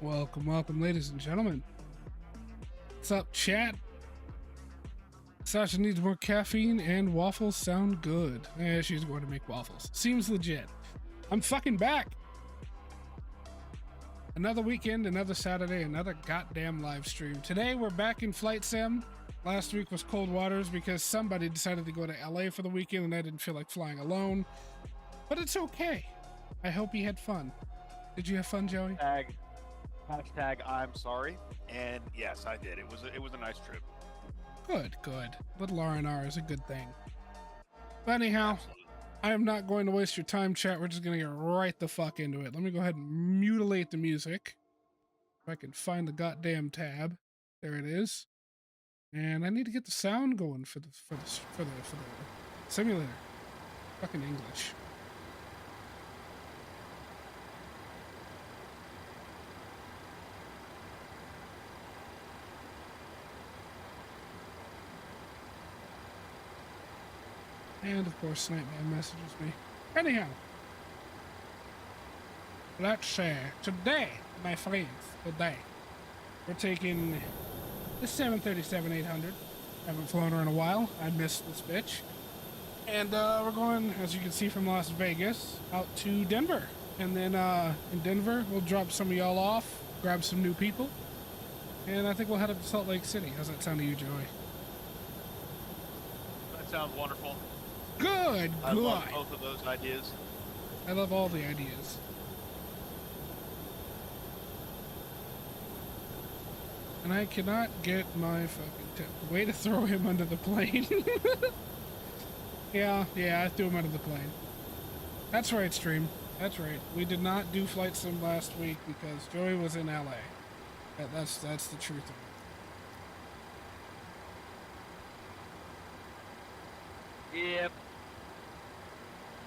Welcome, welcome, ladies and gentlemen. What's up, chat? Sasha needs more caffeine and waffles sound good. She's going to make waffles. Seems legit. I'm fucking back. Another weekend, another Saturday, another goddamn live stream. Today we're back in Flight Sim. Last week was Cold Waters because somebody decided to go to LA for the weekend and I didn't feel like flying alone. But it's okay. I hope you had fun. Did you have fun, Joey? Hashtag I'm sorry. And yes, I did. It was a nice trip. Good, good. Little R&R is a good thing. But anyhow, Absolutely. I am not going to waste your time, chat. We're just going to get right the fuck into it. Let me go ahead and mutilate the music. If I can find the goddamn tab. There it is. And I need to get the sound going for the simulator. Fucking English. And of course, Nightman messages me. Anyhow, let's say today, my friends, today we're taking the 737-800. Haven't flown her in a while. I missed this bitch. And we're going, as you can see from Las Vegas, out to Denver. And then in Denver, we'll drop some of y'all off, grab some new people, and I think we'll head up to Salt Lake City. How's that sound to you, Joey? That sounds wonderful. Good, I good. love both of those ideas. I love all the ideas. And I cannot get my fucking way to throw him under the plane. yeah, I threw him under the plane. That's right, stream. That's right. We did not do Flight Sim last week because Joey was in LA. That's the truth of it. Yep.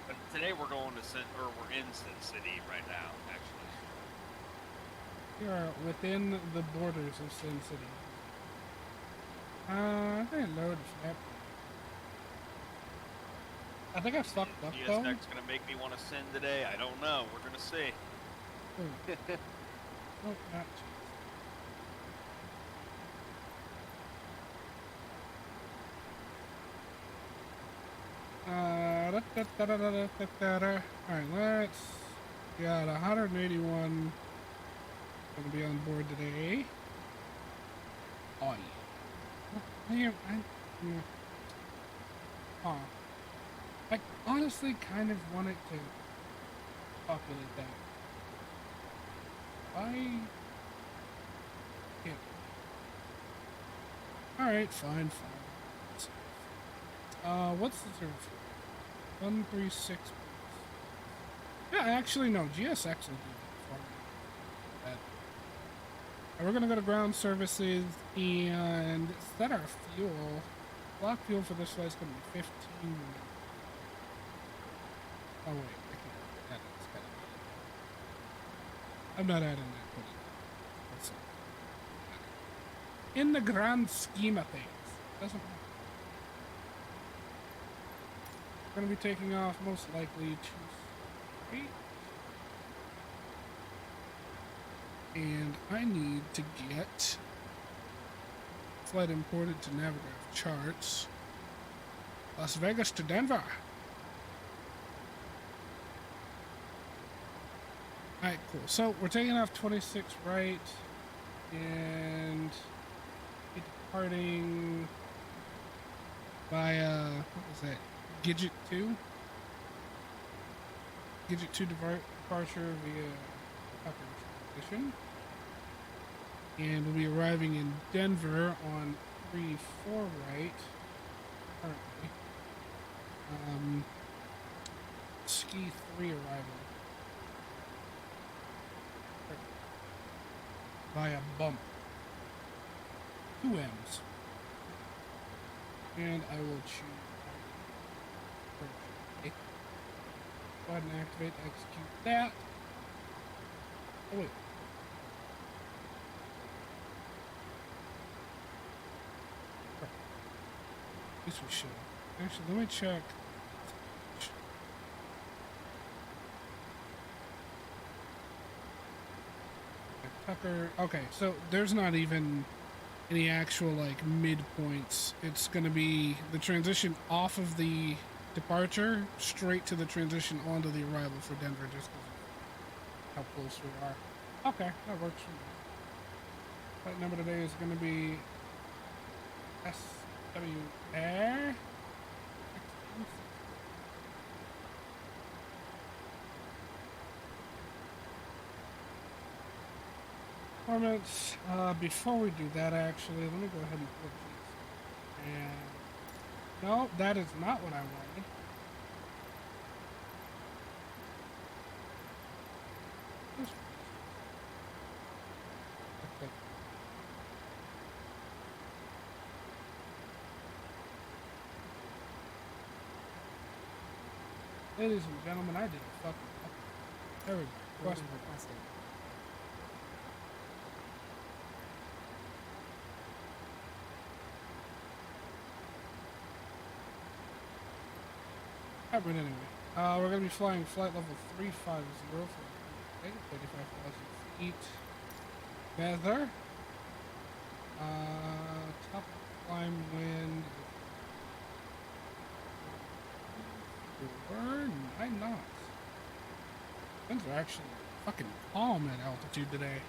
But today we're going to we're in Sin City right now, actually. We are within the borders of Sin City. I think I loaded that. I think I fucked up though. GSX's gonna make me want to sin today. I don't know. We're gonna see. Oh, not Alright, let's got 181 gonna be on board today. Oh yeah. I honestly kind of wanted to populate that. Yeah. Alright, fine. What's the term? 136. Yeah, actually, no. GSX will do that for me. And we're gonna go to ground services and set our fuel. Block fuel for this flight is gonna be 15. Oh wait, I can't add it. I'm not adding that. That's in the grand scheme of things, doesn't matter. We're going to be taking off most likely to straight. And I need to get flight imported to Navigraph charts. Las Vegas to Denver. Alright, cool. So we're taking off 26 right and departing by what was that? Gidget 2? Gidget 2 departure via transition. And we'll be arriving in Denver on 3-4 right currently. Ski 3 arrival. Via bump. 2 M's. And I will choose. Go ahead and activate, execute that. Oh wait. At least we should. Actually, let me check. Tucker. Okay, so there's not even any actual like midpoints. It's gonna be the transition off of the departure straight to the transition onto the arrival for Denver, just because of how close we are. Okay, that works for me. Flight number today is gonna be SWR. Performance. Before we do that, actually, let me go ahead and flip these. And no, that is not what I wanted. Okay. Ladies and gentlemen, I did a fucking. There we go. Question requested. But anyway, we're going to be flying flight level 350 for 35,000 feet. Weather. Top climb wind. 9 knots. Winds are actually fucking calm at altitude today.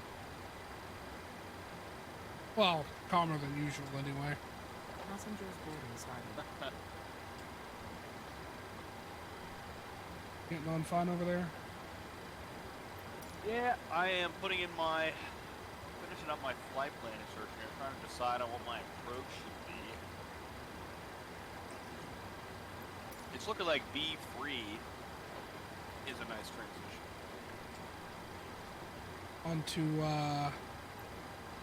Well, calmer than usual anyway. Passengers boarding started. Getting on fine over there? Yeah, I am finishing up my flight plan insertion here, trying to decide on what my approach should be. It's looking like B-free is a nice transition. Onto,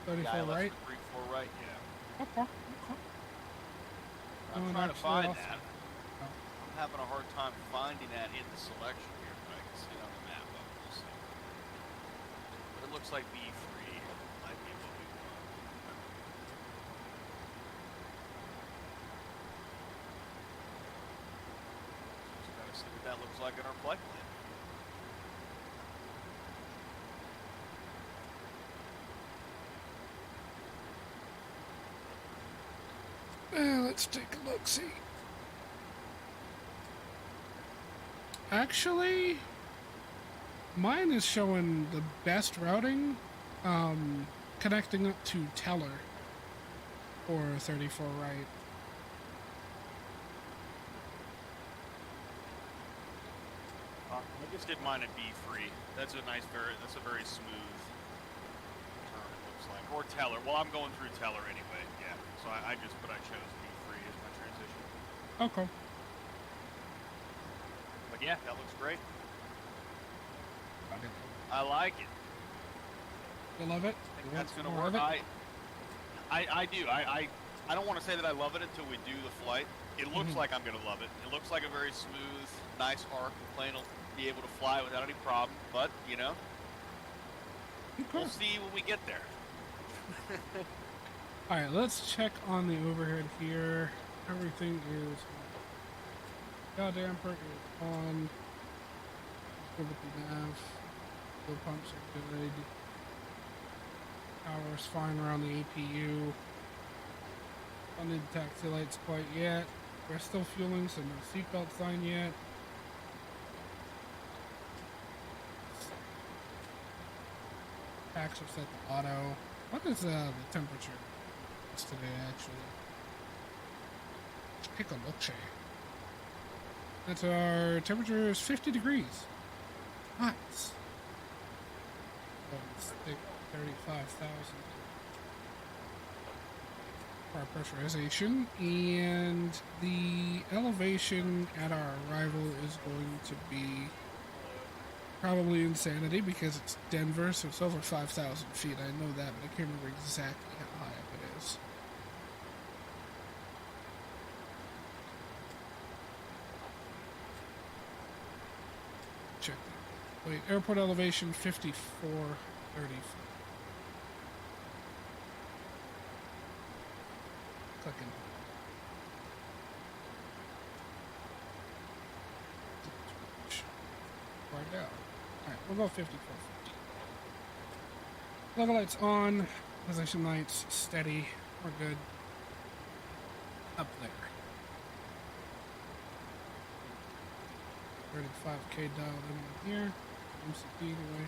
34 right? 34 right, yeah. Okay. I'm Going trying to actually find off- that. Oh. I'm having a hard time finding that in the selection here, but I can see it on the map. We'll see. But it looks like B-free might be what we want. Just gotta see what that looks like in our flight plan. Let's take a look, see. Actually, mine is showing the best routing, connecting up to Teller or 34 right. I just did mine at B-free. That's a very smooth turn, it looks like. Or Teller. Well, I'm going through Teller anyway, yeah. So I chose B-free as my transition. Okay. But yeah, that looks great. Okay. I like it. You love it? I think You that's want gonna more work. of it? I do. I don't want to say that I love it until we do the flight. It looks like I'm gonna love it. It looks like a very smooth, nice arc. The plane will be able to fly without any problem. But you know, we'll see when we get there. All right, let's check on the overhead here. Everything is yaw damper is on. Let's go with the nav. Fuel pumps are good. Power is fine around the APU. Don't need the taxi lights quite yet. We're still fueling, so no seatbelt sign yet. Packs are set to auto. What is the temperature today, actually? Take a look, Shay. That's our temperature is 50 degrees. Nice. Let's take 35,000 for our pressurization, and the elevation at our arrival is going to be probably insanity because it's Denver, so it's over 5,000 feet. I know that, but I can't remember exactly how high up it is. Check that. Wait, airport elevation 5430 feet. Clicking. Far down. Alright, we'll go 5450. Level lights on. Position lights steady. We're good. Up there. 35K dialed in here. MCP anyway.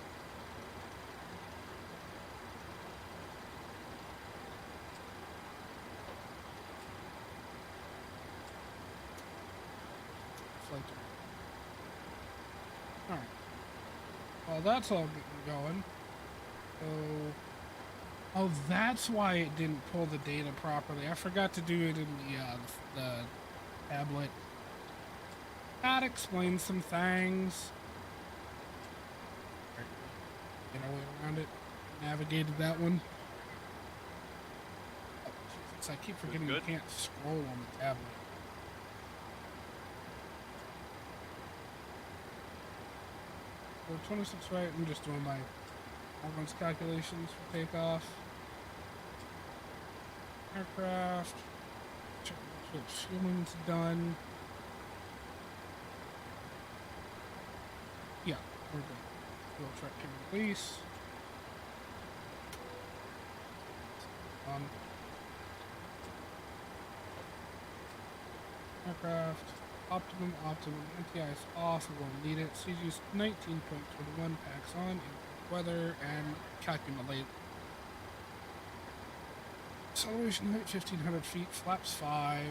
Flight. Alright. Well, that's all getting going. So, oh, that's why it didn't pull the data properly. I forgot to do it in the tablet. That explains some things. Get our way around it. Navigated that one. Oh, Jesus, I keep forgetting you can't scroll on the tablet. So 26 right, I'm just doing my everyone's calculations for takeoff. Aircraft. Check make sure fueling's done. Yeah, we're good. Fuel truck can release. Aircraft. Optimum. NTI is off. We won't need it. CG's 19.21 packs on. Weather and calculate. Acceleration height 1500 feet. Flaps 5.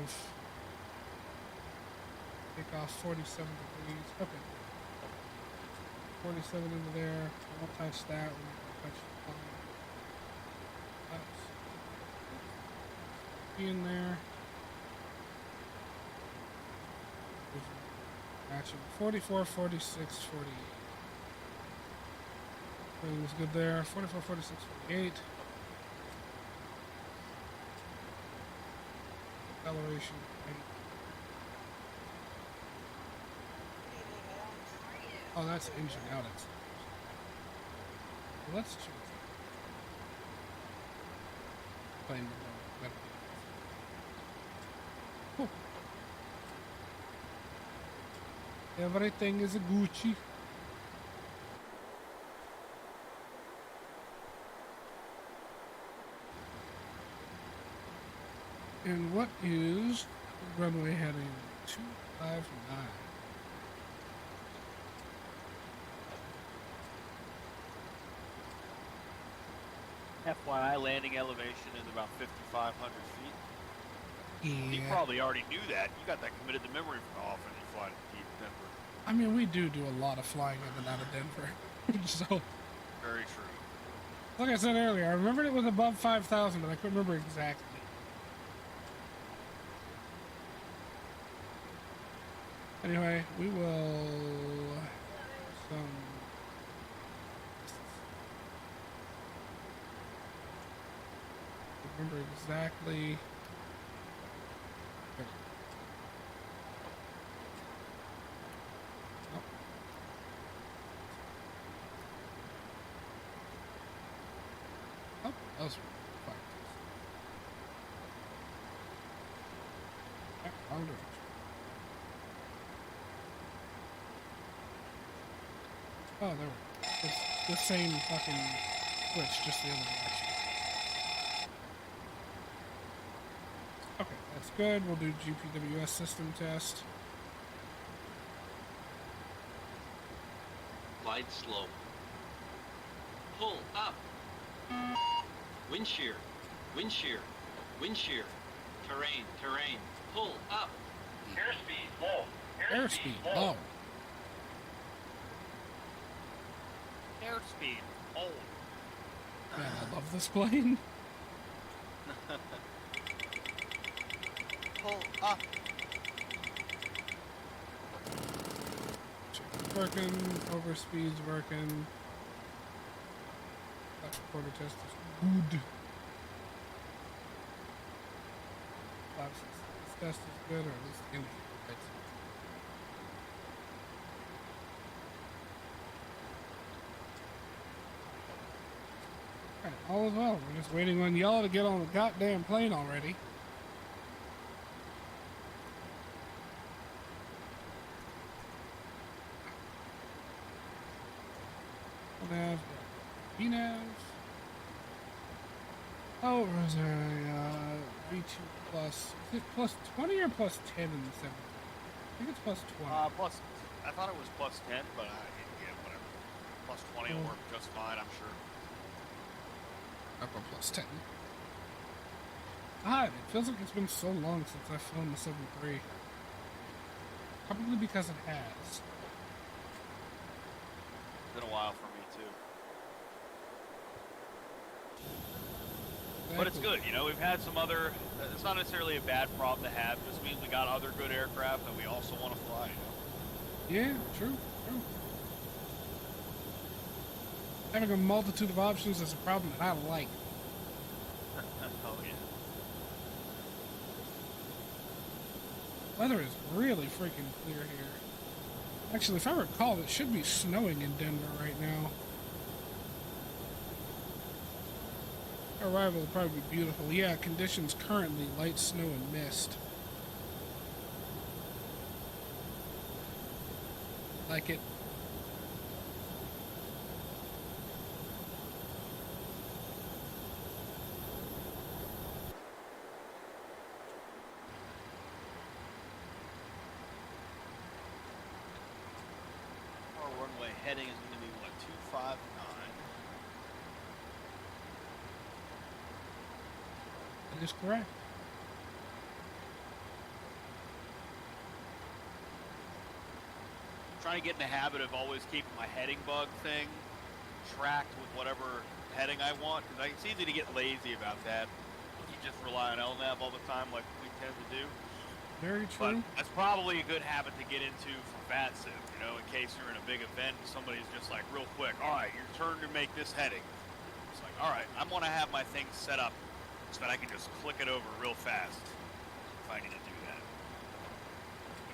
Takeoff 47 degrees. Okay. 47 into there. I won't touch that. We're not going to touch the plane. Be in there. Matching 44, 46, 48. Everything was good there. 44, 46, 48. Acceleration. Oh, that's engine out. Well, let's choose that. Plane. Cool. Everything is a Gucci. And what is runway heading 259? FYI, landing elevation is about 5,500 feet. Yeah. You probably already knew that. You got that committed to memory from how often you fly to Denver. I mean, we do a lot of flying in and out of Denver. So, very true. Like I said earlier, I remembered it was above 5,000, but I couldn't remember exactly. Anyway, we will remember exactly. Oh, that was fine. Wrong direction. Oh, there we go. It's the same fucking switch, just the other direction. Okay, that's good. We'll do GPWS system test. Glide slow. Pull up. Wind shear. Wind shear. Wind shear. Terrain. Terrain. Pull up. Airspeed low. Airspeed low. Airspeed. Oh. Man, I love this plane. Pull up. Chicken's working. Overspeed's working. That quarter test is good. Flaps test is good, or at least indicator. Alright, all is well. We're just waiting on y'all to get on the goddamn plane already. Nav, BNAV. Oh, it was a V2 plus. Is it plus 20 or plus 10 in the 7? I think it's plus 20. Plus, I thought it was plus 10, but yeah, whatever. Plus 20 will work just fine, I'm sure. Up a plus 10. God, it feels like it's been so long since I filmed the 7.3. Probably because it has. It's been a while for me, too. But it's good, you know, we've had some other, it's not necessarily a bad problem to have, just means we got other good aircraft that we also want to fly, you know? Yeah, true. Having a multitude of options is a problem that I like. Oh, yeah. Weather is really freaking clear here. Actually, if I recall, it should be snowing in Denver right now. Arrival will probably be beautiful. Yeah, conditions currently light snow and mist. Like it. Our runway heading is going to be, what, 259? That is correct. Trying to get in the habit of always keeping my heading bug thing tracked with whatever heading I want, because it's easy to get lazy about that. You just rely on LNAV all the time like we tend to do. Very But true. that's probably a good habit to get into for vatsim, you know, in case you're in a big event and somebody's just like real quick, all right, your turn to make this heading. It's like, all right, I want to have my thing set up so that I can just click it over real fast if I need to do that.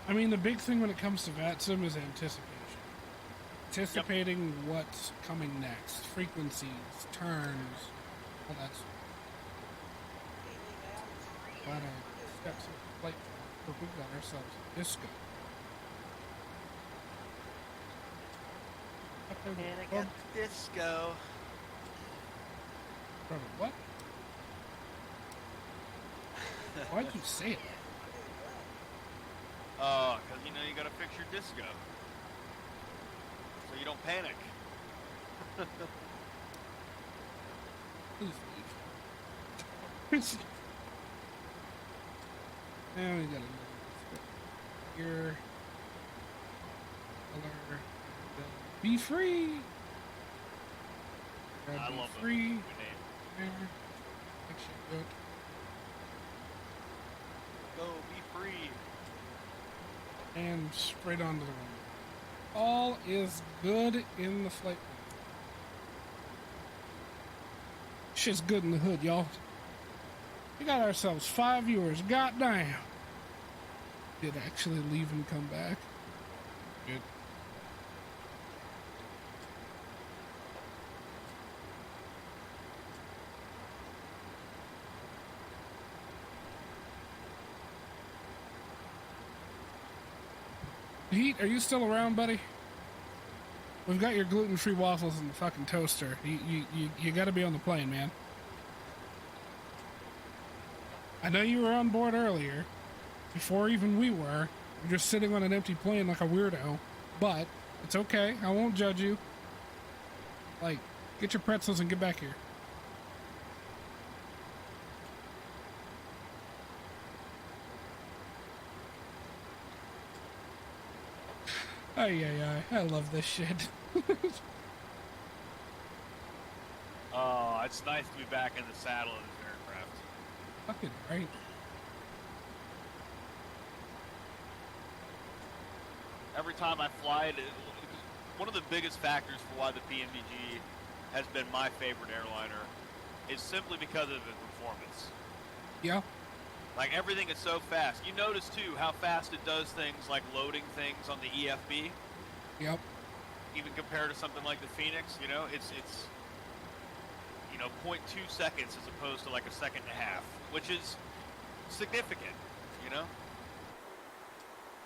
I mean, the big thing when it comes to vatsim is anticipation. Anticipating what's coming next. Frequencies, turns, all that stuff. Glad I stepped to the plate. But we got ourselves a disco. And I got disco. Brother, what? Why'd you say it? Because, you know, you gotta fix your disco. So you don't panic. Please leave. Now we got another here. Color. Be free. I Be love free. the name. There. Actually, good. Go, be free. And straight onto the runway. All is good in the flight plan. Shit's good in the hood, y'all. We got ourselves 5 viewers. Goddamn. Did actually leave and come back. Good. Heat, are you still around, buddy? We've got your gluten-free waffles in the fucking toaster. You gotta be on the plane, man. I know you were on board earlier, before even we were. You're just sitting on an empty plane like a weirdo, but it's okay. I won't judge you. Like, get your pretzels and get back here. I love this shit. Oh, it's nice to be back in the saddle of this aircraft. Fucking right. Every time I fly it, one of the biggest factors for why the PMDG has been my favorite airliner is simply because of the performance. Yeah. Like, everything is so fast. You notice, too, how fast it does things like loading things on the EFB. Yep. Even compared to something like the Phoenix, you know, it's you know, 0.2 seconds as opposed to like a second and a half, which is significant, you know?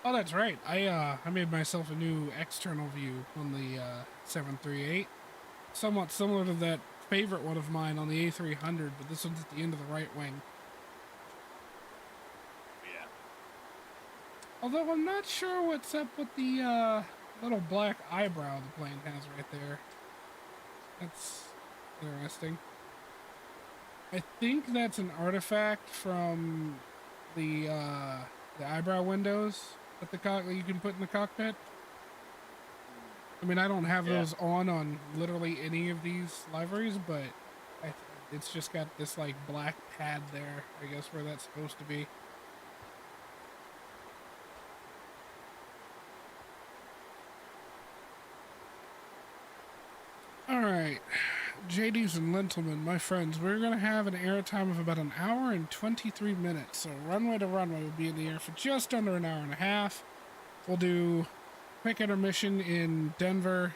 Oh, that's right. I made myself a new external view on the 738. Somewhat similar to that favorite one of mine on the A300, but this one's at the end of the right wing. Yeah. Although I'm not sure what's up with the little black eyebrow the plane has right there. That's interesting. I think that's an artifact from the eyebrow windows that that you can put in the cockpit. I mean, I don't have those on literally any of these liveries, but it's just got this like black pad there, I guess, where that's supposed to be. All right, JDs and Lentilman, my friends, we're going to have an air time of about an hour and 23 minutes. So runway to runway will be in the air for just under an hour and a half. We'll do quick intermission in Denver,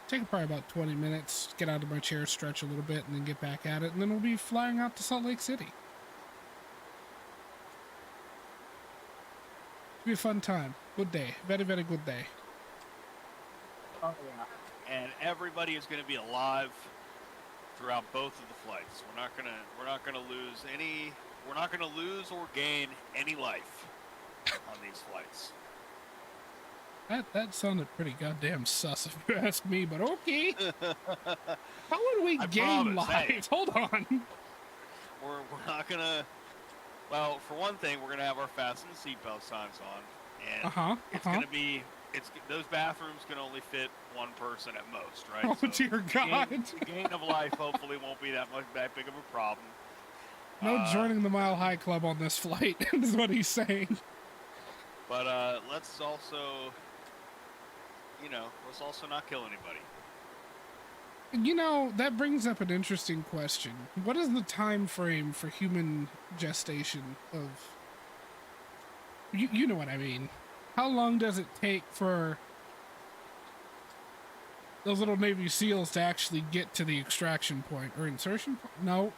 take probably about 20 minutes, get out of my chair, stretch a little bit, and then get back at it, and then we'll be flying out to Salt Lake City. It'll be a fun time. Good day. Very, very good day. Oh, yeah. And everybody is going to be alive throughout both of the flights. We're not gonna lose or gain any life on these flights. That sounded pretty goddamn sus if you ask me, but okay. How would we gain lives? Hey, hold on. We're not gonna. Well, for one thing, we're gonna have our fasten seatbelt signs on, and it's gonna be. Those bathrooms can only fit one person at most, right? Oh, so dear God. The gain of life hopefully won't be that big of a problem. No joining the Mile High Club on this flight, is what he's saying. But let's also, let's also not kill anybody. You know, that brings up an interesting question. What is the time frame for human gestation of... You know what I mean. How long does it take for those little Navy SEALs to actually get to the extraction point or insertion point? No,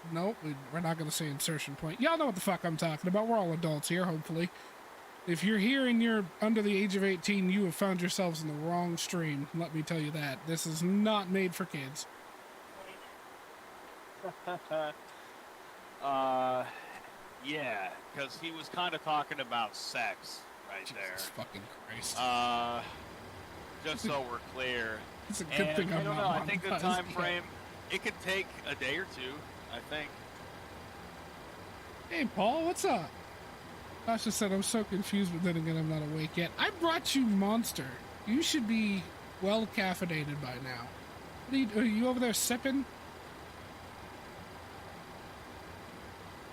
we're not going to say insertion point. Y'all know what the fuck I'm talking about. We're all adults here, hopefully. If you're here and you're under the age of 18, you have found yourselves in the wrong stream. Let me tell you that. This is not made for kids. Yeah, because he was kind of talking about sex. Right there. Jesus fucking Christ. Just so we're clear. It's a good thing I'm I don't not know. I think the time monetized. frame, it could take a day or two, I think. Hey, Paul, what's up? Tasha said, I'm so confused, but then again, I'm not awake yet. I brought you Monster. You should be well caffeinated by now. Are you over there sipping?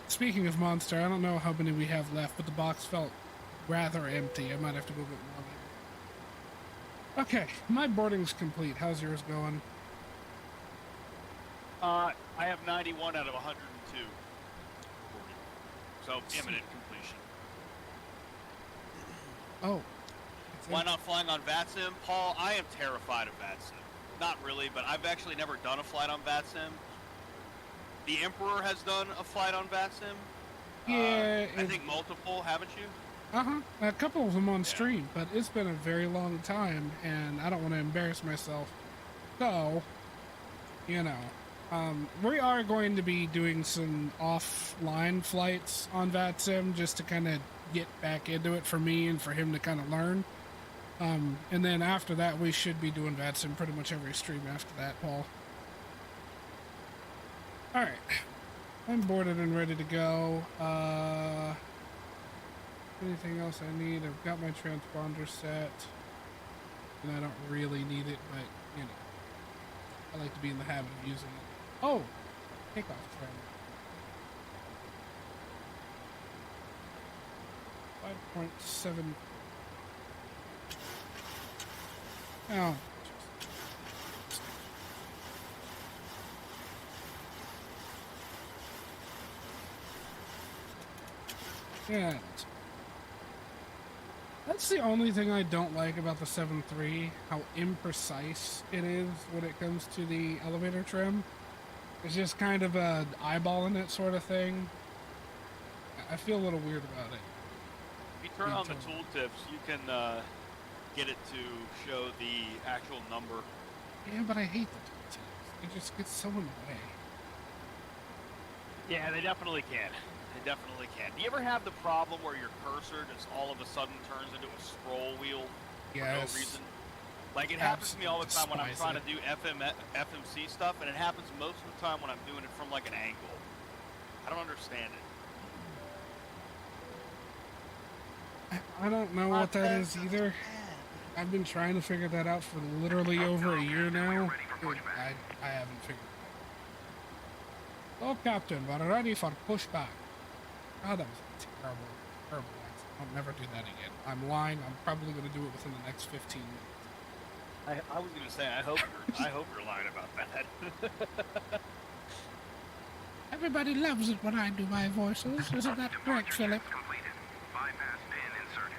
Speaking of Monster, I don't know how many we have left, but the box felt rather empty. I might have to go get more. Okay, my boarding's complete. How's yours going? I have 91 out of 102. So imminent completion. Oh. Why not flying on VATSIM? Paul, I am terrified of VATSIM. Not really, but I've actually never done a flight on VATSIM. The Emperor has done a flight on VATSIM. Yeah. I think multiple, haven't you? A couple of them on stream, but it's been a very long time, and I don't want to embarrass myself. So, we are going to be doing some offline flights on VATSIM just to kind of get back into it for me and for him to kind of learn. And then after that, we should be doing VATSIM pretty much every stream after that, Paul. All right. I'm boarded and ready to go. Anything else I need? I've got my transponder set. And I don't really need it, but, I like to be in the habit of using it. Oh! Takeoff trim. 5.7. Oh. Yeah. That's the only thing I don't like about the 7.3, how imprecise it is when it comes to the elevator trim. It's just kind of a eyeballing it sort of thing. I feel a little weird about it. If you turn on the tooltips, you can get it to show the actual number. Yeah, but I hate the tooltips. It just gets so in the way. Yeah, they definitely can. They definitely can. Do you ever have the problem where your cursor just all of a sudden turns into a scroll wheel for no Yes. reason? Like, it happens to me all the time when I'm trying to do FMC stuff, and it happens most of the time when I'm doing it from, like, an angle. I don't understand it. I don't know what that is either. I've been trying to figure that out for literally over a year now. I haven't figured it out. Oh, Captain, we're ready for pushback. Oh, that was a terrible, terrible accent. I'll never do that again. I'm lying. I'm probably going to do it within the next 15 minutes. I was going to say, I hope you're lying about that. Everybody loves it when I do my voices. Isn't that correct, Philip? Completed. Bypass pin inserted.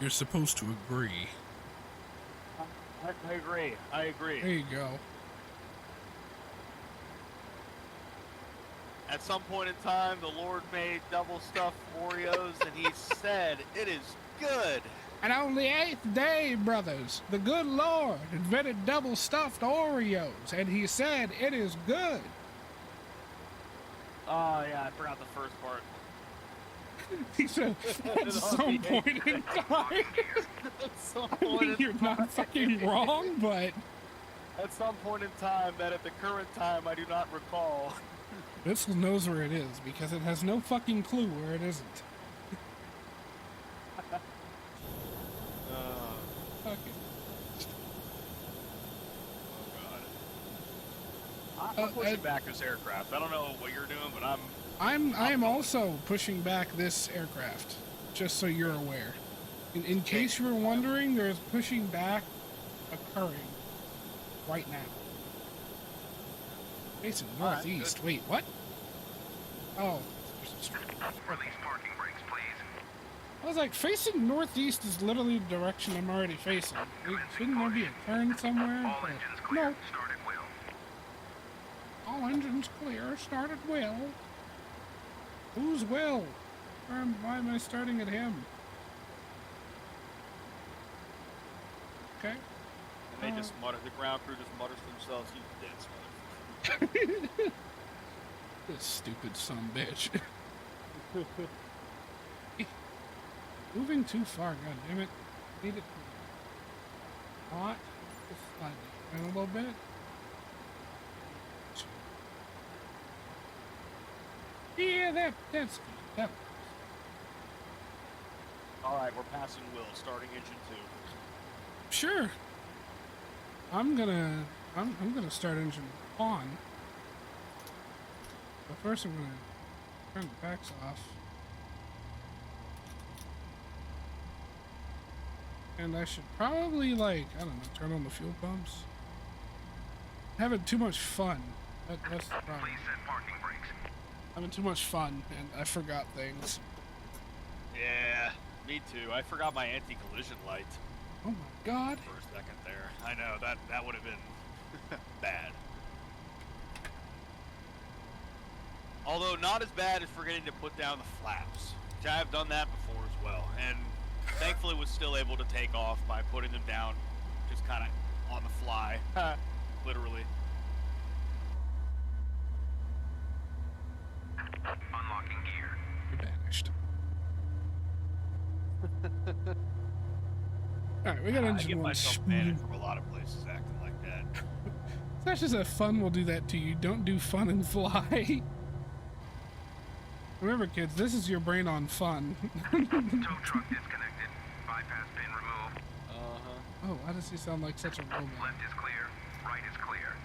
You're supposed to agree. I agree. I agree. There you go. At some point in time, the Lord made double stuffed Oreos, and he said, it is good. And on the 8th day, brothers, the good Lord invented double stuffed Oreos, and he said it is good. Oh, yeah, I forgot the first part. He said, at some point in time. I mean, you're not fucking wrong, but At some point in time that at the current time I do not recall. this knows where it is because it has no fucking clue where it isn't. Okay. Oh, God. I'm pushing back this aircraft. I don't know what you're doing, but I'm also pushing back this aircraft, just so you're aware. In case you were wondering, there's pushing back occurring right now. Facing northeast. Wait, what? Oh. Release parking brakes, please. I was like, facing northeast is literally the direction I'm already facing. Shouldn't there be a turn somewhere? All But engines clear. no. Started will. All engines clear. Started Will. Who's Will? Why am I starting at him? Okay. And they just mutter, the ground crew just mutters to themselves, you dead son. This stupid son of a bitch. Moving too far, god damn it. Need it hot. Just slightly. And a little bit. Yeah, that's good. That works. Alright, we're passing Will, starting engine 2. Sure. I'm gonna start engine on. But first I'm gonna turn the backs off. And I should probably, like, I don't know, turn on the fuel pumps. Having too much fun. That's the problem. Please set parking brakes. Having too much fun, and I forgot things. Yeah, me too. I forgot my anti-collision light Oh my god. for a second there. I know, that would have been bad. Although not as bad as forgetting to put down the flaps, which I have done that before as well, and thankfully was still able to take off by putting them down just kind of on the fly, literally. Unlocking gear. You're banished. Alright, we got I engine get one. myself banned from a lot of places acting like that. It's not just that fun will do that to you. Don't do fun and fly. Remember, kids, this is your brain on fun. Tow truck disconnected. Bypass pin removed. Uh-huh. Oh, why does he sound like such a robot? Left is clear. Right is clear.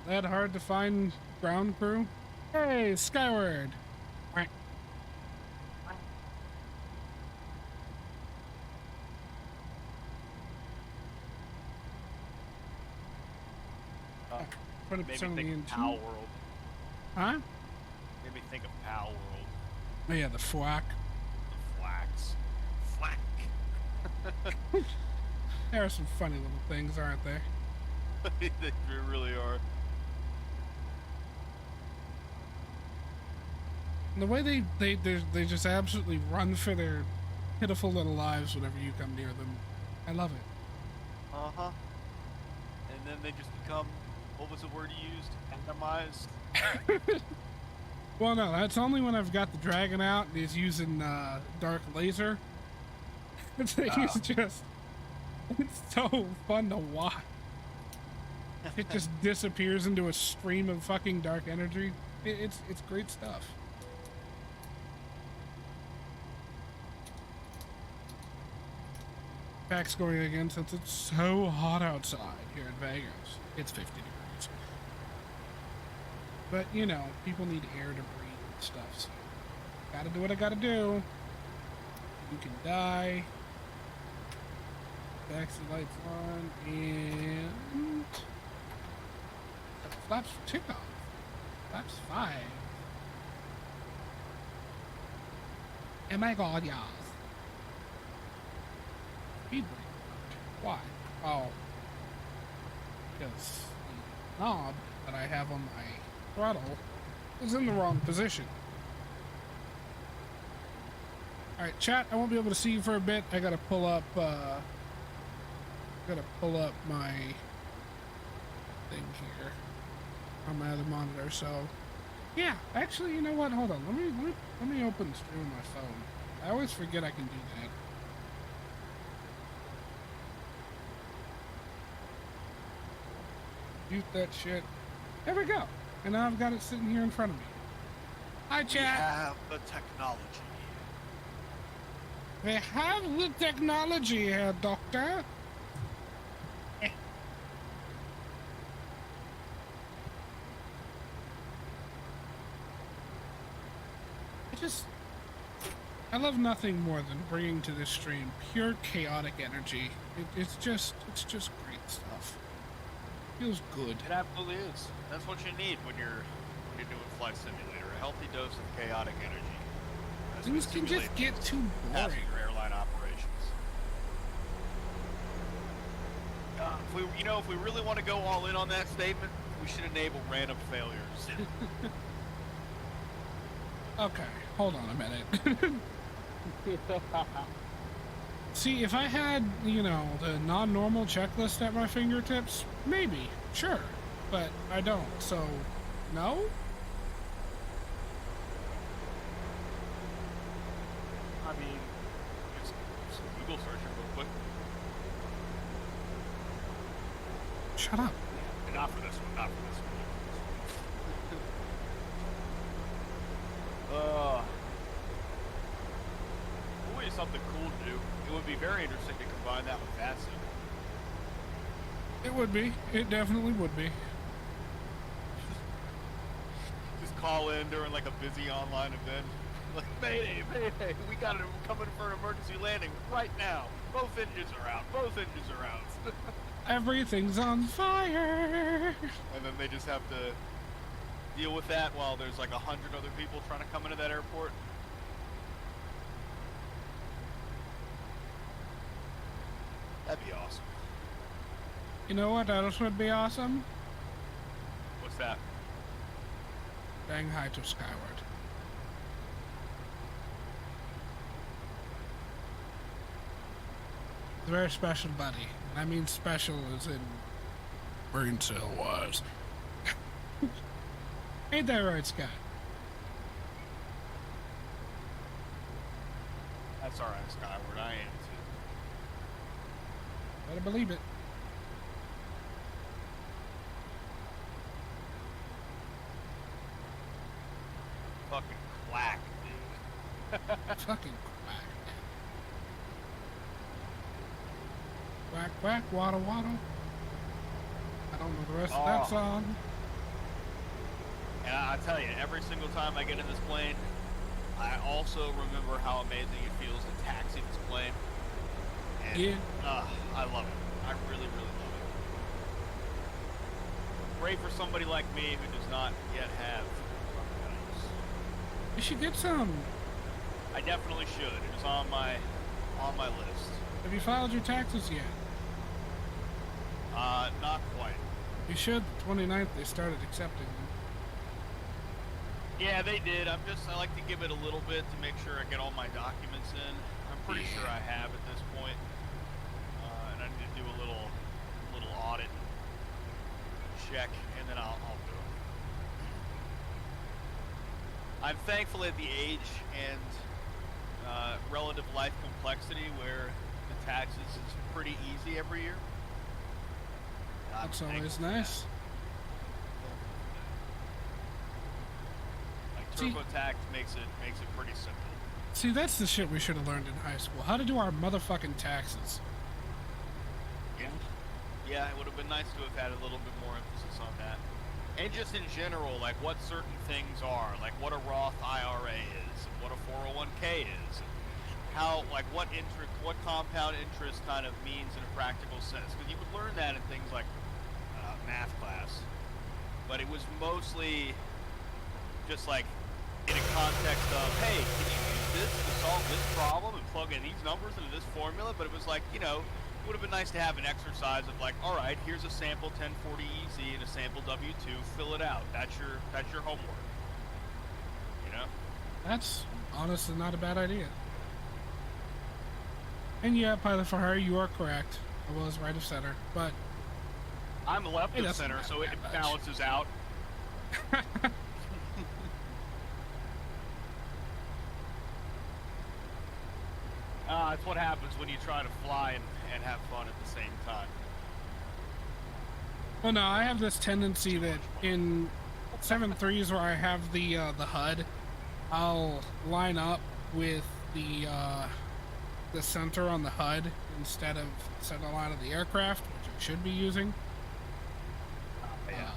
That hard to find ground crew? Hey, Skyward! Quack. Put up Made some me of the think of engine. Pal World. Huh? Made me think of Pal World. Oh yeah, the flack. The flax. Flack. There are some funny little things, aren't there? They really are. And the way they just absolutely run for their pitiful little lives whenever you come near them. I love it. Uh-huh. And then they just become, what was the word you used? Atomized? Well, no, that's only when I've got the dragon out and he's using dark laser. The thing is just, it's so fun to watch. It just disappears into a stream of fucking dark energy. It's great stuff. Pack's going again since it's so hot outside here in Vegas. It's 50 degrees. But, you know, people need air to breathe and stuff, so gotta do what I gotta do. You can die. Taxi lights on, and flaps for takeoff. Flaps 5. Oh my god, yes. Speed brake. Why? Oh. Because the knob that I have on my throttle is in the wrong position. Alright, chat, I won't be able to see you for a bit. I gotta pull up, my thing here on my other monitor, so yeah, actually, you know what, hold on, let me open the stream on my phone. I always forget I can do that. Mute that shit. There we go. And now I've got it sitting here in front of me. Hi, We chat. have the technology. We have the technology here, Doctor. I love nothing more than bringing to this stream pure chaotic energy. It's just great stuff. Feels good. It absolutely is. That's what you need when you're doing Flight Simulator. A healthy dose of chaotic energy. As we Things can just simulate get too boring. passenger airline operations. If we really want to go all in on that statement, we should enable random failures. Okay, hold on a minute. See, if I had, you know, the non-normal checklist at my fingertips, maybe, sure, but I don't, so, no? I mean, just Google searching real quick. Shut up. Not for this one, not for this one. Would be something cool to do. It would be very interesting to combine that with vatsim. It would be. It definitely would be. Just call in during like a busy online event. Like, mayday, mayday, we got it coming for an emergency landing right now. Both engines are out, both engines are out. Everything's on fire. And then they just have to deal with that while there's like 100 other people trying to come into that airport. That'd be awesome. You know what else would be awesome? What's that? Bang high to skyward. It's very special, buddy. I mean special as in brain cell wise. Ain't that right, Scott? That's alright, Skyward. I am too. Better believe it. Fucking quack, dude. Fucking quack. Quack, quack, waddle, waddle. I don't know the rest of that song. And I tell you, every single time I get in this plane, I also remember how amazing it feels to taxi this plane. And, Yeah. I love it. I really, really love it. Great for somebody like me who does not yet have guns. You should get some. I definitely should. It is on my list. Have you filed your taxes yet? Not quite. You should. The 29th they started accepting them. Yeah, they did. I like to give it a little bit to make sure I get all my documents in. I'm pretty sure I have at this point. And I need to do a little audit, check, and then I'll do it. I'm thankful at the age and relative life complexity where the taxes is pretty easy every year. I'm That's always thankful for that. nice. Like See- TurboTax makes it pretty simple. See, that's the shit we should have learned in high school. How to do our motherfucking taxes. Yeah. Yeah, it would have been nice to have had a little bit more emphasis on that. And just in general, like what certain things are, like what a Roth IRA is, and what a 401k is, and how, like what compound interest kind of means in a practical sense. Because you would learn that in things like math class, but it was mostly just like in a context of, hey, can you use this to solve this problem and plug in these numbers into this formula? But it was like, you know, it would have been nice to have an exercise of like, all right, here's a sample 1040 EZ and a sample W2, fill it out. That's your homework. You know? That's honestly not a bad idea. And yeah, Pilot for Hire, you are correct. I was right of center, but I'm left Hey, of that's center, not so it that much. balances out. It's what happens when you try to fly and have fun at the same time. well, no, I have this tendency that in 7.3s where I have the HUD, I'll line up with the center on the HUD instead of center line of the aircraft, which I should be using. Yeah.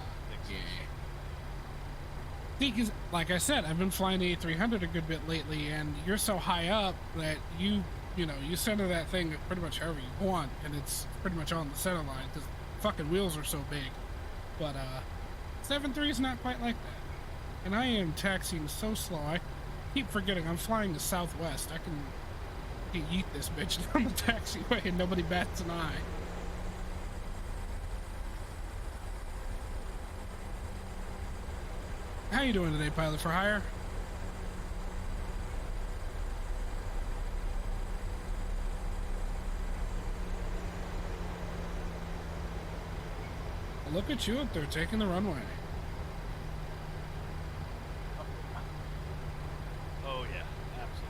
Because, like I said, I've been flying the A300 a good bit lately, and you're so high up that you center that thing pretty much however you want, and it's pretty much on the center line because fucking wheels are so big. But 7.3 is not quite like that, and I am taxiing so slow. I keep forgetting I'm flying to Southwest. I can yeet this bitch down the taxiway, and nobody bats an eye. How you doing today, Pilot for Hire? Well, look at you up there taking the runway. Oh yeah, absolutely.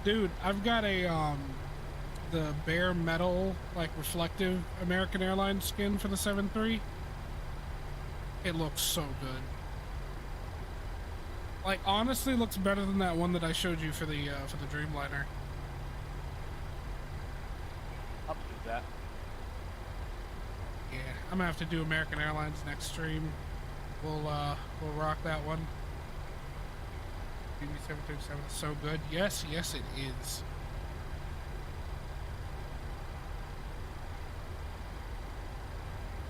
Dude, I've got a the bare metal, like reflective American Airlines skin for the 7.3. It looks so good. Like, honestly, looks better than that one that I showed you for the Dreamliner. I'll do that. Yeah, I'm gonna have to do American Airlines next stream. We'll rock that one. BB737 is so good. Yes, yes, it is.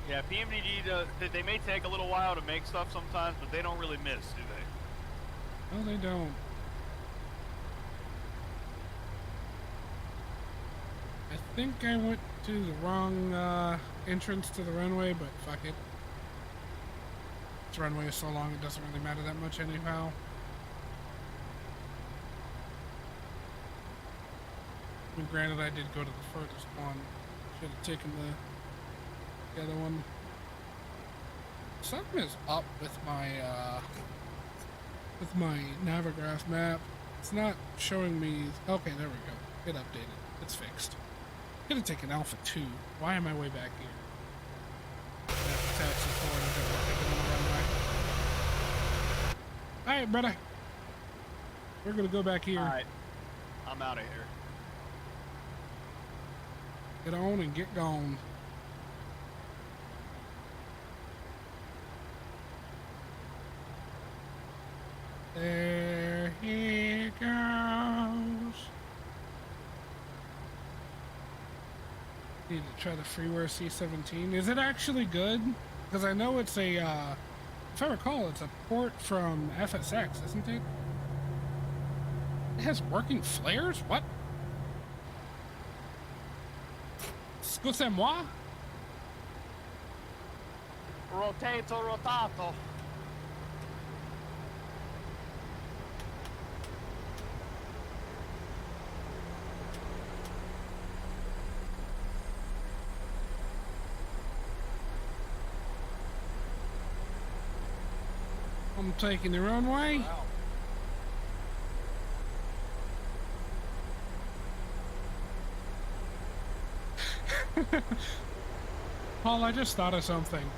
Yeah, PMDG does. They may take a little while to make stuff sometimes, but they don't really miss, do they? No, they don't. I think I went to the wrong entrance to the runway, but fuck it. This runway is so long it doesn't really matter that much anyhow. I mean, granted, I did go to the furthest one. Should have taken the other one. Something is up with my Navigraph map. It's not showing me. Okay, there we go. It updated. It's fixed. Could have taken Alpha 2. Why am I way back here? That's taxi forward. Alright, brother. We're gonna go back here. Alright. I'm out of here. Get on and get gone. There he goes. Need to try the freeware C17. Is it actually good? Because I know it's a, if I recall, it's a port from FSX, isn't it? It has working flares? What? Scusez-moi? Rotato, rotato. I'm taking the wrong way. Wow. Paul, I just thought of something.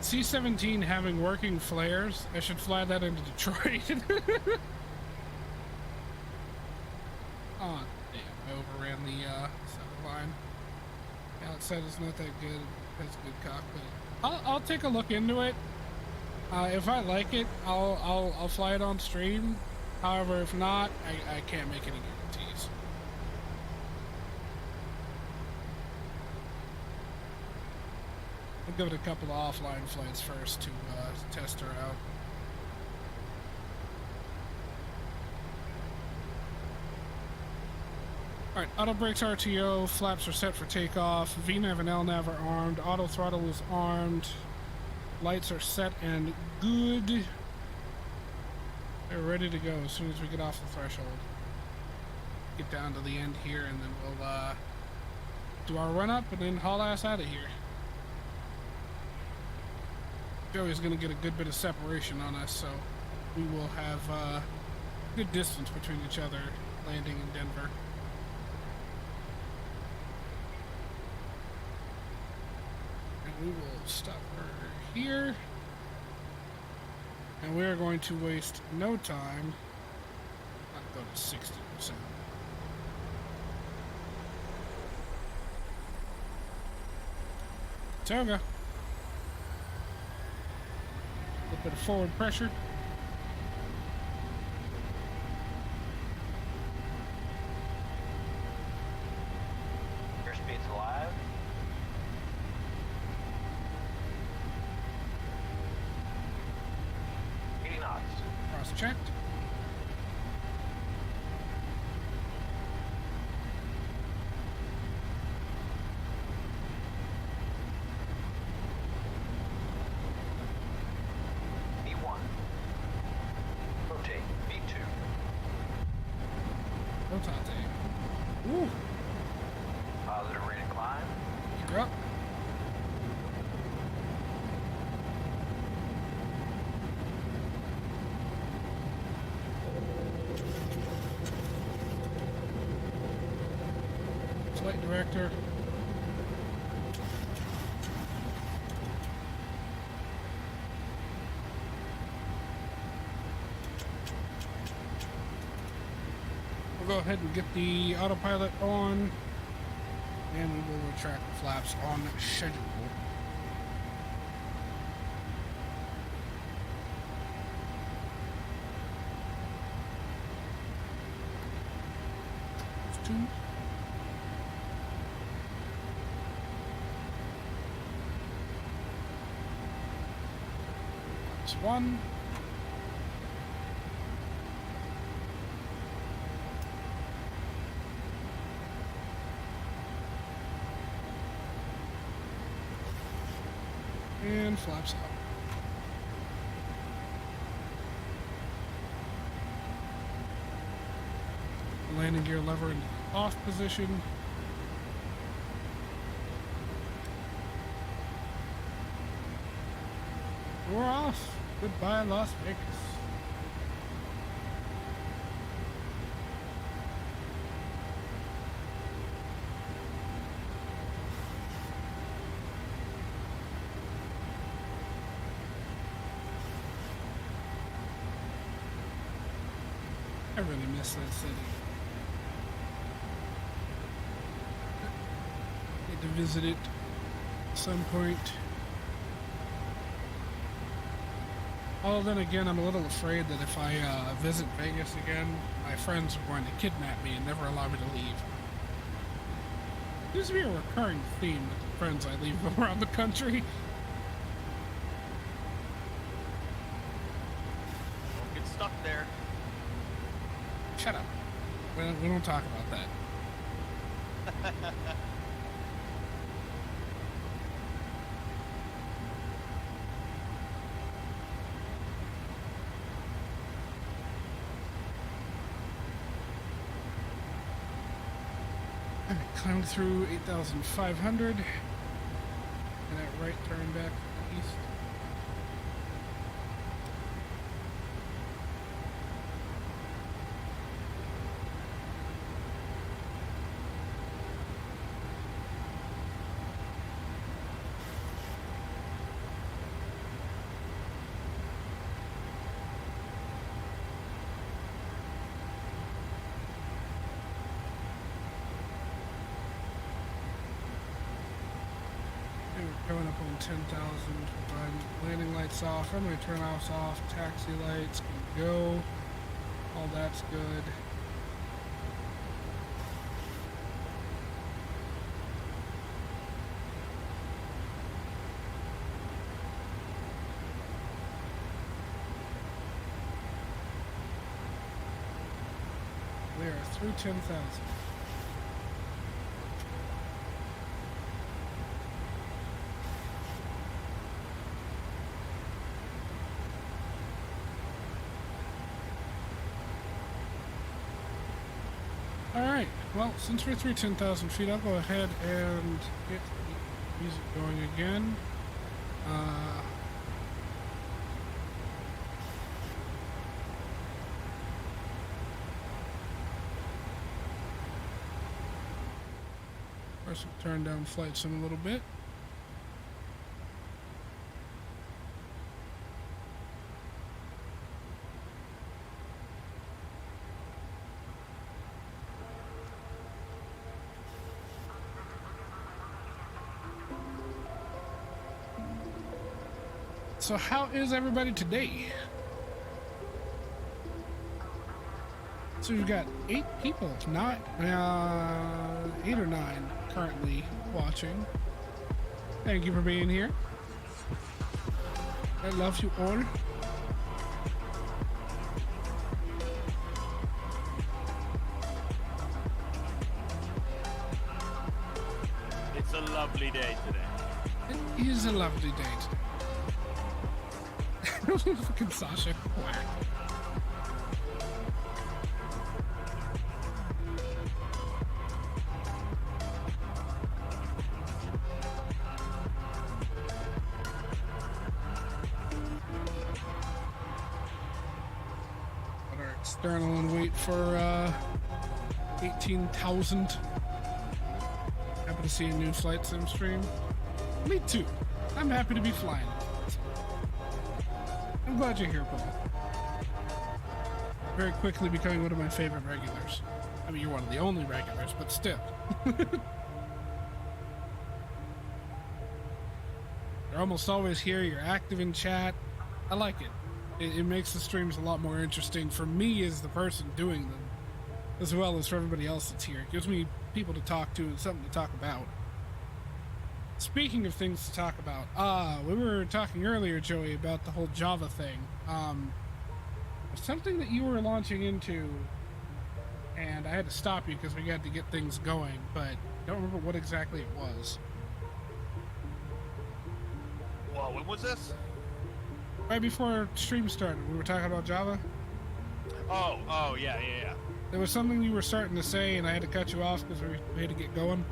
C-17 having working flares, I should fly that into Detroit. Oh, damn, I overran the center line. Outside is not that good. It has a good cockpit. I'll take a look into it. If I like it, I'll fly it on stream. However, if not, I can't make any guarantees. I'll give it a couple of offline flights first to test her out. Alright, auto brakes RTO, flaps are set for takeoff, VNAV and LNAV are armed, auto throttle is armed, lights are set and good. They're ready to go as soon as we get off the threshold. Get down to the end here and then we'll do our run up and then haul ass out of here. Joey's gonna get a good bit of separation on us, so we will have good distance between each other landing in Denver. And we will stop her here. And we are going to waste no time. I'll go to 60%. Toga. A little bit of forward pressure. Airspeed's alive. Cross checked. V1. Rotate. V2. Rotate. Ooh. Positive rate of climb. You're up. Flight director. We'll go ahead and get the autopilot on, and we will retract the flaps on schedule. Two. That's one. And flaps out. Landing gear lever in off position. We're off. Goodbye, Las Vegas. I really miss that city. Need to visit it at some point. Although then again, I'm a little afraid that if I visit Vegas again, my friends are going to kidnap me and never allow me to leave. Seems to be a recurring theme with the friends I leave around the country. Don't get stuck there. Shut up. We don't talk about that. Alright, climbed through 8,500. And that right turn back to the east. Coming up on 10,000. Landing lights off. Runway turn-offs off. Taxi lights can go. All that's good. We are through 10,000. Alright, well, since we're through 10,000 feet, I'll go ahead and get the music going again. First, we'll turn down flight sim a little bit. So how is everybody today? So we've got 8 people, not 8 or 9 currently watching. Thank you for being here. I love you all. It's a lovely day today. It is a lovely day today. Fucking Sasha. Whack. Put our external and wait for 18,000. Happy to see a new flight sim stream. Me too. I'm happy to be flying. I'm glad you're here, Paul. Very quickly becoming one of my favorite regulars. I mean, you're one of the only regulars, but still. You're almost always here. You're active in chat. I like it. It makes the streams a lot more interesting for me as the person doing them, as well as for everybody else that's here. It gives me people to talk to and something to talk about. Speaking of things to talk about, we were talking earlier, Joey, about the whole Java thing. Something that you were launching into, and I had to stop you because we had to get things going, but I don't remember what exactly it was. Well, when was this? Right before stream started, we were talking about Java. Oh, yeah. There was something you were starting to say, and I had to cut you off because we had to get going.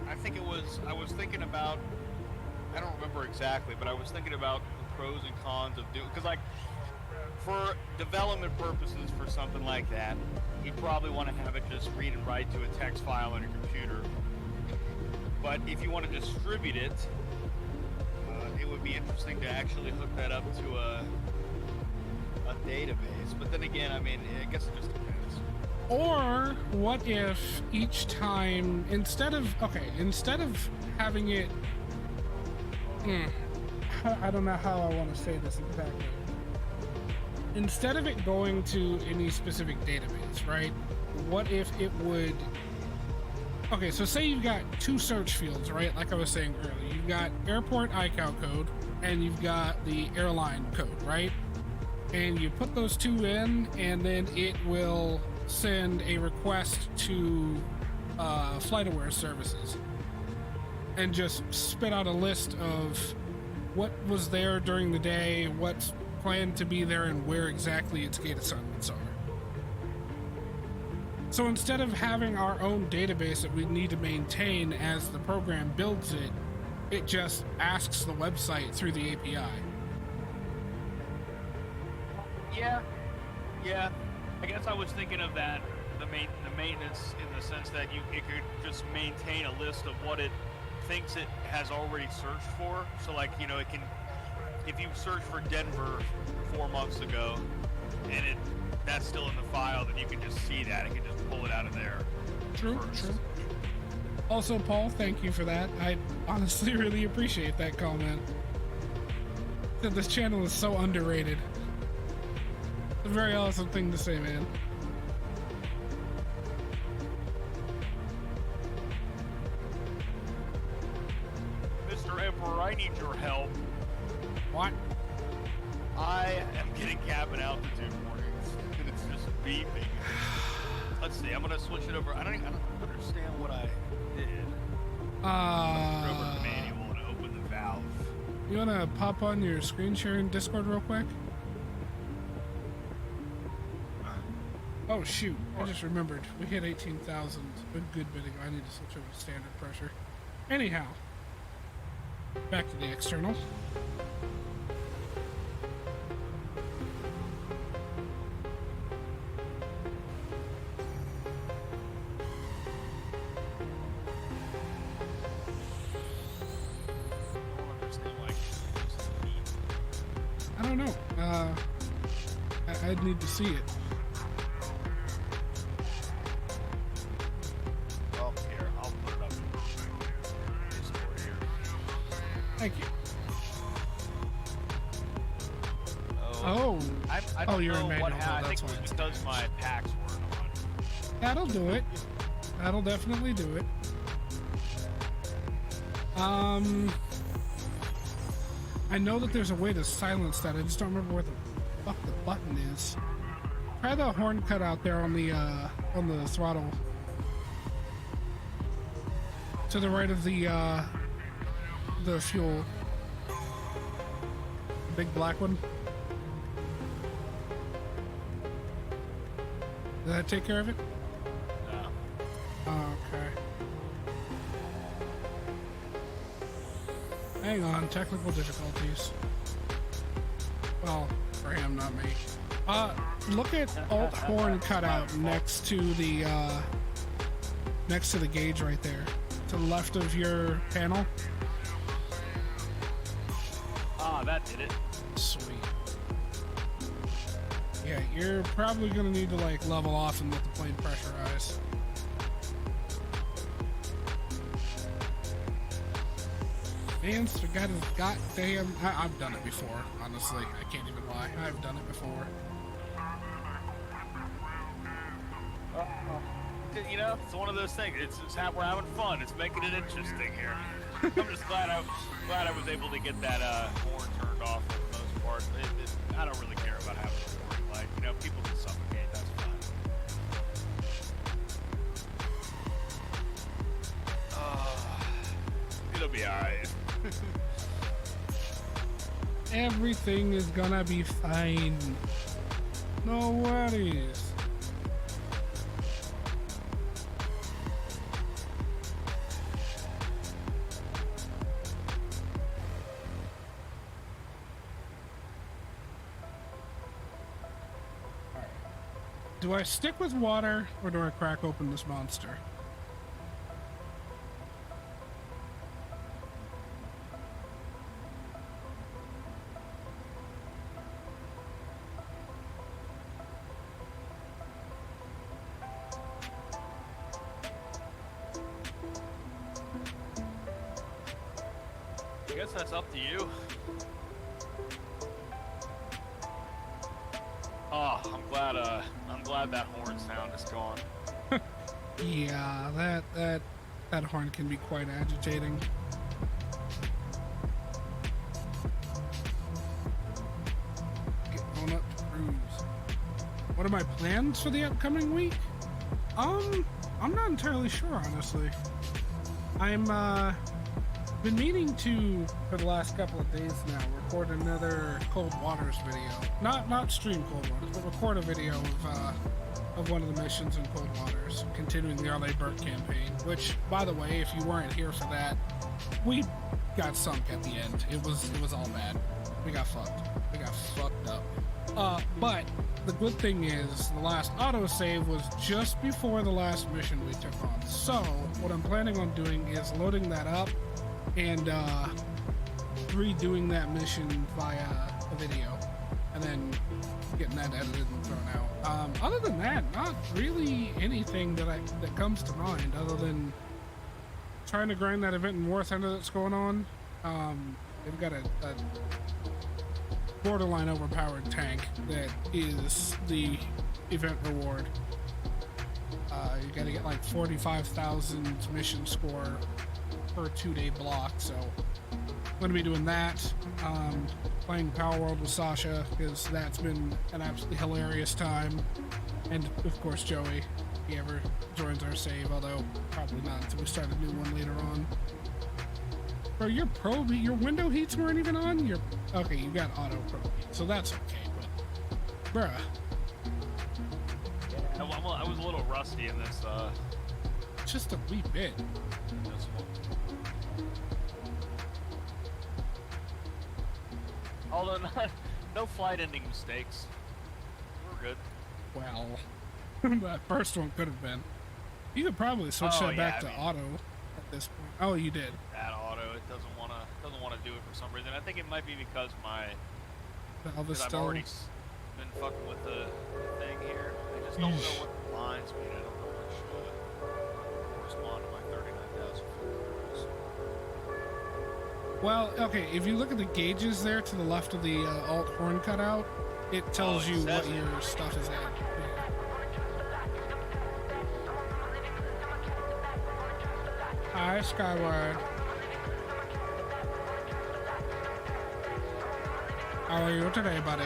I think it was, I was thinking about, I don't remember exactly, but I was thinking about the pros and cons of doing, because like, for development purposes for something like that, you'd probably want to have it just read and write to a text file on your computer. But if you want to distribute it, it would be interesting to actually hook that up to a database. But then again, I mean, I guess it just depends. Or what if each time, instead of having it, I don't know how I want to say this exactly. Instead of it going to any specific database, right? What if it would, okay, so say you've got 2 search fields, right? Like I was saying earlier, you've got airport ICAO code and you've got the airline code, right? And you put those 2 in, and then it will send a request to FlightAware services and just spit out a list of what was there during the day, what's planned to be there, and where exactly its gate assignments are. So instead of having our own database that we need to maintain as the program builds it, it just asks the website through the API. Yeah. I guess I was thinking of that, the maintenance, in the sense that it could just maintain a list of what it thinks it has already searched for. So like, you know, it can, if you search for Denver 4 months ago and that's still in the file, then you can just see that. It can just pull it out of there. True, first. true. Also, Paul, thank you for that. I honestly really appreciate that comment. That this channel is so underrated. It's a very awesome thing to say, man. Mr. Emperor, I need your help. What? I am getting cabin altitude warnings, and it's just beeping. Let's see, I'm gonna switch it over. I don't understand what I did. Over the manual and open the valve. You wanna pop on your screen share in Discord real quick? Oh shoot, I just remembered. We hit 18,000 a good bit ago. I need to switch over to standard pressure. Anyhow, back to the external. I don't know. I'd need to see it. Oh, here, I'll put it up in Discord here. Thank you. Oh. I don't you're in know manual what mode, I think that's it why was it's because my packs weren't on. That'll do it. That'll definitely do it. I know that there's a way to silence that. I just don't remember where the fuck the button is. Try the horn cutout there on the throttle. To the right of the fuel. Big black one. Did that take care of it? No. Oh, okay. Hang on, technical difficulties. Well, for him, not me. Look at alt horn cutout next to the gauge right there, to the left of your panel. Ah, that did it. Sweet. Yeah, you're probably gonna need to like level off and let the plane pressurize. Man's forgot his goddamn. I've done it before, honestly. I can't even lie. I've done it before. You know, it's one of those things. We're having fun. It's making it interesting here. I'm just glad I was able to get that horn turned off for the most part. I don't really care about having a warning light. You know, people can suffocate. That's fine. It'll be all right. Everything is gonna be fine. No worries. Do I stick with water or do I crack open this monster? I guess that's up to you. Oh, I'm glad that horn sound is gone. Yeah, that horn can be quite agitating. Get on up to cruise. What are my plans for the upcoming week? I'm not entirely sure, honestly. I'm been meaning to, for the last couple of days now, record another Cold Waters video. Not stream Cold Waters, but record a video of one of the missions in Cold Waters, continuing the LA Burke campaign, which, by the way, if you weren't here for that, we got sunk at the end. It was all bad. We got fucked. We got fucked up. But the good thing is the last autosave was just before the last mission we took on. So what I'm planning on doing is loading that up and redoing that mission via a video and then getting that edited and thrown out. Other than that, not really anything that comes to mind other than trying to grind that event in War Thunder that's going on. They've got a borderline overpowered tank that is the event reward. You gotta get like 45,000 mission score per 2-day block, so I'm gonna be doing that. Playing Power World with Sasha, because that's been an absolutely hilarious time. And of course Joey, if he ever joins our save, although probably not until we start a new one later on. Bro, your window heats weren't even on? Okay, you got auto pro heat, so that's okay, but bruh. Yeah, I was a little rusty in this, Just a wee bit. this one. Although no flight ending mistakes. We're good. Well, that first one could have been. You could probably switch Oh, that back yeah, to I mean- auto at this point. Oh, you did. That auto, it doesn't wanna do it for some reason. I think it might be because Valve is I've still. already been fucking with the thing here. I just don't know what the lines mean. I don't know what should correspond to my 39,000 foot. Well, okay, if you look at the gauges there to the left of the alt horn cutout, it tells it you says what it. your stuff is at. Yeah. Hi, Skyward. How are you today, buddy?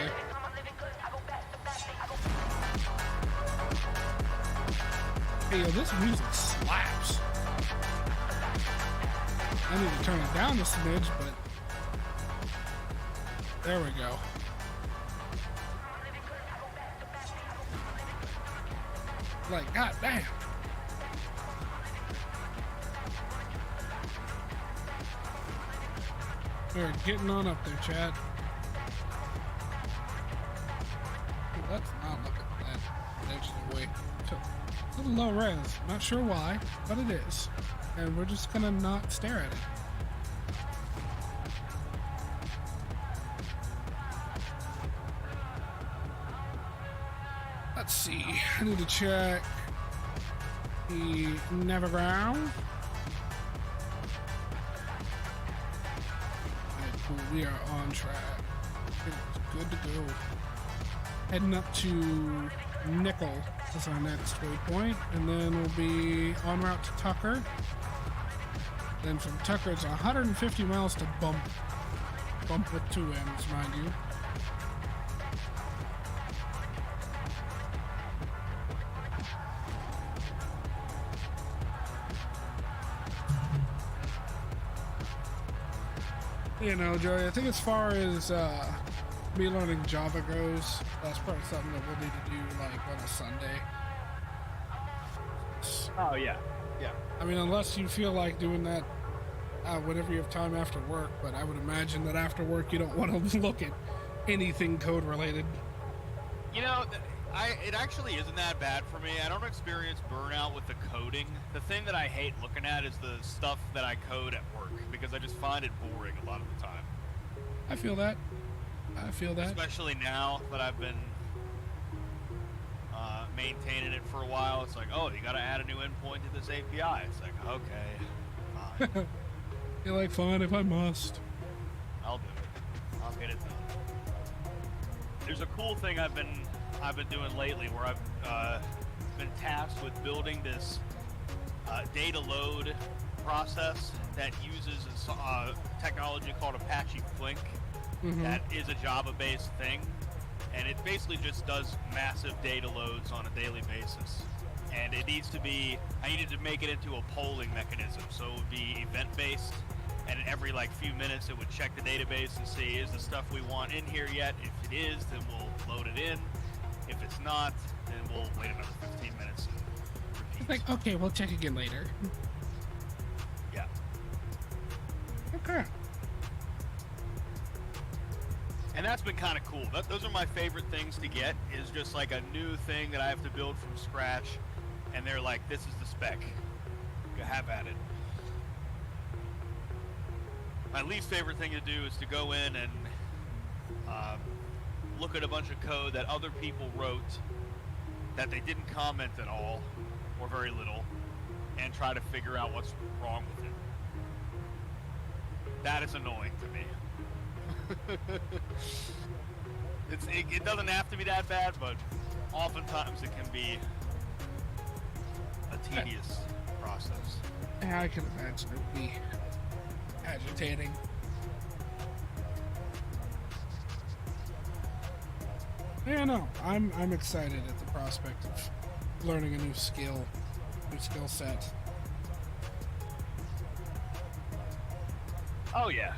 Hey, yo, this music slaps. I need to turn it down a smidge, but there we go. Like, goddamn. We're getting on up there, Chad. Let's not look at that edge of the way. It's a little low res. Not sure why, but it is. And we're just gonna not stare at it. Let's see. I need to check the Neverground. Alright, cool. We are on track. It's good to go. Heading up to Nickel is our next waypoint, and then we'll be en route to Tucker. Then from Tucker, it's 150 miles to Bump. Bump with 2 M's, mind you. You know, Joey, I think as far as me learning Java goes, that's probably something that we'll need to do like on a Sunday. Oh yeah, yeah. I mean, unless you feel like doing that whenever you have time after work, but I would imagine that after work you don't want to look at anything code related. You know, it actually isn't that bad for me. I don't experience burnout with the coding. The thing that I hate looking at is the stuff that I code at work, because I just find it boring a lot of the time. I feel that. I feel that. Especially now that I've been maintaining it for a while. It's like, oh, you gotta add a new endpoint to this API. It's like, okay, fine. You're like, fine if I must. I'll do it. I'll get it done. There's a cool thing I've been doing lately where I've been tasked with building this data load process that uses a technology called Apache Flink. That is a Java-based thing, and it basically just does massive data loads on a daily basis. And it needs to be, I needed to make it into a polling mechanism, so it would be event-based, and every like few minutes it would check the database and see, is the stuff we want in here yet? If it is, then we'll load it in. If it's not, then we'll wait another 15 minutes and repeat. It's like, okay, we'll check again later. Yeah. Okay. And that's been kind of cool. Those are my favorite things to get, is just like a new thing that I have to build from scratch, and they're like, this is the spec. You have at it. My least favorite thing to do is to go in and look at a bunch of code that other people wrote that they didn't comment at all, or very little, and try to figure out what's wrong with it. That is annoying to me. It doesn't have to be that bad, but oftentimes it can be a tedious process. Yeah, I can imagine it would be agitating. Yeah, no, I'm excited at the prospect of learning a new skill set. Oh yeah,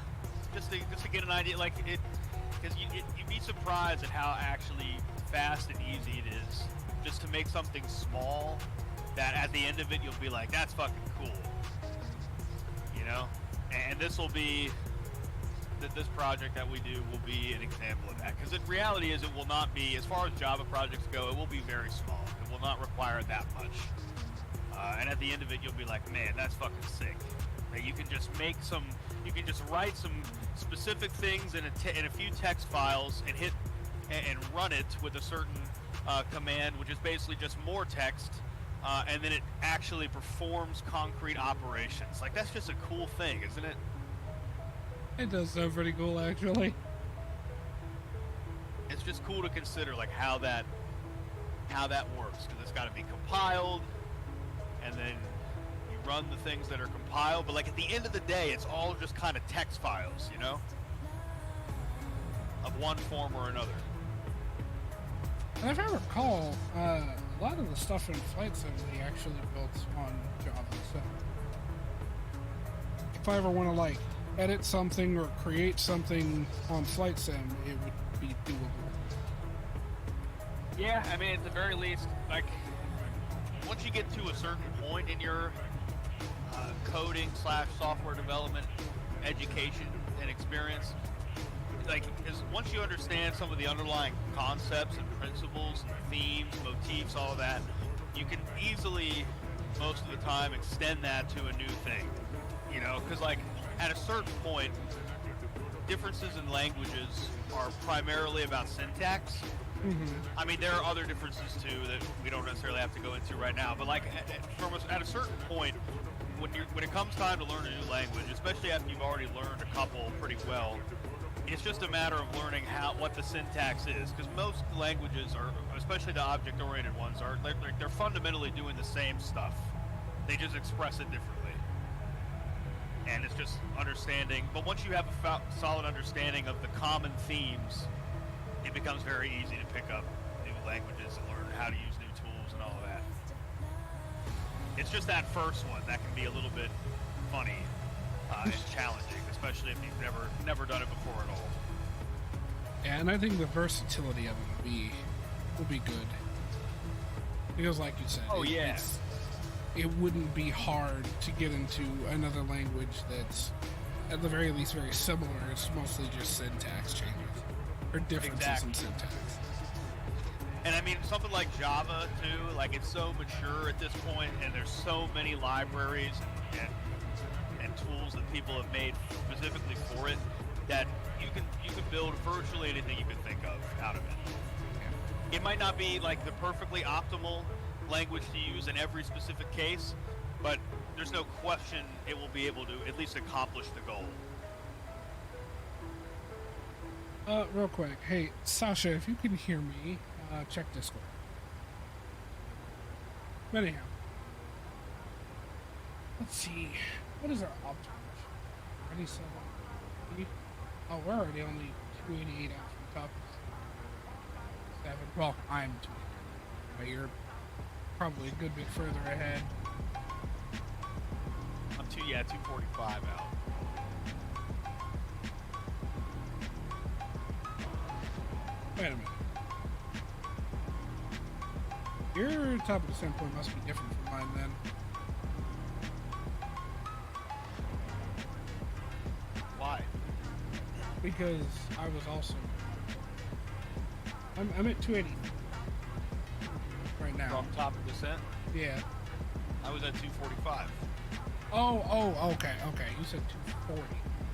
just to get an idea, like it, because you'd be surprised at how actually fast and easy it is just to make something small that at the end of it you'll be like, that's fucking cool, you know. And this will be this project that we do will be an example of that, because the reality is it will not be, as far as Java projects go, it will be very small. It will not require that much, and at the end of it you'll be like, man, that's fucking sick. That you can just make some, you can just write some specific things in a few text files and hit and run it with a certain command, which is basically just more text, and then it actually performs concrete operations. Like, that's just a cool thing, isn't it? It does sound pretty cool, actually. It's just cool to consider, like, how that works, because it's got to be compiled, and then you run the things that are compiled, but like at the end of the day, it's all just kind of text files, you know, of one form or another. And if I recall, a lot of the stuff in Flight Sim they actually built on Java, so if I ever want to like edit something or create something on Flight Sim, it would be doable. Yeah, I mean, at the very least, like, once you get to a certain point in your coding / software development education and experience, like, once you understand some of the underlying concepts and principles and themes, motifs, all of that, you can easily, most of the time, extend that to a new thing, you know, because, like, at a certain point, differences in languages are primarily about syntax. I mean, there are other differences too that we don't necessarily have to go into right now. But like, at a certain point, when it comes time to learn a new language, especially after you've already learned a couple pretty well, it's just a matter of learning what the syntax is. Because most languages are, especially the object-oriented ones, they're fundamentally doing the same stuff. They just express it differently. And it's just understanding. But once you have a solid understanding of the common themes, it becomes very easy to pick up new languages and learn how to use new tools and all of that. It's just that first one that can be a little bit funny and challenging, especially if you've never done it before at all. Yeah, and I think the versatility of it will be good. Because like you said, it wouldn't be hard to get into another language that's at the very least very similar. It's mostly just syntax changes. Or differences in syntax. And I mean, something like Java too, like, it's so mature at this point, and there's so many libraries and tools that people have made specifically for it, that you can build virtually anything you can think of out of it. Yeah. It might not be like the perfectly optimal language to use in every specific case, but there's no question it will be able to at least accomplish the goal. Real quick. Hey, Sasha, if you can hear me, check Discord. Anyhow. Let's see. What is our optimal? Ready, so oh, we're already only 288 out from top 7. Well, I'm 288. But you're probably a good bit further ahead. I'm 245 out. Wait a minute. Your top of the standpoint must be different from mine then. Why? Because I was also... I'm at 280 right now. From top of descent? Yeah. I was at 245. Oh, okay. You said 240.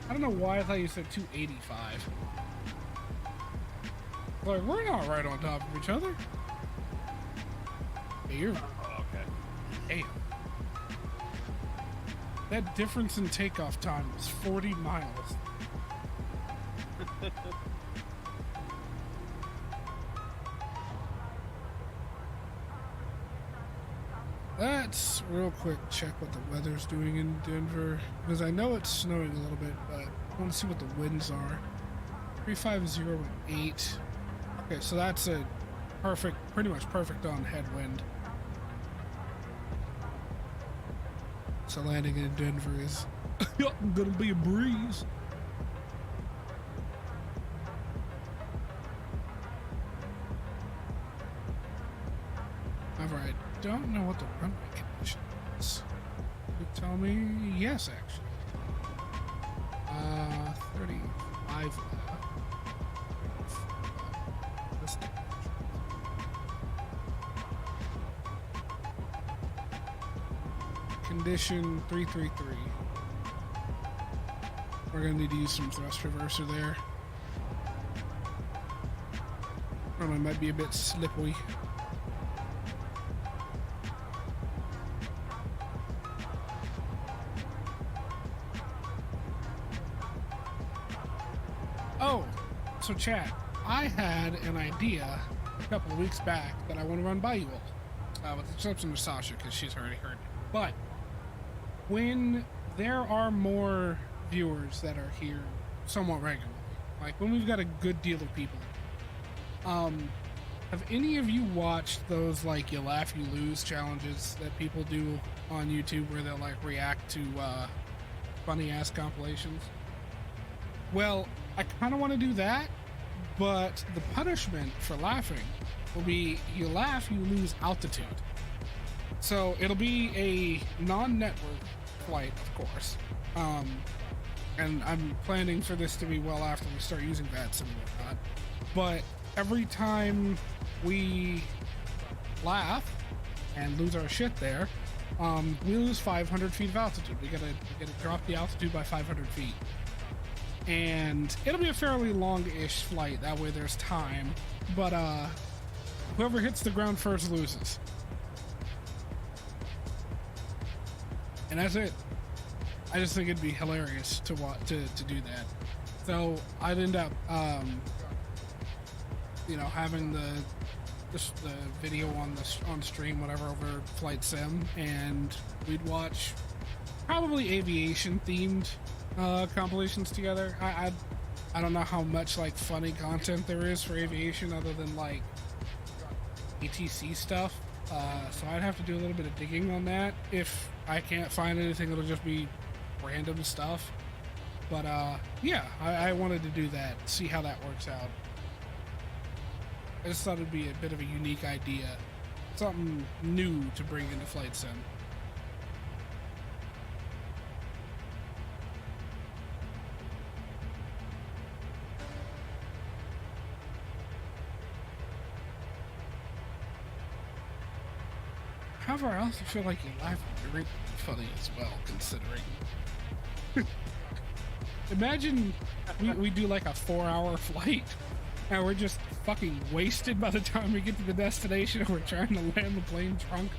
I don't know why I thought you said 285. Like, we're not right on top of each other. Hey, you're... Oh, okay. Damn. That difference in takeoff time was 40 miles. Let's real quick check what the weather's doing in Denver, because I know it's snowing a little bit, but I want to see what the winds are. 350 with 8. Okay, so that's a perfect, pretty much perfect on headwind. So landing in Denver is gonna be a breeze. However, I don't know what the runway condition is. You tell me? Yes, actually. 35 left. This condition 333. We're gonna need to use some thrust reverser there. Runway might be a bit slippery. Oh, so chat, I had an idea a couple of weeks back that I want to run by you all, with the exception of Sasha, because she's already heard it. But when there are more viewers that are here somewhat regularly, like when we've got a good deal of people, have any of you watched those like you laugh you lose challenges that people do on YouTube where they'll like react to funny ass compilations? Well, I kind of want to do that, but the punishment for laughing will be you laugh, you lose altitude. So it'll be a non-network flight, of course. And I'm planning for this to be well after we start using vatsim and whatnot. But every time we laugh and lose our shit there, we lose 500 feet of altitude. We gotta drop the altitude by 500 feet. And it'll be a fairly long-ish flight, that way there's time. But whoever hits the ground first loses. And that's it. I just think it'd be hilarious to do that. So I'd end up, you know, having the video on stream, whatever, over Flight Sim, and we'd watch probably aviation themed compilations together. I don't know how much like funny content there is for aviation other than like ATC stuff. So I'd have to do a little bit of digging on that. If I can't find anything, it'll just be random stuff. But yeah, I wanted to do that, see how that works out. I just thought it'd be a bit of a unique idea, something new to bring into Flight Sim. However, I also feel like you laugh very funny as well, considering. Imagine we do like a 4-hour flight and we're just fucking wasted by the time we get to the destination and we're trying to land the plane drunk.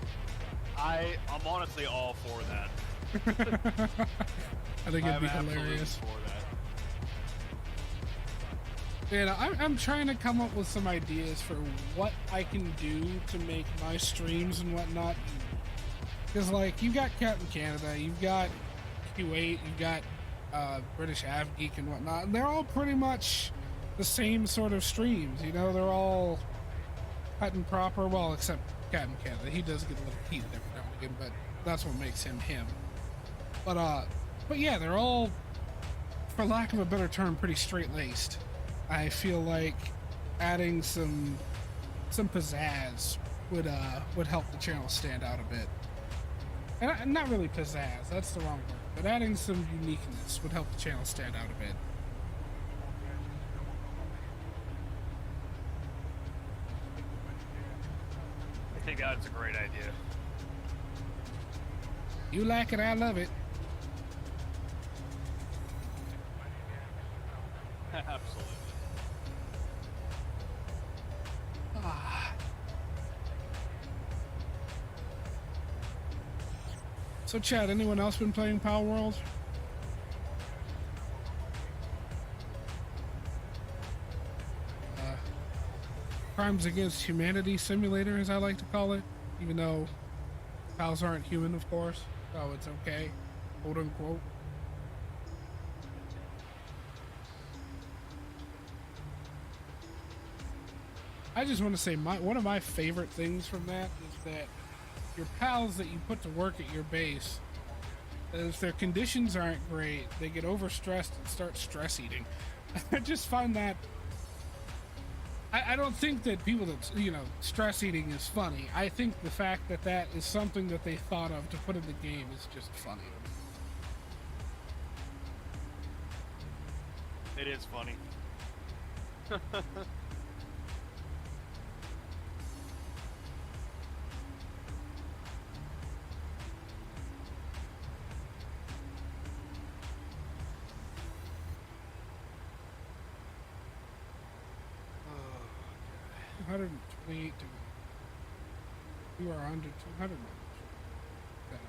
I'm honestly all for that. I think it'd be hilarious. For that. And I'm trying to come up with some ideas for what I can do to make my streams and whatnot. Because, like, you've got Captain Canada, you've got Q8, you've got British AvGeek and whatnot. And they're all pretty much the same sort of streams, you know? They're all cut and proper, well, except Captain Canada. He does get a little heated every now and again, but that's what makes him him. But yeah, they're all, for lack of a better term, pretty straight-laced. I feel like adding some pizzazz would help the channel stand out a bit. And not really pizzazz, that's the wrong word, but adding some uniqueness would help the channel stand out a bit. I think that's a great idea. You like it, I love it. Absolutely. So, Chad, anyone else been playing Power World? Crimes Against Humanity Simulator, as I like to call it, even though pals aren't human, of course, so it's okay, quote unquote. I just want to say one of my favorite things from that is that your pals that you put to work at your base, if their conditions aren't great, they get overstressed and start stress eating. I just find that I don't think that people that, you know, stress eating is funny. I think the fact that that is something that they thought of to put in the game is just funny. It is funny. Oh, 128 to you are under 200. Better.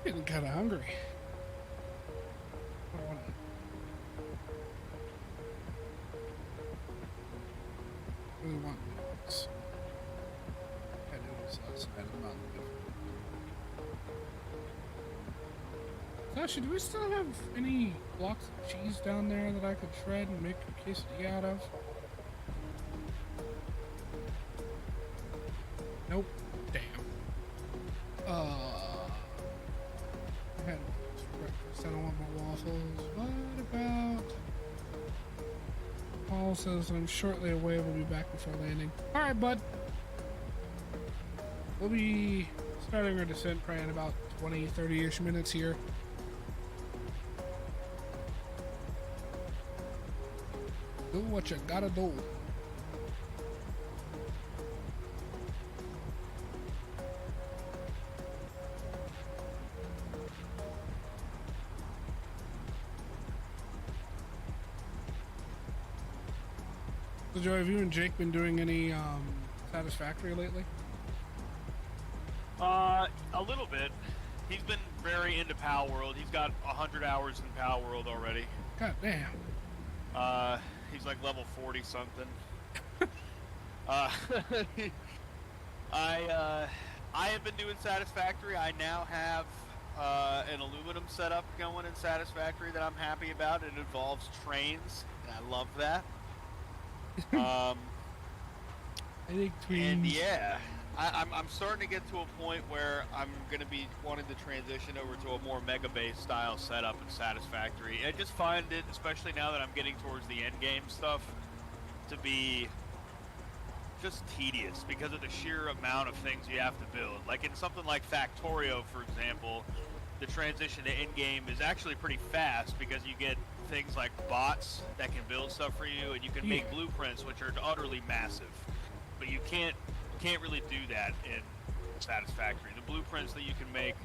Getting kind of hungry. What do I want to really want this. I did this last night. I'm not looking for Sasha, do we still have any blocks of cheese down there that I could shred and make a quesadilla out of? Nope. Damn. I had breakfast. I don't want my waffles. What about... Paul says I'm shortly away. We'll be back before landing. Alright, bud. We'll be starting our descent probably in about 20, 30-ish minutes here. Do what you gotta do. So Joey, have you and Jake been doing any Satisfactory lately? A little bit. He's been very into Power World. He's got 100 hours in Power World already. God damn. He's like level 40 something. I have been doing Satisfactory. I now have an aluminum setup going in Satisfactory that I'm happy about. It involves trains, and I love that. I think and yeah, I'm starting to get to a point where I'm going to be wanting to transition over to a more Mega Base style setup in Satisfactory. I just find it, especially now that I'm getting towards the end game stuff, to be just tedious because of the sheer amount of things you have to build. Like in something like Factorio, for example, the transition to end game is actually pretty fast because you get things like bots that can build stuff for you, and you can make blueprints which are utterly massive. But you can't really do that in Satisfactory. The blueprints that you can make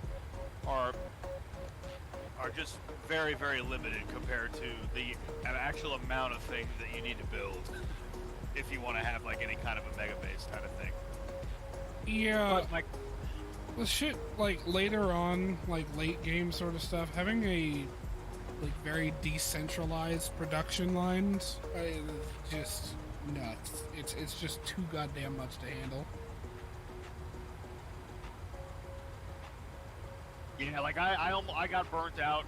are just very, very limited compared to the actual amount of things that you need to build if you want to have like any kind of a mega base kind of thing. Yeah. But like the shit like later on, like late game sort of stuff, having a like very decentralized production lines is just nuts. It's just too goddamn much to handle. Yeah, like I got burnt out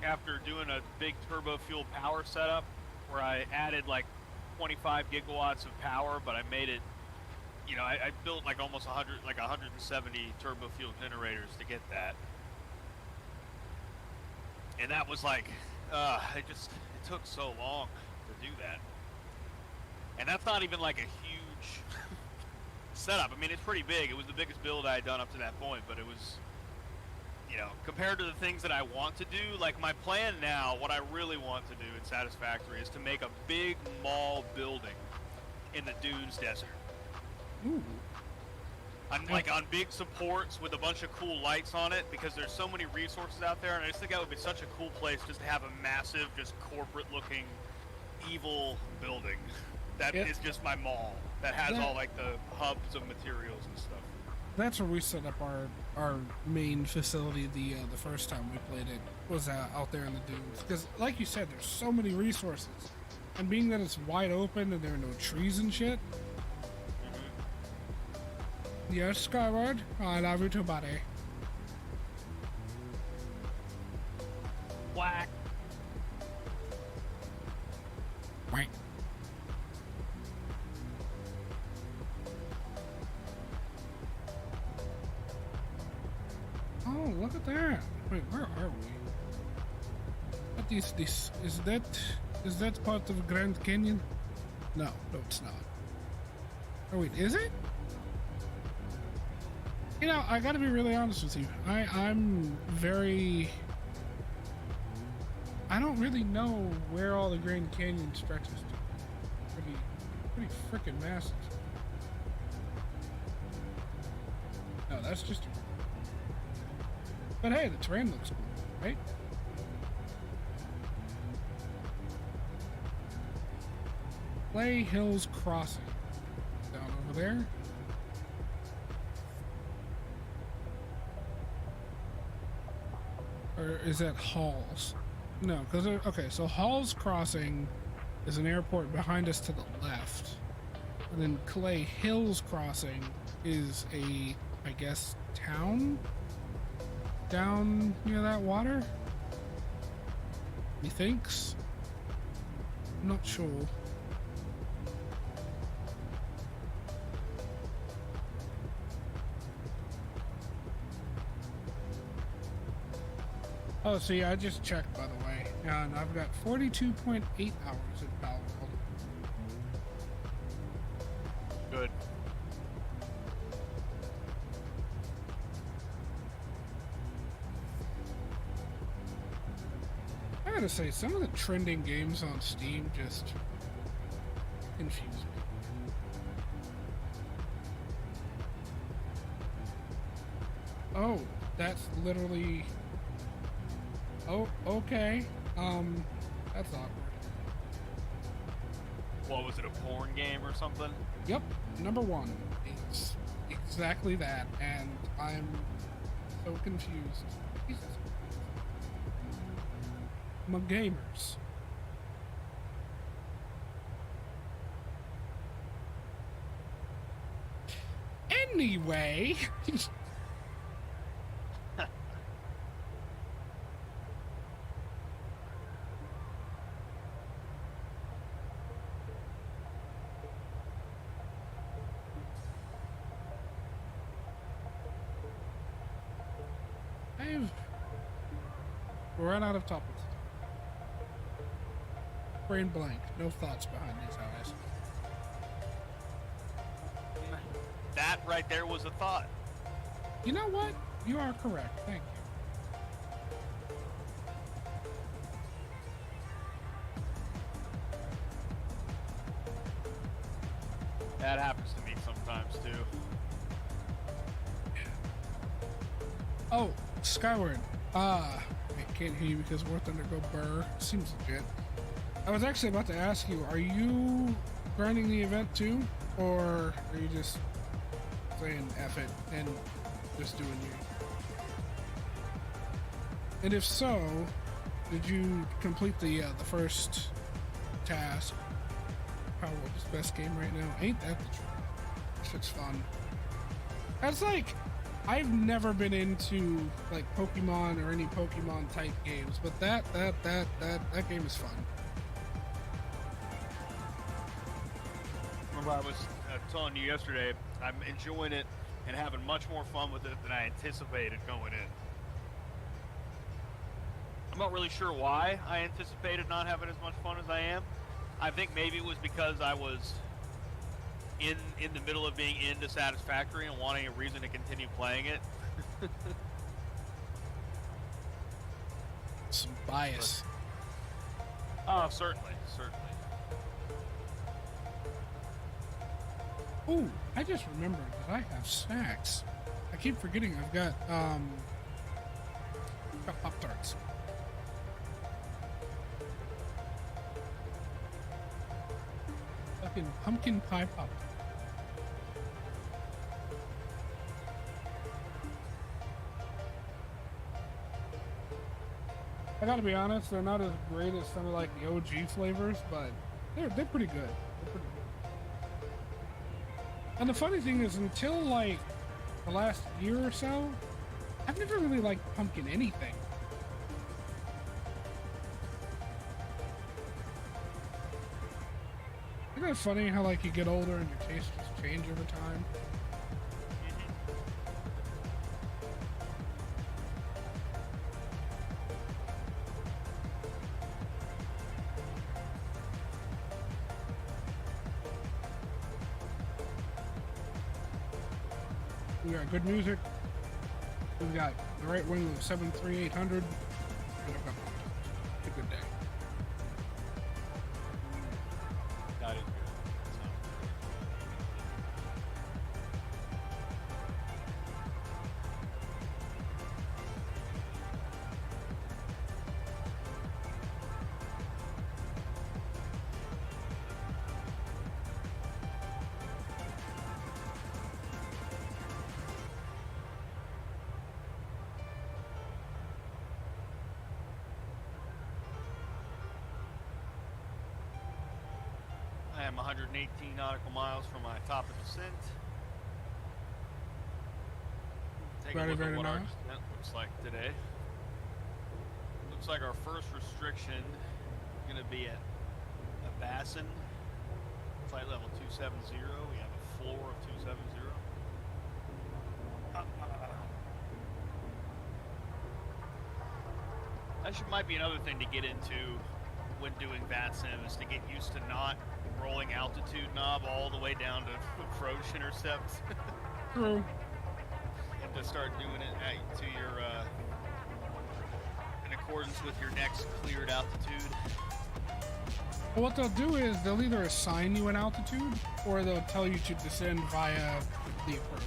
after doing a big turbo fuel power setup where I added like 25 gigawatts of power, but I made it, you know, I built like almost 170 turbo fuel generators to get that. And that was like, it took so long to do that. And that's not even like a huge setup. I mean, it's pretty big. It was the biggest build I had done up to that point, but it was, you know, compared to the things that I want to do, like my plan now, what I really want to do in Satisfactory is to make a big mall building in the Dunes Desert. Ooh. on big supports with a bunch of cool lights on it, because there's so many resources out there, and I just think that would be such a cool place just to have a massive, just corporate-looking, evil building. That is just my mall. That has all like the hubs of materials and stuff. That's where we set up our main facility the first time we played it, was out there in the dunes. Because like you said, there's so many resources. And being that it's wide open and there are no trees and shit. Yes, Skyward. I love you too, buddy. Whack. Whack. Oh, look at that. Wait, where are we? What is this? Is that part of Grand Canyon? No, it's not. Oh wait, is it? You know, I gotta be really honest with you. I'm very... I don't really know where all the Grand Canyon stretches to. Pretty freaking massive. No, that's just... But hey, the terrain looks cool, right? Clay Hills Crossing. Down over there. Or is that Halls? No, because... Okay, so Halls Crossing is an airport behind us to the left. And then Clay Hills Crossing is a, I guess, town? Down near that water? Methinks? I'm not sure. Oh, see, I just checked, by the way, and I've got 42.8 hours in Palworld. Good. I gotta say, some of the trending games on Steam just confuse me. Oh, that's literally... Oh, okay. That's awkward. What was it, a porn game or something? Yep, number one is exactly that, and I'm so confused. Jesus. My gamers. Anyway. We're run out of topics. Brain blank. No thoughts behind these eyes. That right there was a thought. You know what? You are correct. Thank you. That happens to me sometimes too. Oh, Skyward. I can't hear you because War Thunder go burr. Seems legit. I was actually about to ask you, are you grinding the event too? Or are you just saying F it and just doing you? And if so, did you complete the first task? Powerworld's best game right now. Ain't that the truth? This looks fun. That's like... I've never been into like Pokemon or any Pokemon type games, but that game is fun. Remember I was telling you yesterday, I'm enjoying it and having much more fun with it than I anticipated going in. I'm not really sure why I anticipated not having as much fun as I am. I think maybe it was because I was in the middle of being into Satisfactory and wanting a reason to continue playing it. Some bias. Oh, certainly. Oh, I just remembered that I have snacks. I keep forgetting I've got Pop-Tarts. Fucking pumpkin pie pop. I gotta be honest, they're not as great as some of like the OG flavors, but they're pretty good. They're pretty good. And the funny thing is, until like the last year or so, I've never really liked pumpkin anything. Isn't it funny how like you get older and your tastes just change over time? We got good music. We've got the right wing of 73800. And I've got Pop-Tarts. It's a good day. That is good. I am 118 nautical miles from my top of descent. Take a look at what our descent looks like today. Looks like our first restriction is going to be at a vatsim, flight level 270. We have a floor of 270. That might be another thing to get into when doing vatsim, is to get used to not rolling altitude knob all the way down to approach intercept. True. And to start doing it to your in accordance with your next cleared altitude. Well, what they'll do is they'll either assign you an altitude or they'll tell you to descend via the approach.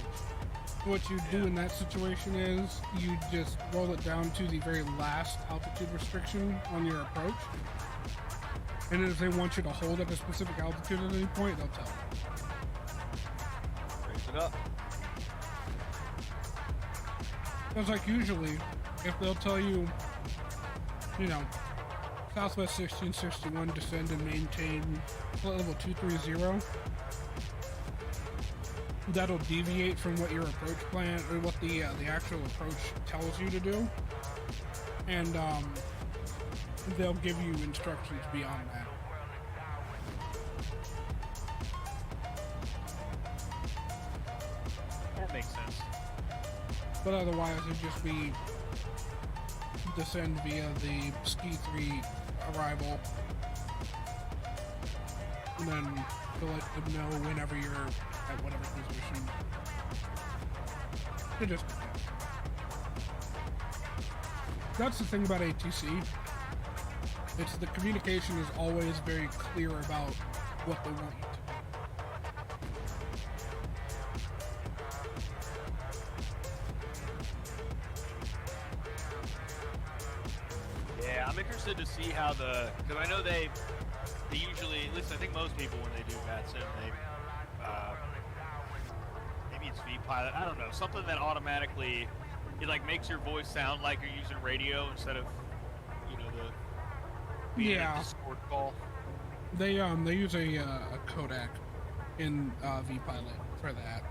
What you do in that situation is you just roll it down to the very last altitude restriction on your approach. And if they want you to hold at a specific altitude at any point, they'll tell you. Raise it up. Because like usually, if they'll tell you, you know, Southwest 1661, descend and maintain flight level 230, that'll deviate from what your approach plan, or what the actual approach tells you to do. And they'll give you instructions beyond that. That makes sense. But otherwise, it'd just be descend via the Ski 3 arrival. And then to let them know whenever you're at whatever position. It just... That's the thing about ATC. It's the communication is always very clear about what they want you to do. Yeah, I'm interested to see how because I know they usually, at least I think most people when they do vatsim, they maybe it's vPilot, I don't know, something that automatically it like makes your voice sound like you're using radio instead of, you know, the Discord call. They use a codec in vPilot for that.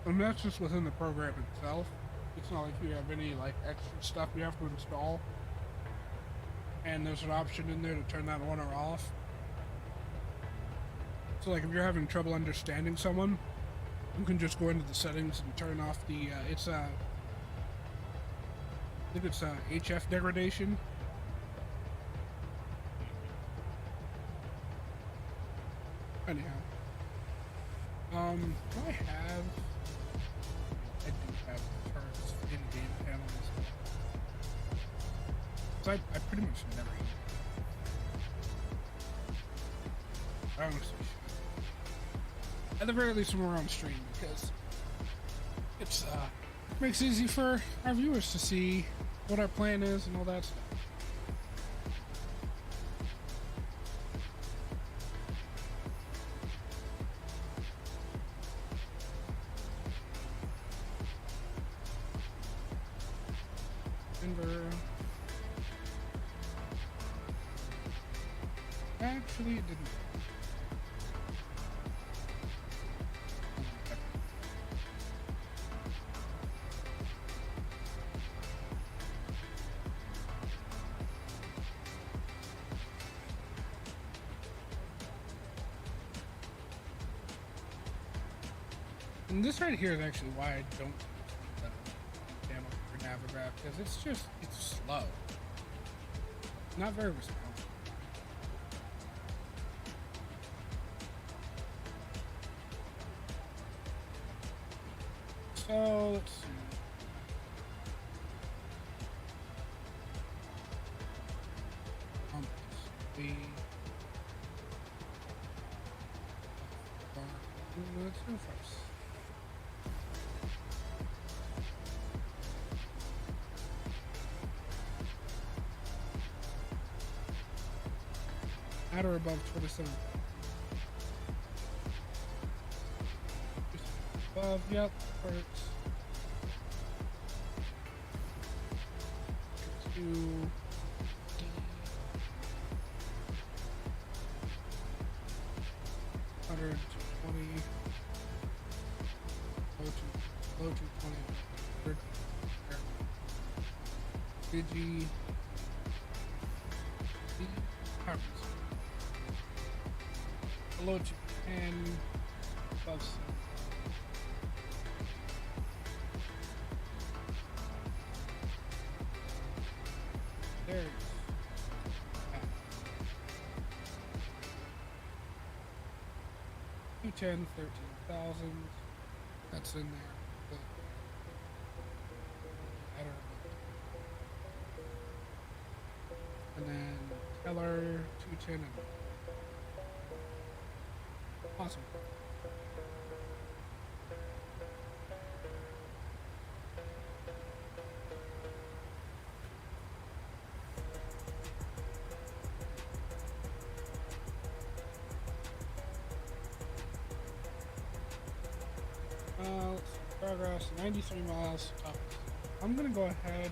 And that's just within the program itself. It's not like you have any like extra stuff you have to install. And there's an option in there to turn that on or off. So like if you're having trouble understanding someone, you can just go into the settings and turn off the I think it's HF degradation. Anyhow. Do I have? I do have charts in-game panels. So I pretty much never use it. I honestly should. At the very least when we're on stream, because it's makes it easy for our viewers to see what our plan is and all that stuff. Actually, it didn't. And this right here is actually why I don't use the channel for Navigraph, because it's slow. Not very responsive. So let's see. Let's go first. At or above 27. Above, yep, works. To D. 120. Low to 20. Digi. Below 10. Above 7. There it is. 210, 13,000. That's in there. But I don't know. And then Teller 210 and awesome. Let's see, progress 93 miles. I'm gonna go ahead and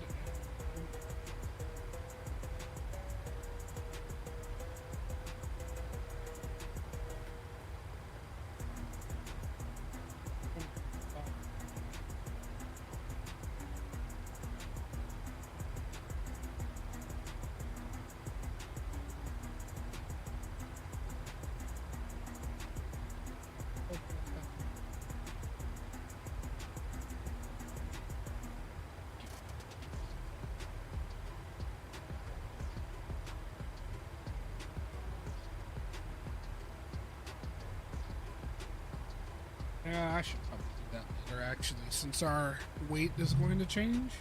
yeah, I should probably do that later, actually, since our weight is going to change.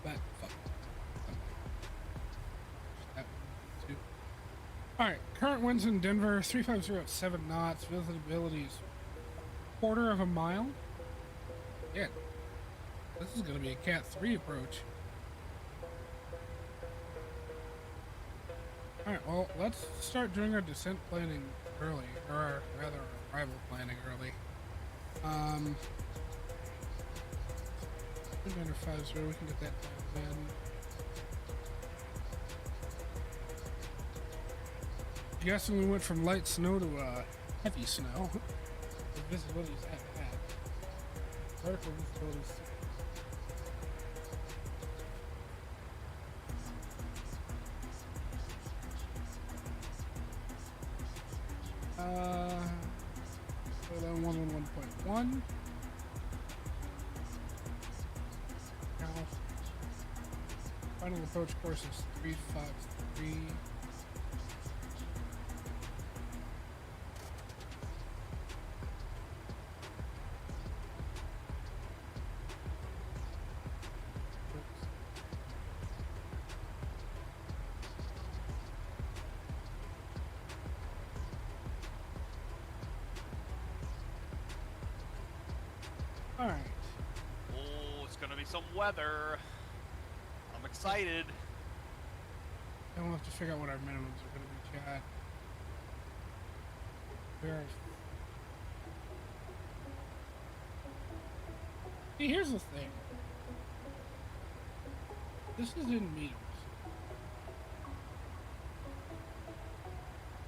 But, fuck. Alright, current winds in Denver, 350 at 7 knots, visibility is quarter of a mile. Yeah, this is going to be a Cat 3 approach. Alright, well, let's start doing our descent planning early, or rather arrival planning early. 350, we can get that down in. Guessing we went from light snow to heavy snow. The visibility is that bad. Vertical visibility is so then 111.1. Now, final approach course is 353. All right. Oh, it's gonna be some weather. I'm excited. Then we'll have to figure out what our minimums are going to be, Chad. Where? See, here's the thing. This is in meters.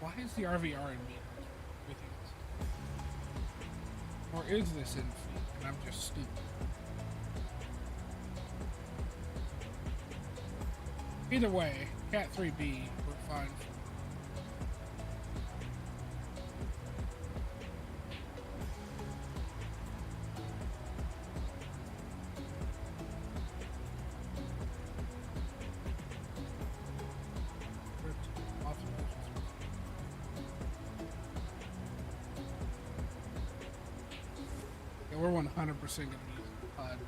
Why is the RVR in meters? Everything else. Or is this in feet and I'm just stupid? Either way, Cat 3B, we're fine. Yeah, we're 100% going to use the pod.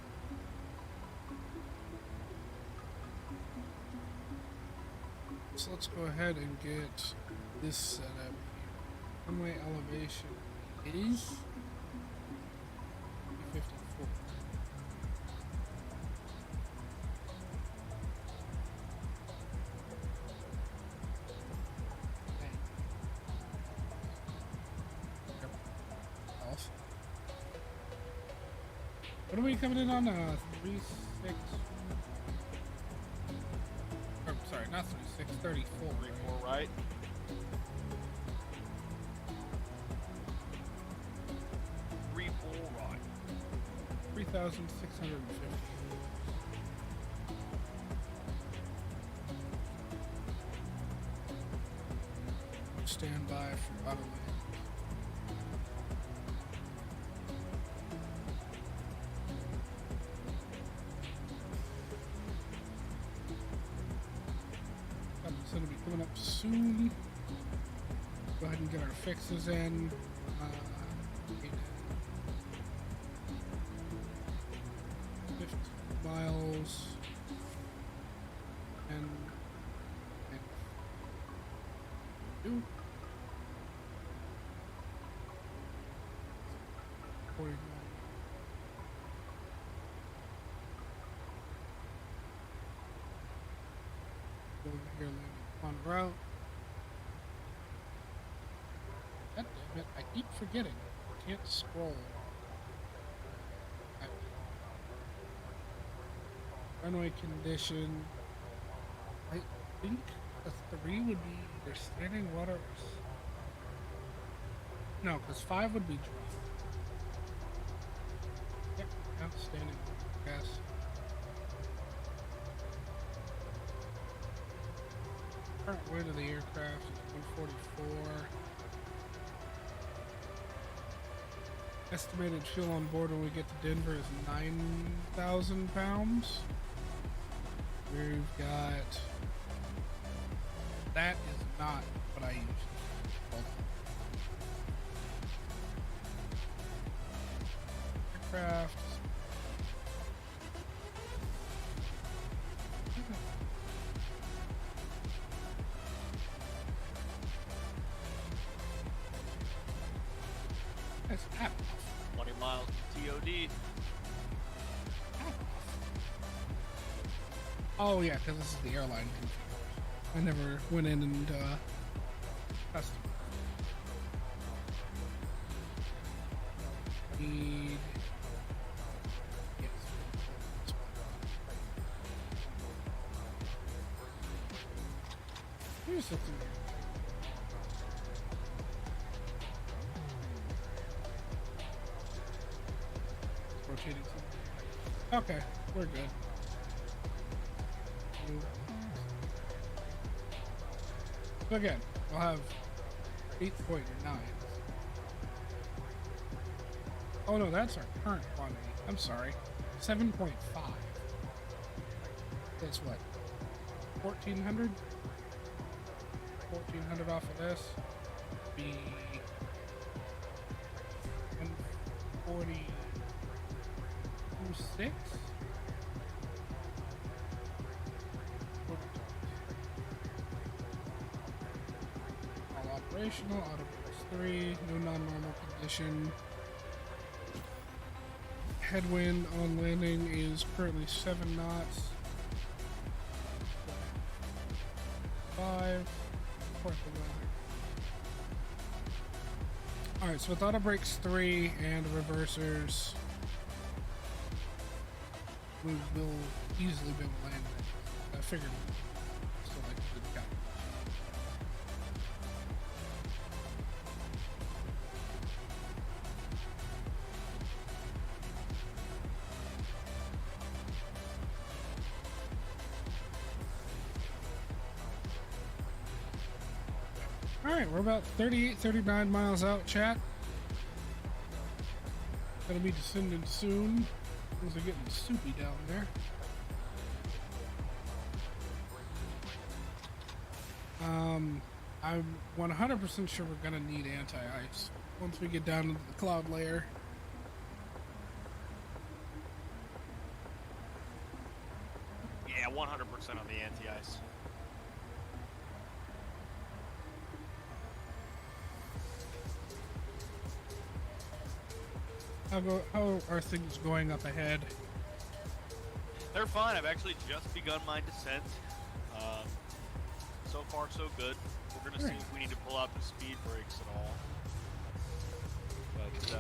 So let's go ahead and get this set up here. Runway elevation is 54. Off. What are we coming in on? 3.6. Oh, sorry, not 36, 34. 34, right? Three, four, right. 3,650. Stand by for auto land. It's going to be coming up soon. Go ahead and get our fixes in. 50 miles. And 2. 49. Go over here, land on route. God damn it, I keep forgetting. I can't scroll. Runway condition. I think a 3 would be either standing water or... No, because 5 would be dry. Yep, outstanding. Yes. Current weight of the aircraft is 144. Estimated fuel on board when we get to Denver is 9,000 pounds. We've got... That is not what I used. Aircraft. That's half. 20 miles to TOD. Oh yeah, because this is the airline. I never went in and custom. Need yes. Here's something. Rotating. Okay, we're good. So again, we'll have 8.9. Oh no, that's our current quantity. I'm sorry. 7.5. That's what? 1,400? 1,400 off of this. Be 142.6? All operational, auto 3, no non-normal condition. headwind on landing is currently 7 knots. 5. Report the weather. Alright, so with auto brakes 3 and reversers, we will easily be able to land it. I figured still like to do the calculation. Alright, we're about 38, 39 miles out, chat. Gonna be descending soon. Things are getting soupy down there. I'm 100% sure we're gonna need anti-ice once we get down into the cloud layer. Yeah, 100% on the anti-ice. How are things going up ahead? They're fine. I've actually just begun my descent. So far, so good. We're going to see if we need to pull out the speed brakes at all. But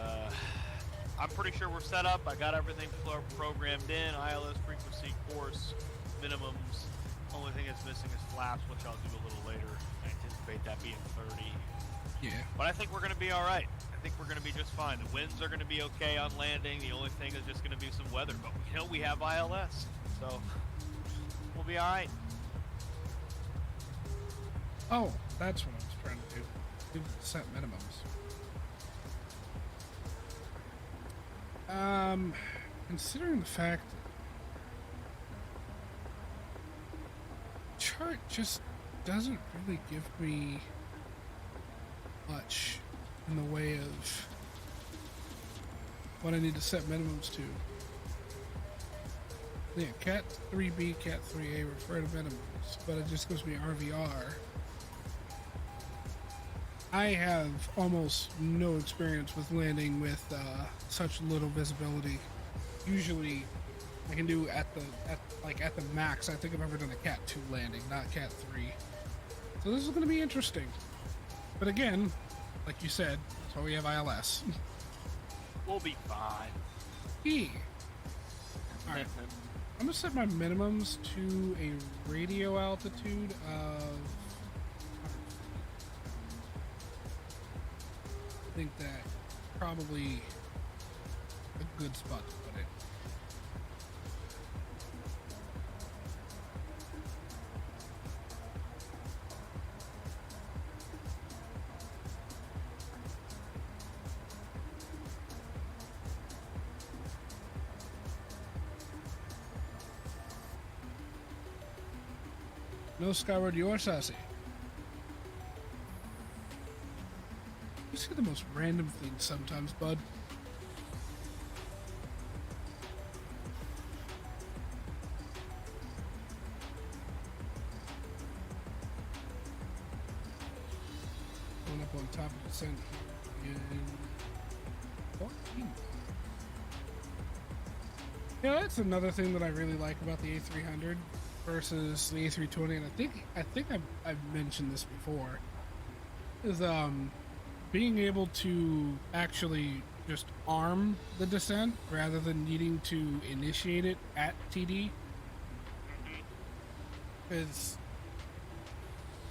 I'm pretty sure we're set up. I got everything programmed in. ILS frequency, course, minimums. Only thing that's missing is flaps, which I'll do a little later. I anticipate that being 30. Yeah. But I think we're going to be all right. I think we're going to be just fine. The winds are going to be okay on landing. The only thing is just going to be some weather. But you know, we have ILS, so we'll be all right. Oh, that's what I was trying to do. Do set minimums. Considering the fact that chart just doesn't really give me much in the way of what I need to set minimums to. Yeah, Cat 3B, Cat 3A refer to minimums, but it just gives me RVR. I have almost no experience with landing with such little visibility. Usually, I can do at the max. I think I've ever done a Cat 2 landing, not Cat 3. So this is going to be interesting. But again, like you said, that's why we have ILS. We'll be fine. Yeah. All right. I'm gonna set my minimums to a radio altitude of. I think that probably a good spot to put it. No, Skyward, you are sassy. You see the most random things sometimes, bud. Going up on top of the descent here in 14. Yeah, that's another thing that I really like about the A300 versus the A320, and I think I've mentioned this before, is being able to actually just arm the descent rather than needing to initiate it at TD. Because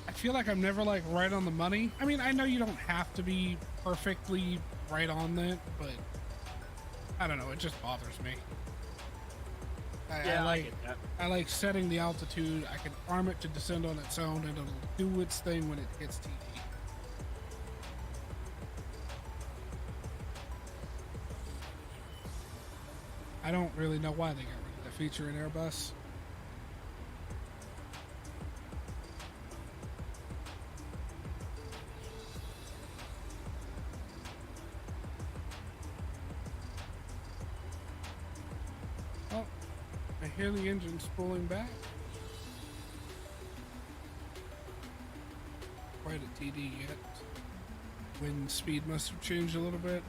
I feel like I'm never like right on the money. I mean, I know you don't have to be perfectly right on that, but I don't know, it just bothers me. I like setting the altitude. I can arm it to descend on its own, and it'll do its thing when it hits TD. I don't really know why they got rid of that feature in Airbus. Oh, I hear the engine spooling back. Quite a TD yet. Wind speed must have changed a little bit.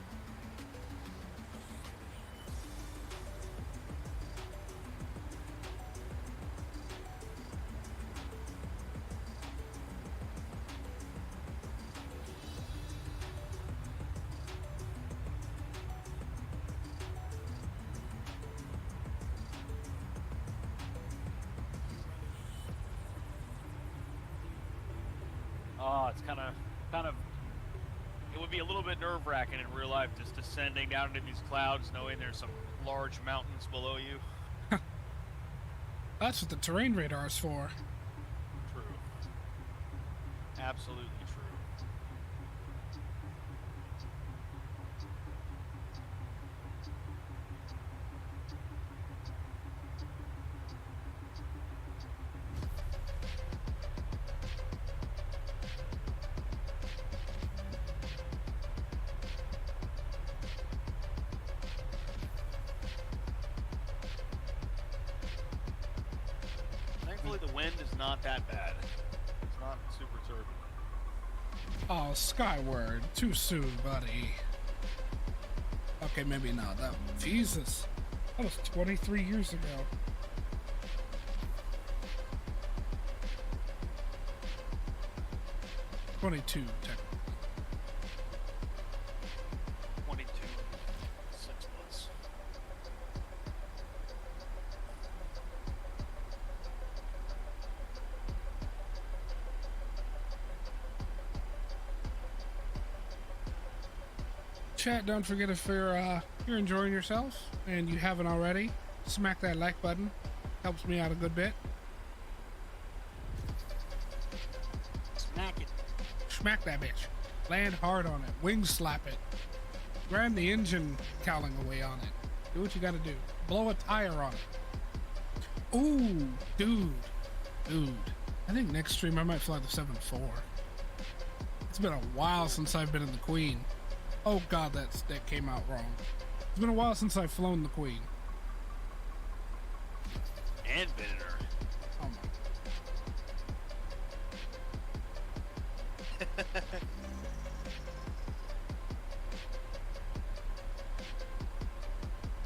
it's kind of. It would be a little bit nerve-wracking in real life, just descending down into these clouds, knowing there's some large mountains below you. That's what the terrain radar is for. True. Absolutely true. Thankfully, the wind is not that bad. It's not super turbulent. Oh, Skyward. Too soon, buddy. Okay, maybe not. That. Jesus. That was 23 years ago. '22, technically. 22, 6 months. Chat, don't forget if you're enjoying yourselves and you haven't already, smack that like button. Helps me out a good bit. Smack it. Smack that bitch. Land hard on it. Wing slap it. Grind the engine cowling away on it. Do what you gotta do. Blow a tire on it. Ooh, dude. I think next stream I might fly the 7.4. It's been a while since I've been in the Queen. Oh god, that came out wrong. It's been a while since I've flown the Queen. And been in her. Oh my.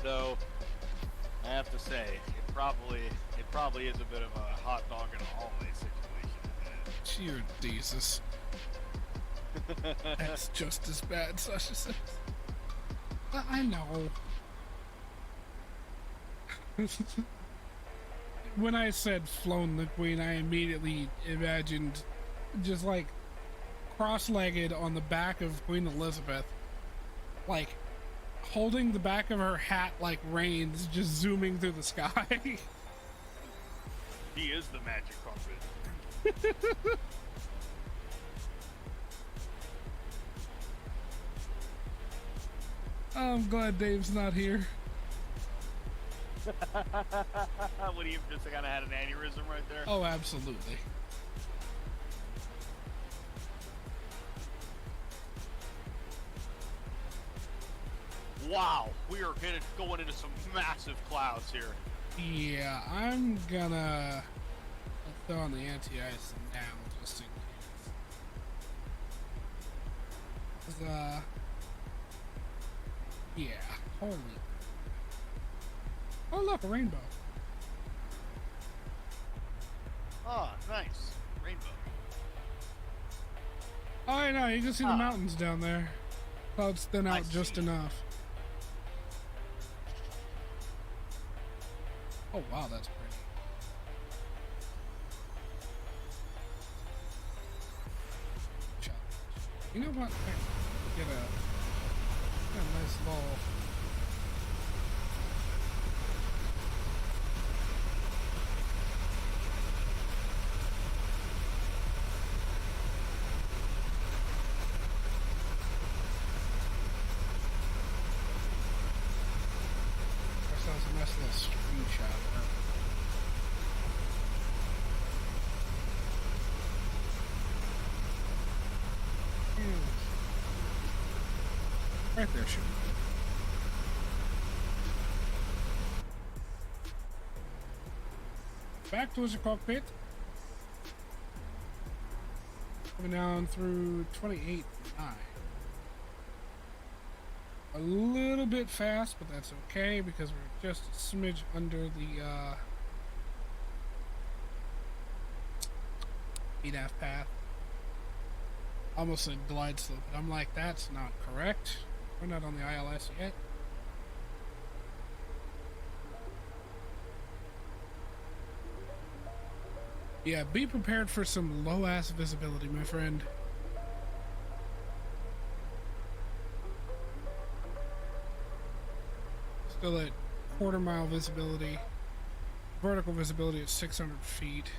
So, I have to say, it probably is a bit of a hot dog in a hallway situation. Dear Jesus. That's just as bad, Sasha says. I know. When I said flown the Queen, I immediately imagined just like cross-legged on the back of Queen Elizabeth, like holding the back of her hat like reins, just zooming through the sky. He is the magic carpet. I'm glad Dave's not here. What do you just kind of had an aneurysm right there? Oh, absolutely. Wow, we are going into some massive clouds here. Yeah, I'm gonna throw on the anti-ice now, just in case. 'Cause, yeah, holy. Oh, look, a rainbow. Oh, nice. Rainbow. Oh, I know, you can see the mountains down there. Clouds thin I out just see. enough. Oh, wow, that's pretty. Shot. You know what? Get a nice little. Ourselves a nice little screenshot. Right there should be good. Back towards the cockpit. Coming down through 28.9. A little bit fast, but that's okay because we're just a smidge under the VNAV path. Almost said glide slope, but I'm like, that's not correct. We're not on the ILS yet. Yeah, be prepared for some low-ass visibility, my friend. Still at quarter-mile visibility. Vertical visibility at 600 feet.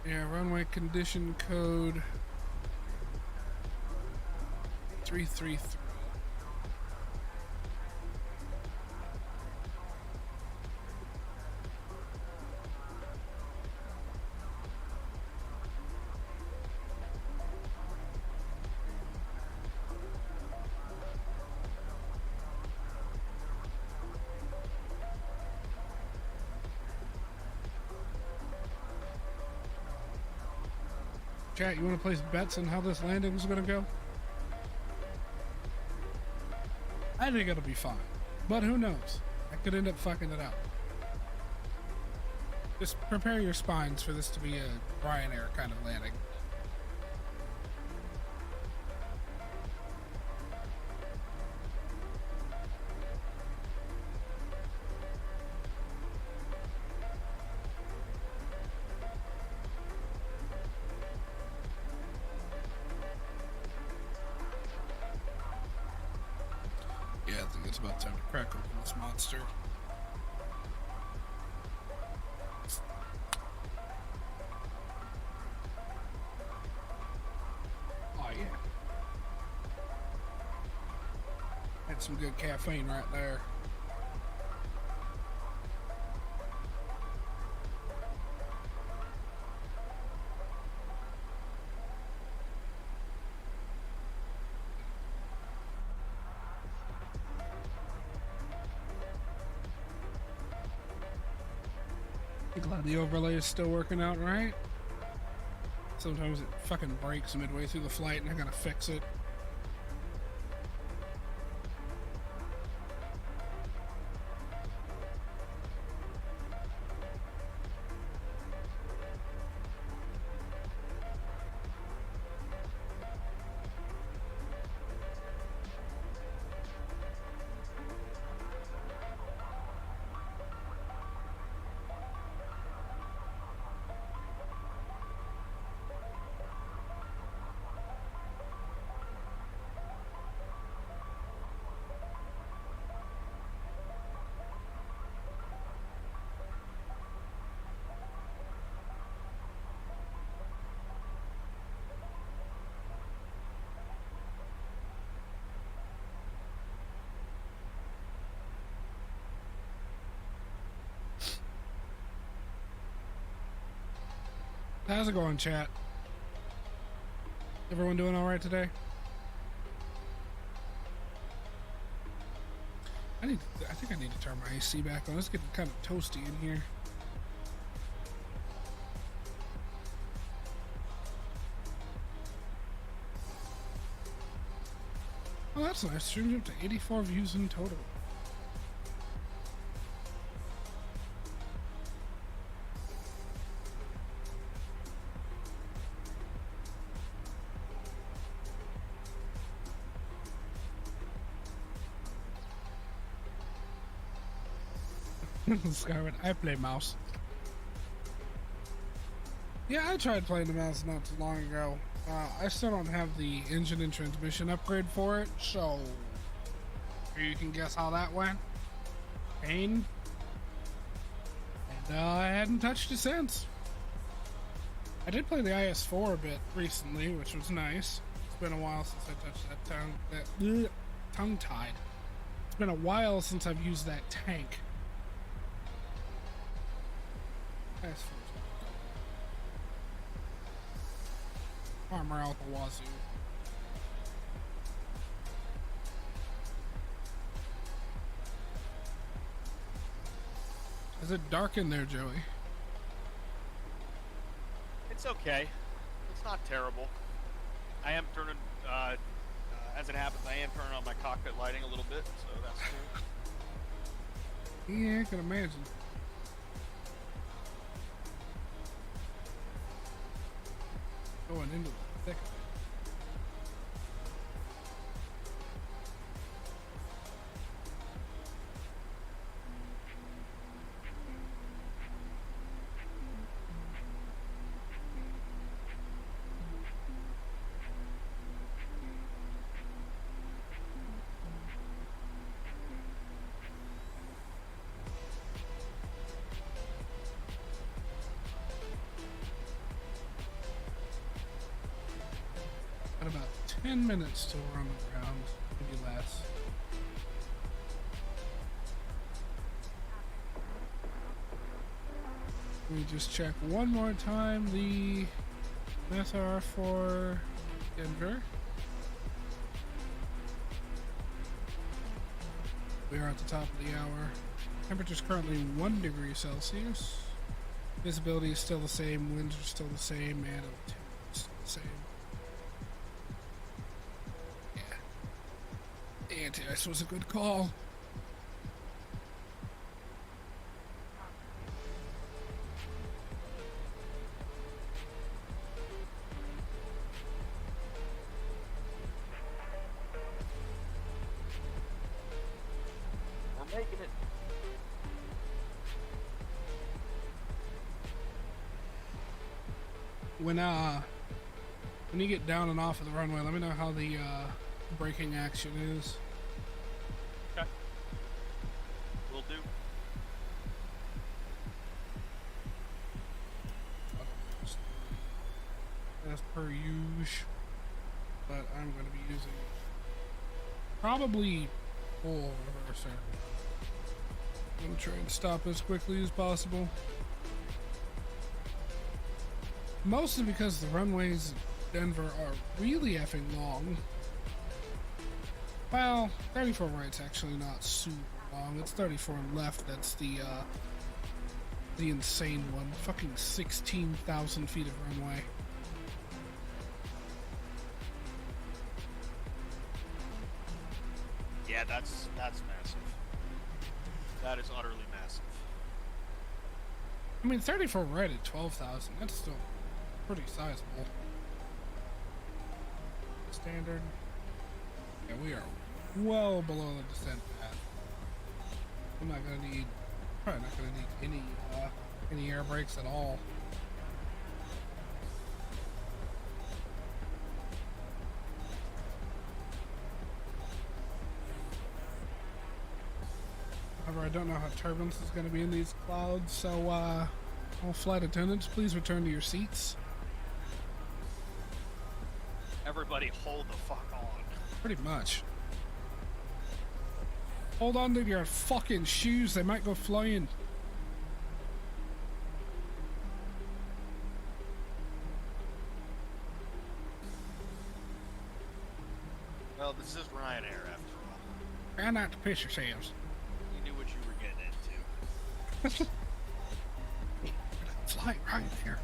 Yeah, runway condition code 333. Chat, you want to place bets on how this landing is going to go? I think it'll be fine, but who knows? I could end up fucking it up. Just prepare your spines for this to be a Ryanair kind of landing. Yeah, I think it's about time to crack open this monster. Oh yeah. Had some good caffeine right there. Glad the overlay is still working out right. Sometimes it fucking breaks midway through the flight and I gotta fix it. How's it going, chat? Everyone doing all right today? I think I need to turn my AC back on. It's getting kind of toasty in here. Oh, that's nice. Streamed up to 84 views in total. Skyrim, I play mouse. Yeah, I tried playing the mouse not too long ago. I still don't have the engine and transmission upgrade for it, so you can guess how that went. Pain. And I hadn't touched it since. I did play the IS-4 a bit recently, which was nice. It's been a while since I touched that tongue-tied. It's been a while since I've used that tank. Armor out the wazoo. Is it dark in there, Joey? It's okay. It's not terrible. I am turning, as it happens, I am turning on my cockpit lighting a little bit, so that's cool. Yeah, I can imagine. Going into the thick of it. Got about 10 minutes till we're on the ground, maybe less. Let me just check one more time the SR for Denver. We are at the top of the hour. Temperature's currently 1 degree Celsius. Visibility is still the same, winds are still the same, and altitude is still the same. Yeah. Anti-ice was a good call. We're making it. When you get down and off of the runway, let me know how the braking action is. Okay. Will do. As per usual, but I'm going to be using probably full reverser. I'm going to try and stop as quickly as possible. Mostly because the runways in Denver are really effing long. Well, 34 right's actually not super long. It's 34 left that's the insane one. Fucking 16,000 feet of runway. Yeah, that's massive. That is utterly massive. I mean, 34 right at 12,000. That's still pretty sizable. Standard. Yeah, we are well below the descent path. I'm not gonna need, probably not gonna need any air brakes at all. However, I don't know how turbulence is going to be in these clouds, so all flight attendants, please return to your seats. Everybody hold the fuck on. Pretty much. Hold on to your fucking shoes, they might go flying. Well, this is Ryanair after all. Try not to piss yourselves. You knew what you were getting into. Fly Ryanair.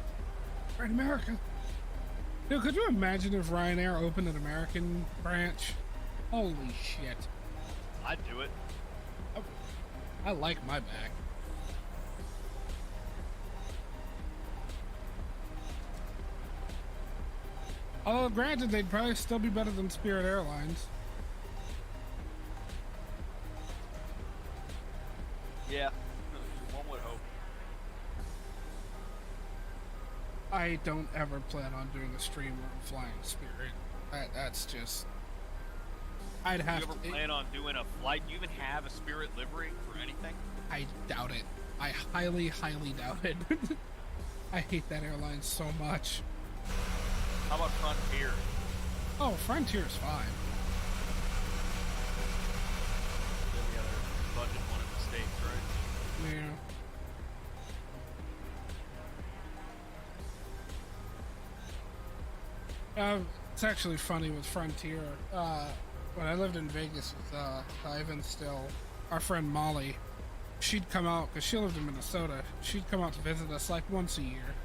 We're in America. Dude, could you imagine if Ryanair opened an American branch? Holy shit. I'd do it. I like my back. Although, granted, they'd probably still be better than Spirit Airlines. Yeah. One would hope. I don't ever plan on doing a stream where I'm flying Spirit. That's just... I'd Do have you ever to... plan on doing a flight? Do you even have a Spirit livery for anything? I doubt it. I highly, highly doubt it. I hate that airline so much. How about Frontier? Oh, Frontier's fine. They're the other budget one in the States, right? Yeah. It's actually funny with Frontier. When I lived in Vegas with Ivan still, our friend Molly, she'd come out, because she lived in Minnesota, she'd come out to visit us like once a year.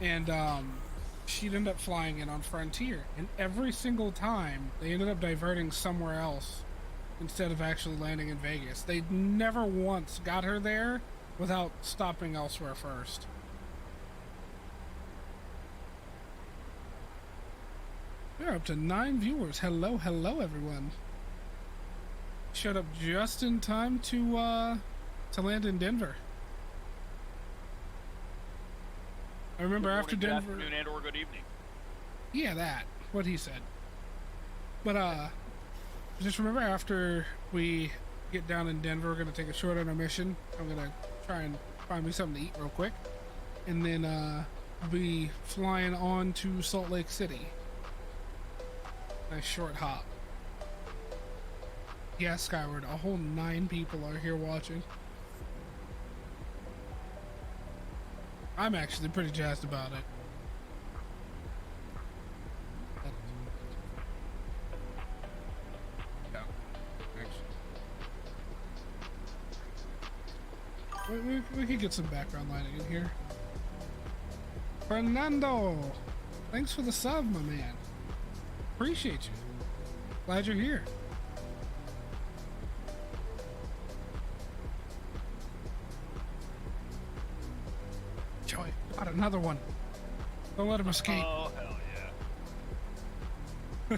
And she'd end up flying in on Frontier. And every single time, they ended up diverting somewhere else instead of actually landing in Vegas. They never once got her there without stopping elsewhere first. We're up to 9 viewers. Hello, hello, everyone. Showed up just in time to land in Denver. I remember after Good Denver. afternoon and or good evening. Yeah, that. What he said. But just remember after we get down in Denver, we're gonna take a short intermission. I'm gonna try and find me something to eat real quick, and then I'll be flying on to Salt Lake City. Nice short hop. Yeah, Skyward, a whole 9 people are here watching. I'm actually pretty jazzed about it. Yeah, actually. We could get some background lighting in here. Fernando! Thanks for the sub, my man. Appreciate you. Glad you're here. Joy, got another one. Don't let him escape. Oh, hell yeah.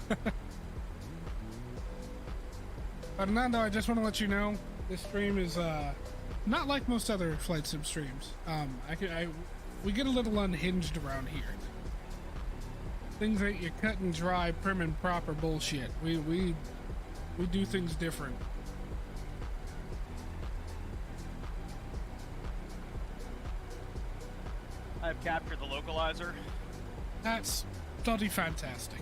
Fernando, I just want to let you know this stream is not like most other flight sim streams. We get a little unhinged around here. Things that you cut and dry, prim and proper bullshit. We do things different. I've captured the localizer. That's bloody fantastic.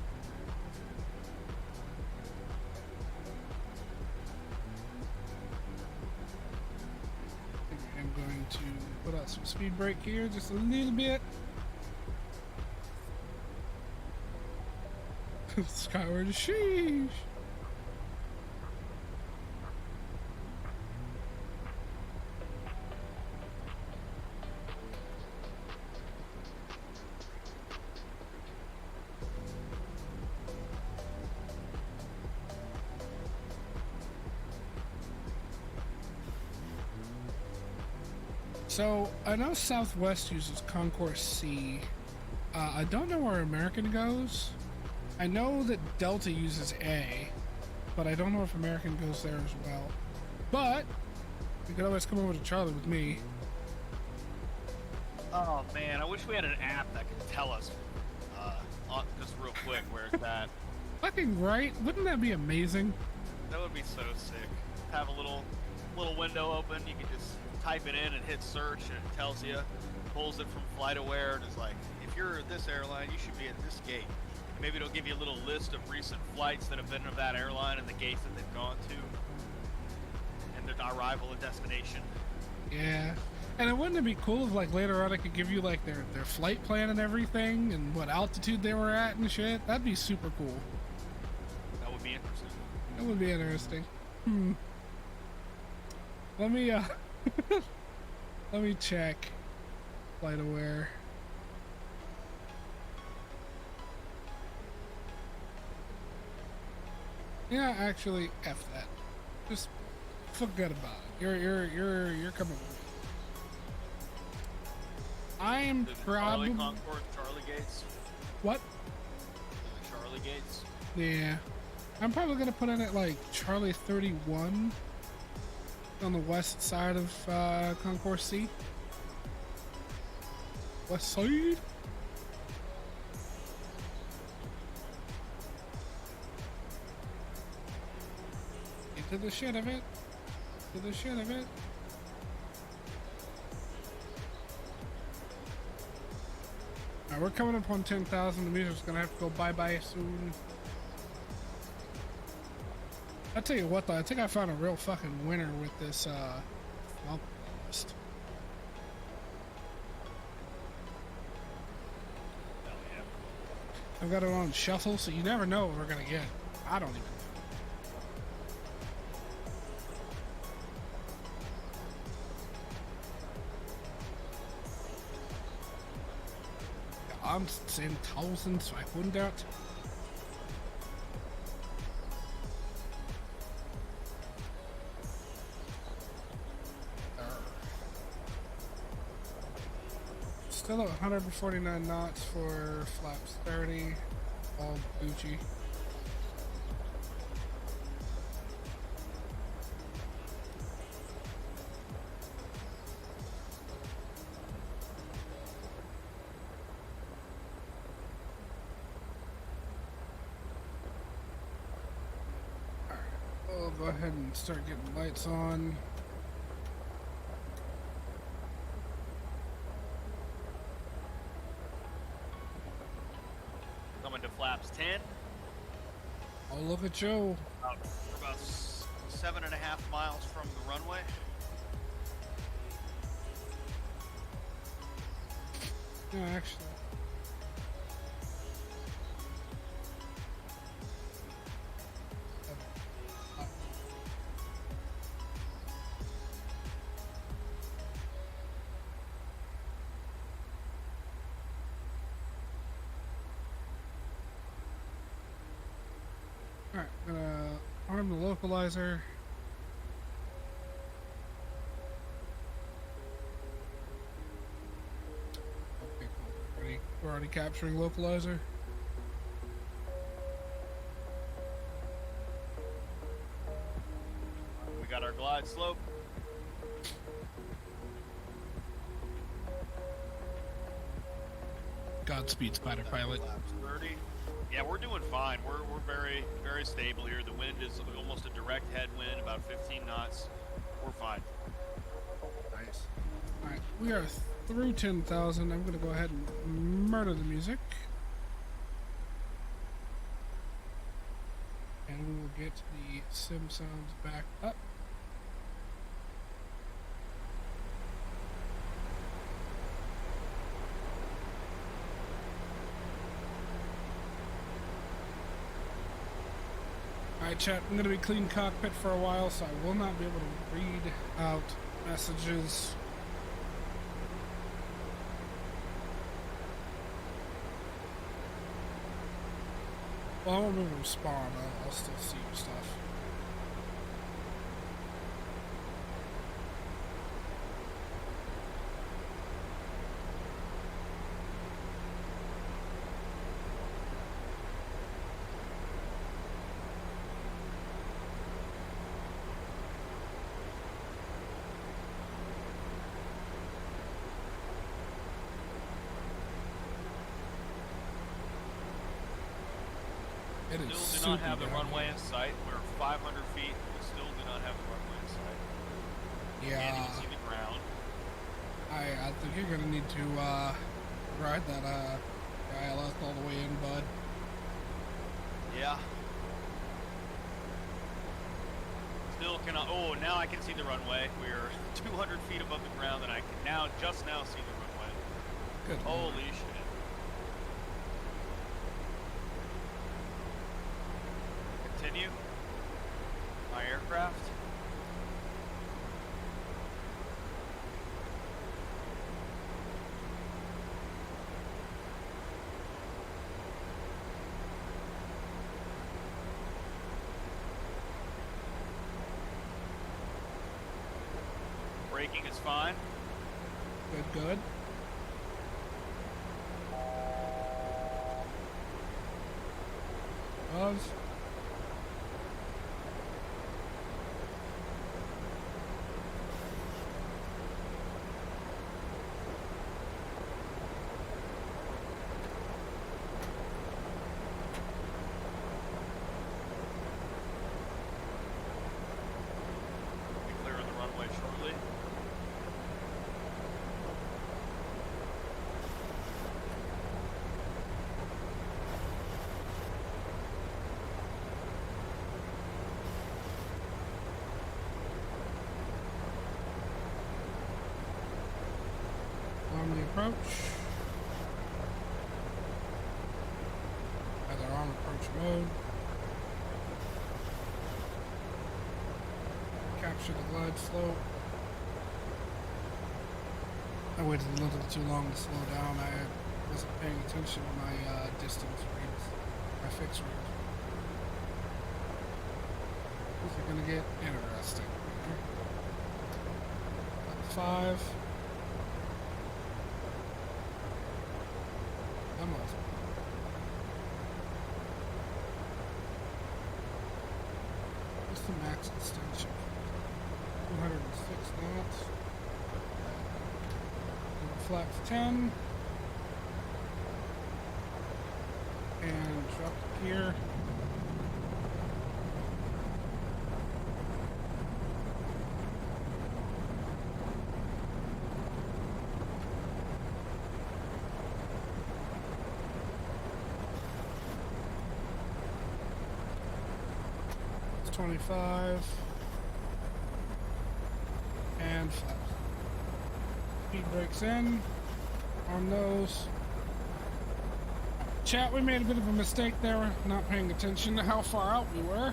I'm going to put out some speed brake here, just a little bit. Skyward, sheesh. So, I know Southwest uses Concourse C. I don't know where American goes. I know that Delta uses A, but I don't know if American goes there as well. But, you could always come over to Charlie with me. Oh man, I wish we had an app that could tell us, just real quick, where it's at. Fucking right? Wouldn't that be amazing? That would be so sick. Have a little window open, you can just type it in and hit search, and it tells you, pulls it from FlightAware, and is like, if you're at this airline, you should be at this gate. Maybe it'll give you a little list of recent flights that have been of that airline and the gates that they've gone to, and their arrival and destination. Yeah. And wouldn't it be cool if, like, later on it could give you, like, their flight plan and everything, and what altitude they were at and shit? That'd be super cool. That would be interesting. That would be interesting. Let me, let me check FlightAware. Yeah, actually, F that. Just forget about it. You're coming with me. I'm probably... Charlie Concord, Charlie Gates. What? The Charlie Gates. Yeah. I'm probably gonna put in at like Charlie 31 on the west side of Concourse C. West side. Get to the shit of it. To the shit of it. Alright, we're coming up on 10,000. The music's gonna have to go bye-bye soon. I tell you what though, I think I found a real fucking winner with this flop list. Hell yeah. I've got it on shuffle, so you never know what we're gonna get. I don't even know. I'm 10,500. Still at 149 knots for flaps 30, all Gucci. I'll go ahead and start getting lights on. Coming to flaps 10. Oh, look at you. We're about 7.5 miles from the runway. No, actually. Alright, gonna arm the localizer. Okay, cool. We're already capturing localizer. We got our glide slope. Godspeed, Spider Pilot. Laps 30. Yeah, we're doing fine. We're very, very stable here. The wind is almost a direct headwind, about 15 knots. We're fine. Nice. Alright, we are through 10,000. I'm gonna go ahead and murder the music. And we will get the sim sounds back up. Alright chat, I'm going to be clean cockpit for a while, so I will not be able to read out messages. Well, I won't be able to respond, I'll still see your stuff. It is Still do not have the super runway down in sight. We're 500 feet. We still do not have the runway in sight. here. Can't Yeah, even see the ground. I think you're gonna need to ride that ILS all the way in, bud. Yeah. Still cannot. Oh, now I can see the runway. We're 200 feet above the ground, and I can just now see the runway. Good. Holy shit. Continue. My aircraft. Braking is fine. Good, good. Buzz. Be clearing the runway shortly. On the approach. Either on approach mode. Capture the glide slope. I waited a little too long to slow down. I wasn't paying attention to my distance reads, my fixed reads. These are gonna get interesting. 5. Almost. What's the max extension? 206 knots. Flaps 10. And drop the gear. 25. And flaps. Speed brakes in. On those. Chat, we made a bit of a mistake there, not paying attention to how far out we were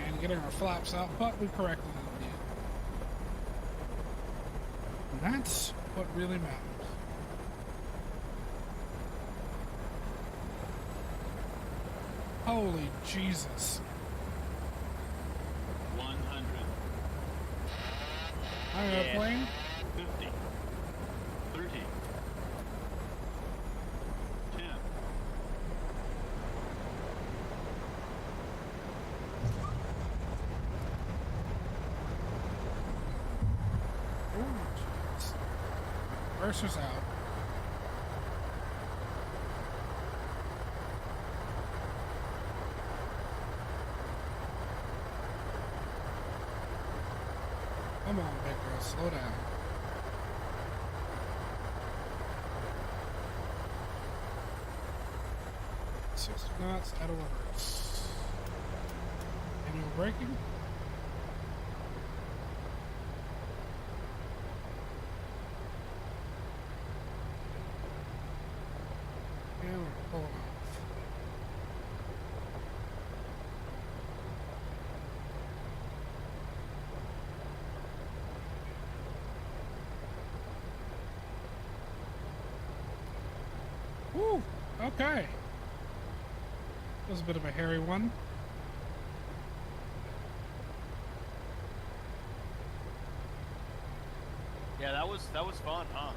and getting our flaps out, but we corrected it in the end. And that's what really matters. Holy Jesus. 100. Hi, airplane. 50. 30. 10. Oh, jeez. Mercer's out. Come on, big girl, slow down. Six knots out of reverse. Manual braking. And we're pulling off. Woo! Okay. That was a bit of a hairy one. Yeah, that was fun, huh?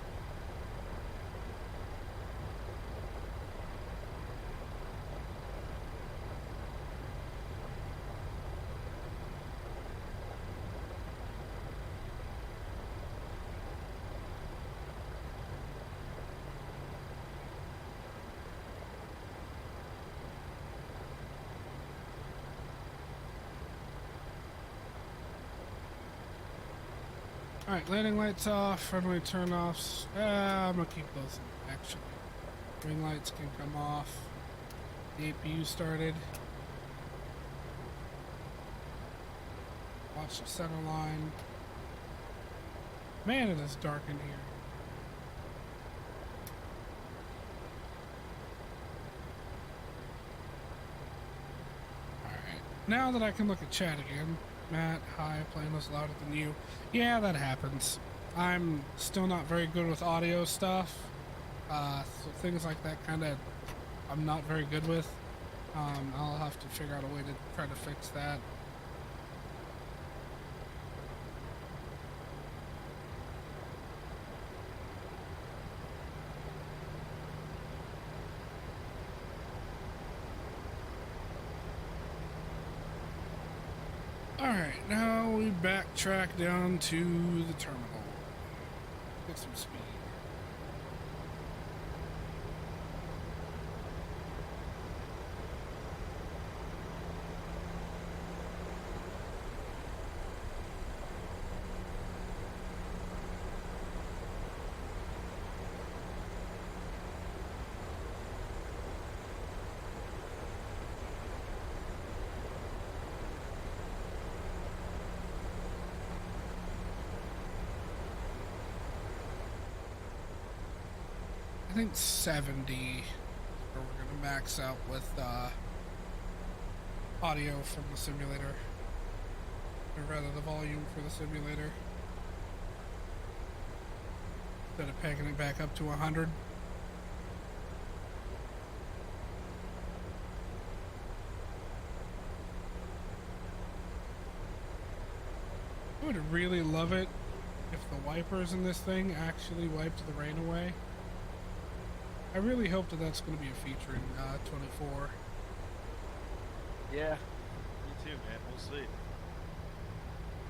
Alright, landing lights off, runway turn offs. I'm gonna keep those in, actually. Green lights can come off. The APU started. Watch the center line. Man, it is dark in here. Alright, now that I can look at chat again. Matt, hi, playing this louder than you. Yeah, that happens. I'm still not very good with audio stuff. So things like that I'm not very good with. I'll have to figure out a way to try to fix that. Alright, now we backtrack down to the terminal. Get some speed. I think 70 is where we're going to max out with audio from the simulator, or rather the volume for the simulator, instead of pegging it back up to 100. I would really love it if the wipers in this thing actually wiped the rain away. I really hope that that's going to be a feature in 24. Yeah, me too, man. We'll see.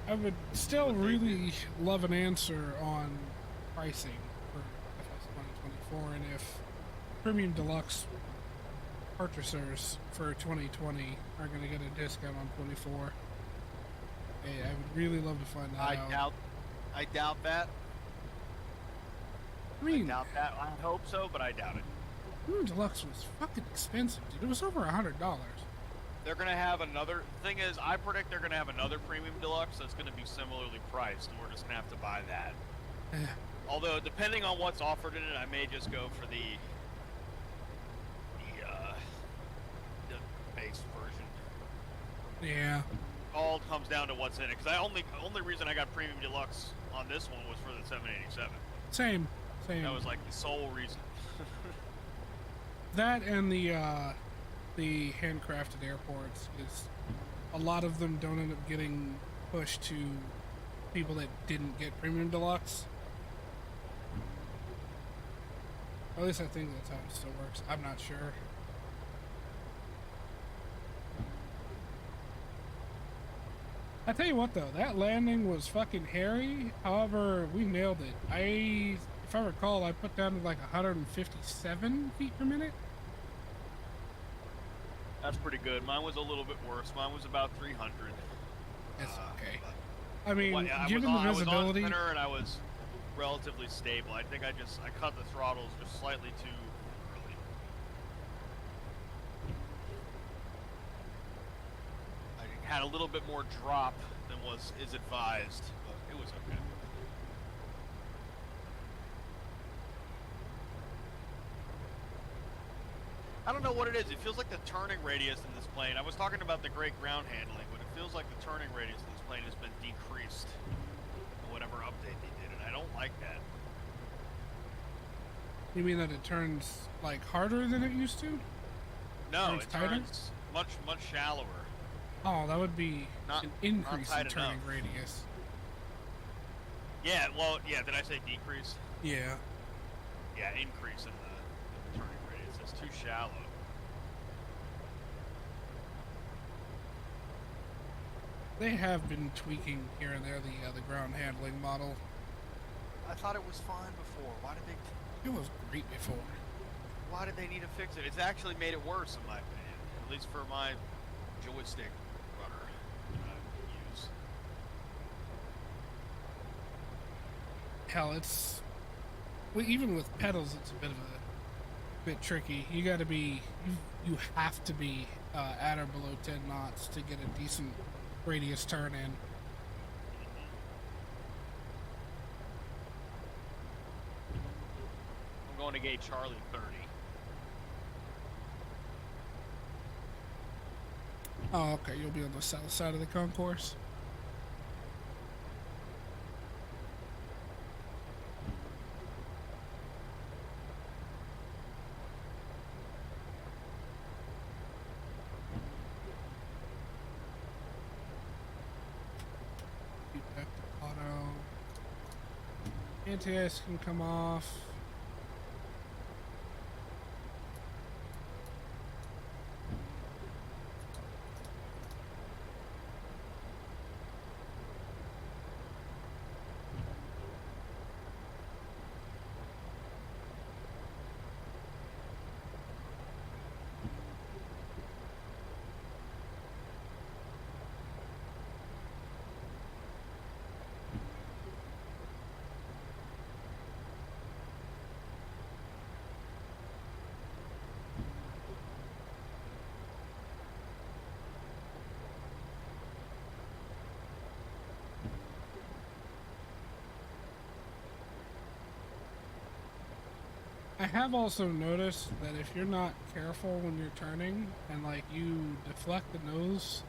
I would still really love an answer on pricing for FS 2024, and if Premium Deluxe purchasers for 2020 are going to get a discount on 24. Hey, I would really love to find that out. I doubt that. I mean, I doubt that. I hope so, but I doubt it. Premium Deluxe was fucking expensive, dude. It was over $100. They're gonna have another. Thing is, I predict they're gonna have another premium deluxe that's gonna be similarly priced, and we're just gonna have to buy that. Eh, Although, depending on what's offered in it, I may just go for the base version. yeah. All comes down to what's in it. Because only reason I got premium deluxe on this one was for the 787. Same. That was like the sole reason. That and the handcrafted airports, is a lot of them don't end up getting pushed to people that didn't get premium deluxe. At least I think that's how it still works. I'm not sure. I tell you what though, that landing was fucking hairy. However, we nailed it. If I recall, I put down to like 157 feet per minute. That's pretty good. Mine was a little bit worse. Mine was about 300. It's okay. I mean, Well, yeah, given the visibility, I was on center and I was relatively stable. I think I cut the throttles just slightly too early. I had a little bit more drop than is advised, but it was okay. I don't know what it is. It feels like the turning radius in this plane. I was talking about the great ground handling, but it feels like the turning radius in this plane has been decreased in whatever update they did, and I don't like that. you mean that it turns like harder than it used to? No, Turns it tighter? turns much shallower. Oh, that would be Not- an increase not in tight turning enough. radius. Yeah, well, yeah. Did I say decrease? Yeah. Yeah, increase in the turning radius. It's too shallow. They have been tweaking here and there the ground handling model. I thought it was fine before. It was great before. Why did they need to fix it? It's actually made it worse, in my opinion. At least for my joystick rudder that I use. Hell, it's well, even with pedals, it's a bit tricky. You got to be you have to be at or below 10 knots to get a decent radius turn in. I'm going to gate Charlie 30. Oh, okay. You'll be on the south side of the concourse. Keep that to auto. Anti-ice can come off. I have also noticed that if you're not careful when you're turning and like you deflect the nose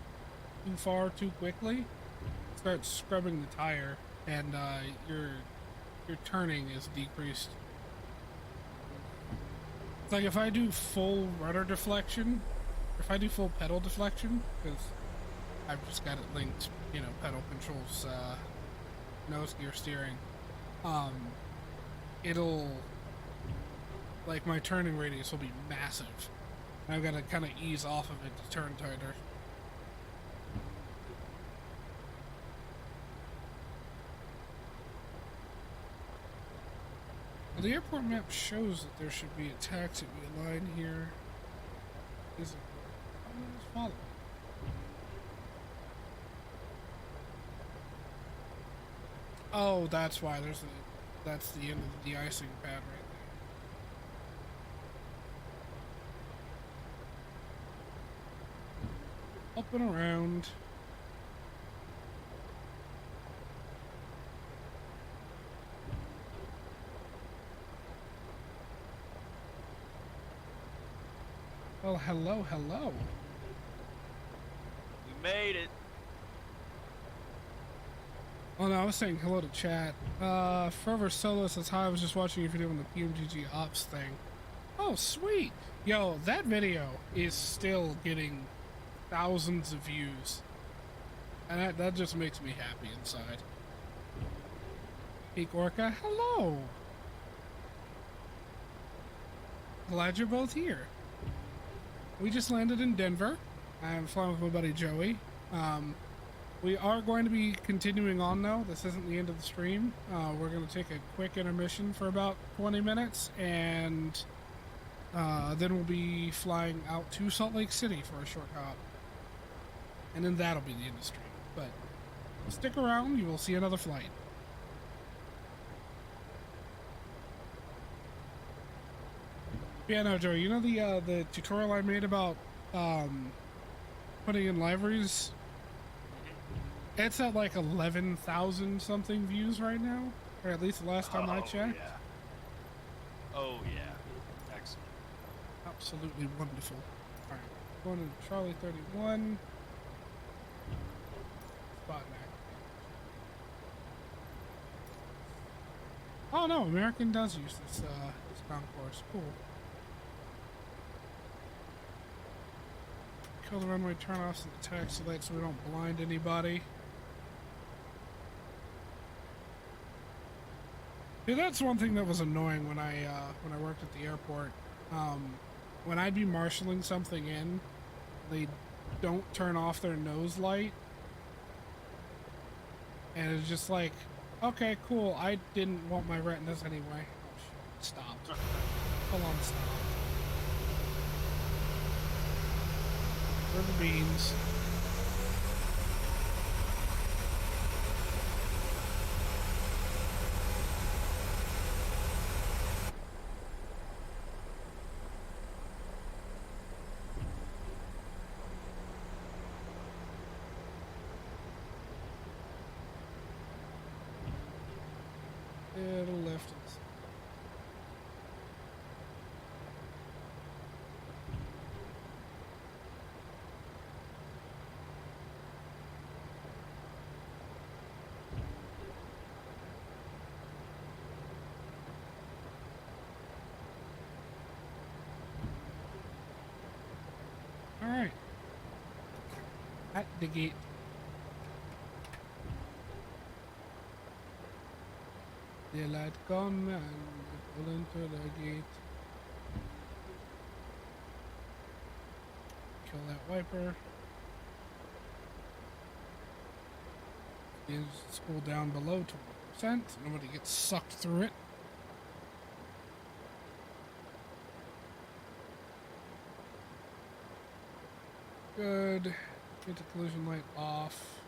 too far too quickly, it starts scrubbing the tire and your turning is decreased. It's like if I do full rudder deflection, if I do full pedal deflection, because I've just got it linked, you know, pedal controls, nose gear steering, it'll, like, my turning radius will be massive. I've got to kind of ease off of it to turn tighter. Well, the airport map shows that there should be a taxiway line here. Is it? I'm gonna just follow it. Oh, that's why that's the end of the de-icing pad right there. Spin around. Well, hello, hello. We made it. Oh no, I was saying hello to chat. Forever Solo says hi, I was just watching your video on the PMDG ops thing. Oh, sweet. Yo, that video is still getting thousands of views. And that just makes me happy inside. Peak Orca, hello. Glad you're both here. We just landed in Denver. I'm flying with my buddy Joey. We are going to be continuing on though. This isn't the end of the stream. We're going to take a quick intermission for about 20 minutes and then we'll be flying out to Salt Lake City for a short hop. And then that'll be the end of the stream. But stick around, you will see another flight. Yeah, no, Joey, you know the tutorial I made about putting in libraries? It's at like 11,000 something views right now, or at least the last time I checked. Yeah. Oh yeah, excellent. Absolutely wonderful. All right, going to Charlie 31. Spot back. Oh no, American does use this concourse. Cool. Kill the runway turn-offs and the taxi lights so we don't blind anybody. Yeah, that's one thing that was annoying when I worked at the airport. When I'd be marshalling something in, they don't turn off their nose light, and it's just like, okay, cool. I didn't want my retinas anyway. Oh, shit. Stopped. Hold on, stop. Where are the beans? It'll lift us. All right. At the gate. Daylight come and pull into the gate. Kill that wiper. Engines cool down below 20%, so nobody gets sucked through it. Good. Get the collision light off.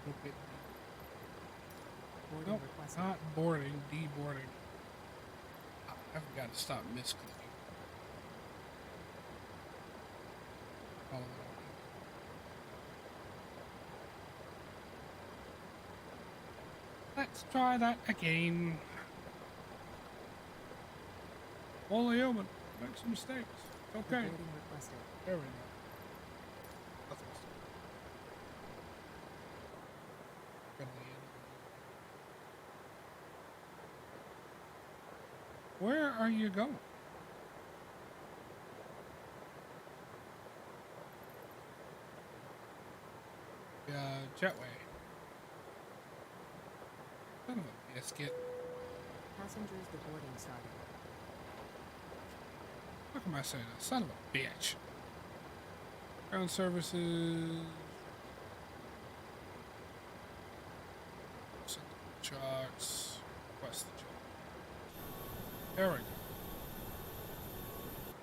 Okay. Boarding Nope, requested. not boarding, deboarding. I've got to stop misclicking. Follow that. Let's try that again. Only human. Make some mistakes. It's okay. Boarding requested. There we go. That's what's Where are you going? Jetway. Son of a biscuit. Passengers boarding started. How come I say that? Son of a bitch. Ground services. Set the charts. Request the chart. There we go.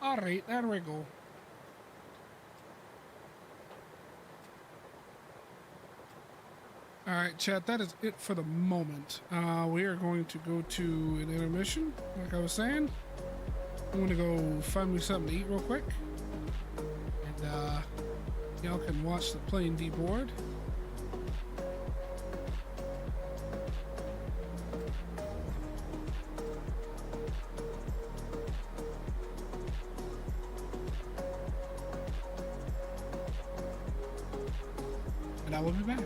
Alright, there we go. Alright, chat, that is it for the moment. We are going to go to an intermission, like I was saying. I'm gonna go find me something to eat real quick. y'all can watch the plane deboard. And I will be back.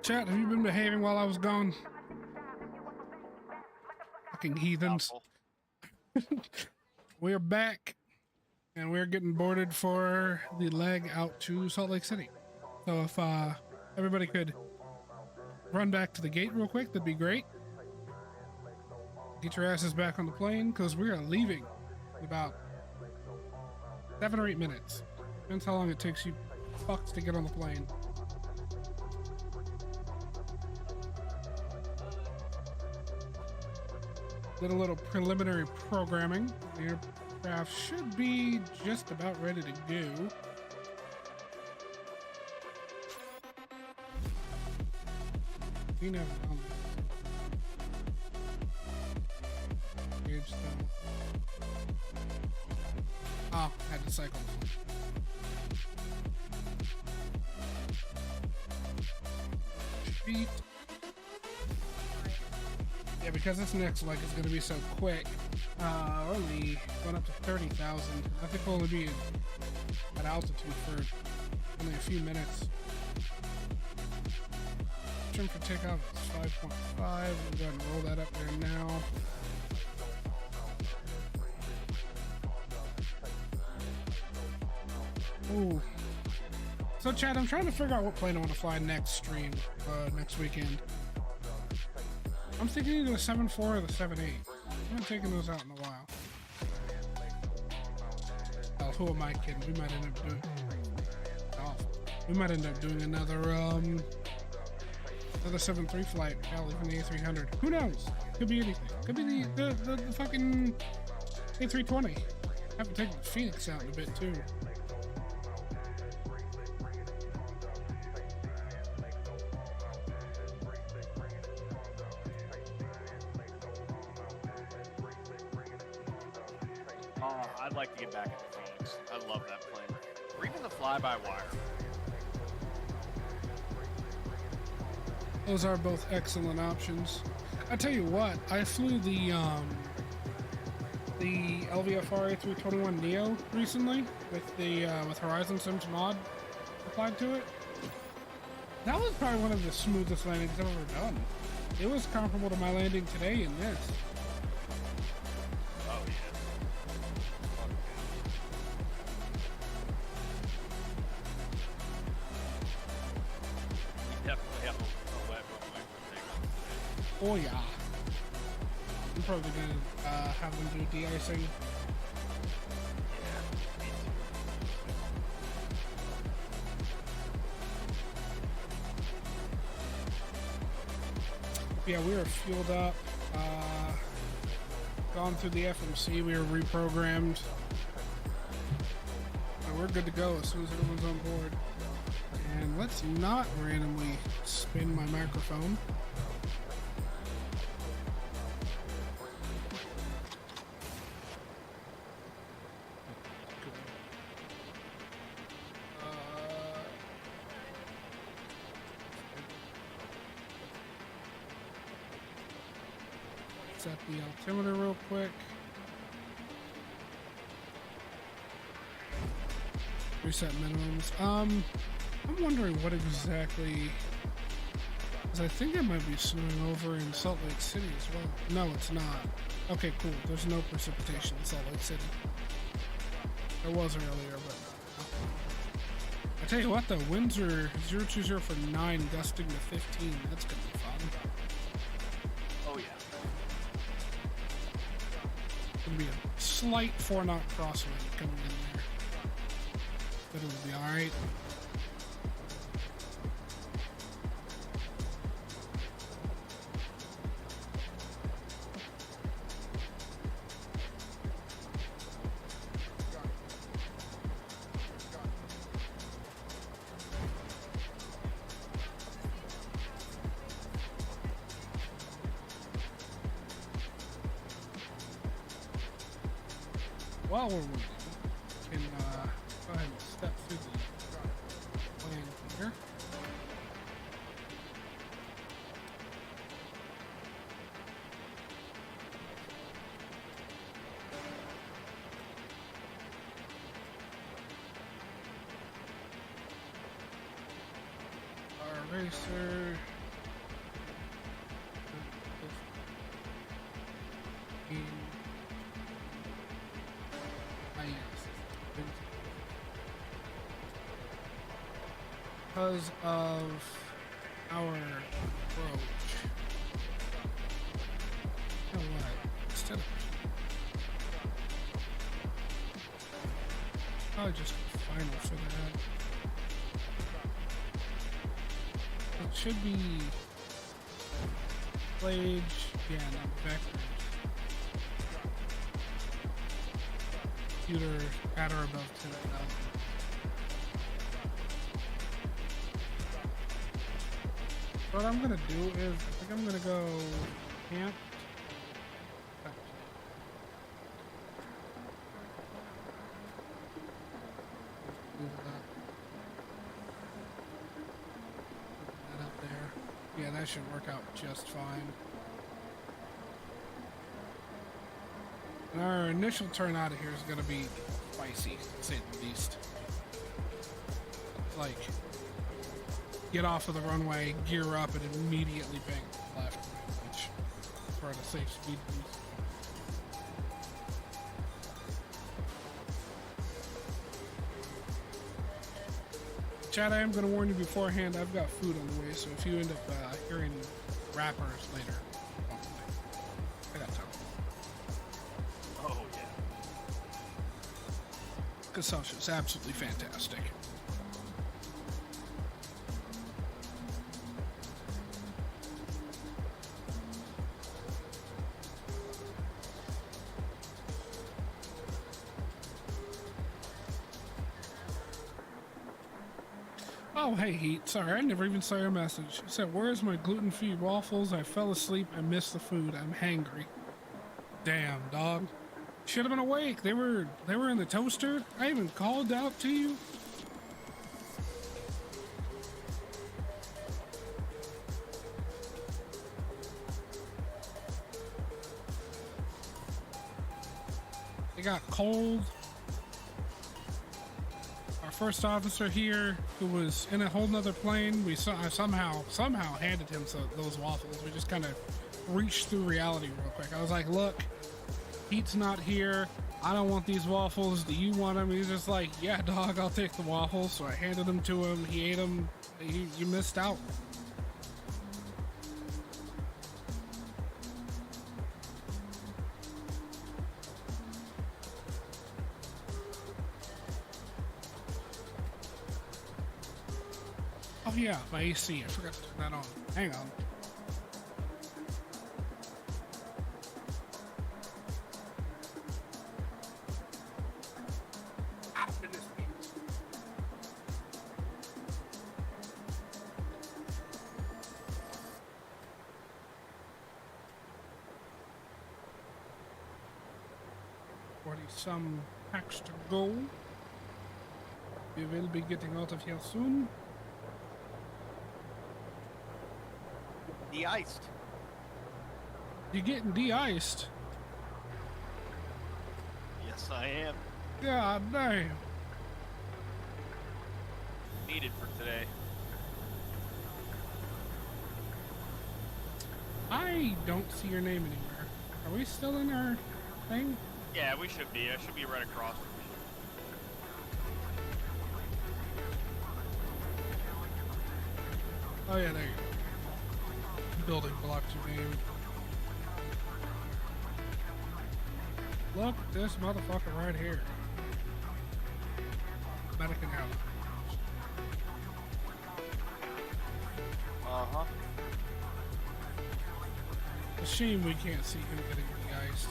Chat, have you been behaving while I was gone? Fucking heathens. We're back, and we're getting boarded for the leg out to Salt Lake City. So if everybody could run back to the gate real quick, that'd be great. Get your asses back on the plane, because we are leaving in about 7 or 8 minutes. Depends how long it takes you fucks to get on the plane. Did a little preliminary programming. The aircraft should be just about ready to go. We never done this. Gauge though. Oh, had to cycle. Feet. Yeah, because this next leg is going to be so quick, we're only going up to 30,000. I think we'll only be at altitude for only a few minutes. Trim for takeoff is 5.5. We'll go ahead and roll that up there now. Ooh. So Chad, I'm trying to figure out what plane I want to fly next stream, next weekend. I'm thinking either the 7.4 or the 7.8. I haven't taken those out in a while. Hell, who am I kidding? We might end up doing... Oh, we might end up doing another 7.3 flight. Hell, even the A300. Who knows? Could be anything. Could be the fucking A320. I have to take the Phoenix out in a bit, too. I'd like to get back into Phoenix. I love that plane. Or even the fly-by-wire. Those are both excellent options. I tell you what, I flew the LVFR A321 Neo recently with the with Horizon Sims mod applied to it. That was probably one of the smoothest landings I've ever done. It was comparable to my landing today in this. Oh, yeah. Definitely have a wet runway for takeoff today. Oh yeah. I'm probably gonna have them do de-icing. Yeah, we were fueled up, gone through the FMC, we were reprogrammed. And we're we're good to go as soon as everyone's on board. And let's not randomly spin my microphone. Set the altimeter real quick. Reset minimums. I'm wondering what exactly, because I think it might be snowing over in Salt Lake City as well. No, it's not. Okay, cool. There's no precipitation in Salt Lake City. There was earlier, but I tell you what, the winds are 020 for 9, gusting to 15. That's gonna be fun. Oh yeah. Gonna be a slight 4-knot crosswind coming in there, but it'll be all right. While we're waiting, we can go ahead and step through the plan here. Our racer. Because of our approach. You know what? Instead of probably just final for that. It should be Plage, yeah, not vectors. Computer at or above 10,000. What I'm gonna do is, I think I'm gonna go camp. That up there. Yeah, that should work out just fine. And our initial turn out of here is gonna be spicy, to say the least. Like, get off of the runway, gear up, and immediately bank left, which is for the safe speed boost. Chad, I am going to warn you beforehand, I've got food on the way, so if you end up hearing rappers later, I got time. Oh yeah. Because Sasha's absolutely fantastic. Oh, hey, Heat. Sorry, I never even saw your message. You said, where's my gluten-free waffles? I fell asleep. I missed the food. I'm hangry. Damn, dog. Should have been awake. They were in the toaster. I even called out to you. They got cold. First officer here, who was in a whole nother plane, I somehow handed him those waffles. We just kind of reached through reality real quick. I was like, look, Pete's not here. I don't want these waffles. Do you want them? He's just like, yeah, dog, I'll take the waffles. So I handed them to him. He ate them. You missed out. Oh yeah, my AC. I forgot to turn that on. Hang on. some packs to go. We will be getting out of here soon. De-iced. You're getting de-iced. Yes, I am. God damn. Needed for today. I don't see your name anywhere. Are we still in our thing? Yeah, we should be. I should be right across from you. Oh yeah, there you go. Building blocks your name. Look, this motherfucker right here. Medican out. Uh-huh. A shame we can't see him getting de-iced.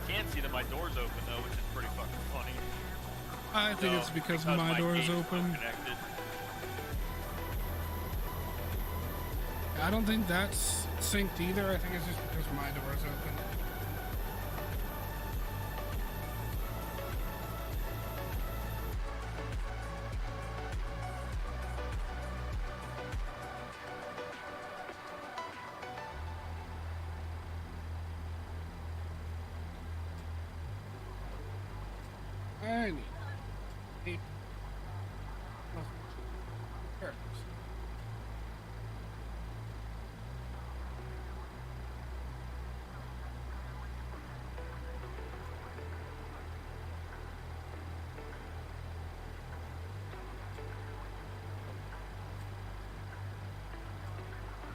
You can see that my door's open though, which is pretty fucking funny. I think it's because my door is gate's not open. connected. I don't think that's synced either. I think it's just because my door is open. I need tape. Here it is.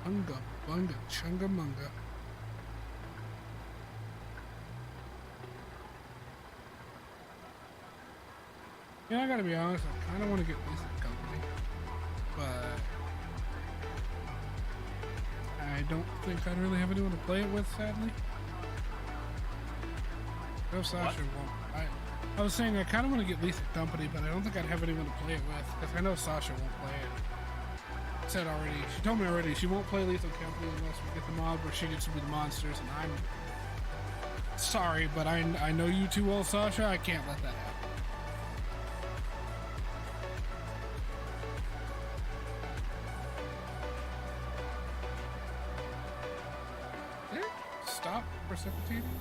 Bunga, bunga, chunga munga. Yeah, I gotta be honest, I kinda wanna get this company, but I don't think I'd really have anyone to play it with, sadly. No, Sasha won't. I was saying I kinda wanna get Lethal Company, but I don't think I'd have anyone to play it with, because I know Sasha won't play it. Said already, she told me already she won't play Lethal Company unless we get the mod where she gets to be the monsters, and I'm sorry, but I know you too well, Sasha. I can't let that happen. Did it stop precipitating?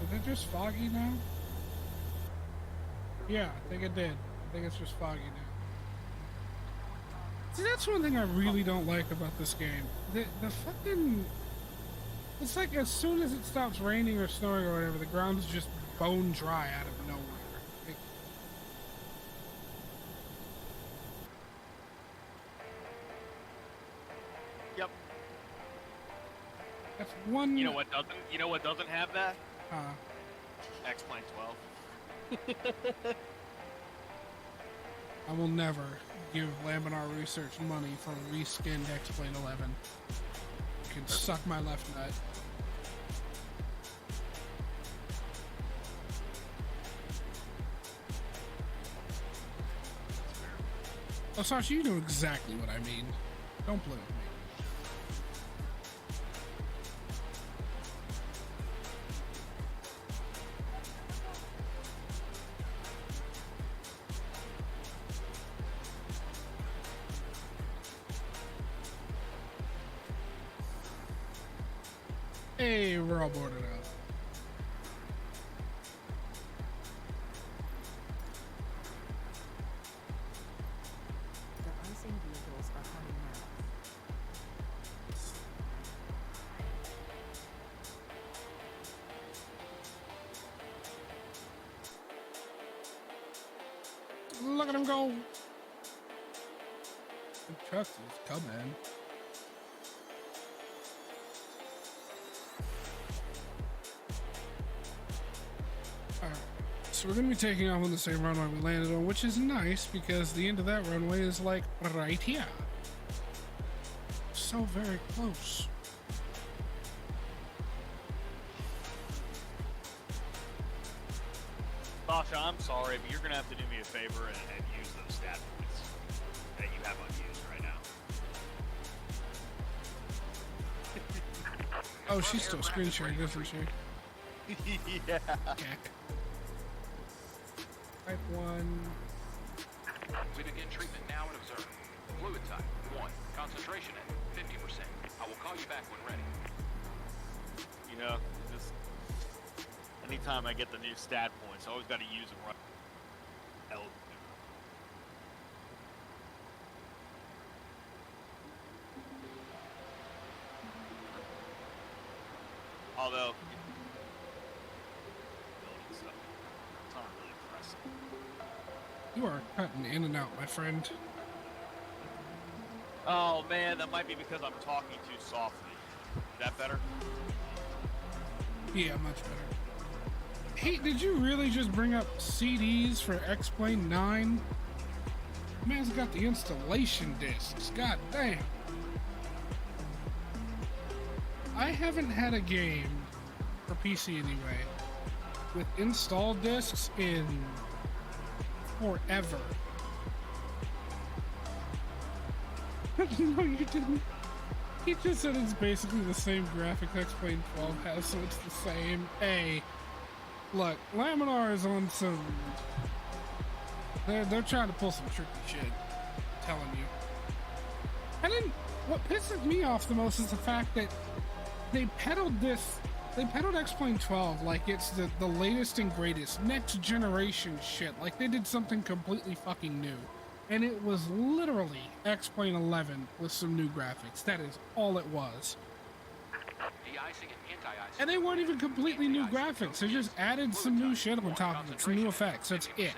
Is it just foggy now? Yeah, I think it did. I think it's just foggy now. See, that's one thing I really don't like about this game. The fucking... It's like as soon as it stops raining or snowing or whatever, the ground is just bone dry out of nowhere. Like, Yep. that's one... You know what doesn't have that? X-Plane 12. I will never give Laminar Research money for a reskinned X-Plane 11. You can suck my left nut. Oh, Sasha, you know exactly what I mean. Don't play with me. Hey, we're all boarded up. The icing vehicles are coming now. Look at him go. The truck is coming. Alright, so we're going to be taking off on the same runway we landed on, which is nice because the end of that runway is like right here. So very close. Sasha, I'm sorry, but you're gonna have to do me a favor and use those stat points that you have unused right now. Oh, she's still screen sharing, isn't she? Yeah. Heck. Type 1. We begin treatment now and observe. Fluid type 1. Concentration at 50%. I will call you back when ready. You know, just anytime I get the new stat points, I always got to use them right. Although, building stuff, it's not really impressive. You are cutting in and out, my friend. Oh man, that might be because I'm talking too softly. Is that better? Yeah, much better. Hey, did you really just bring up CDs for X-Plane 9? Man's got the installation discs. God damn. I haven't had a game, for PC anyway, with install discs in forever. No, you didn't. He just said it's basically the same graphics X-Plane 12 has, so it's the same. Hey, look, Laminar is on some... They're trying to pull some tricky shit. I'm telling you. And then, what pisses me off the most is the fact that they peddled X-Plane 12 like it's the latest and greatest, next generation shit. Like they did something completely fucking new. And it was literally X-Plane 11 with some new graphics. That is all it was. De-icing and anti-icing. And they weren't even completely new graphics. They just added some new shit on top of it, some new effects. That's it.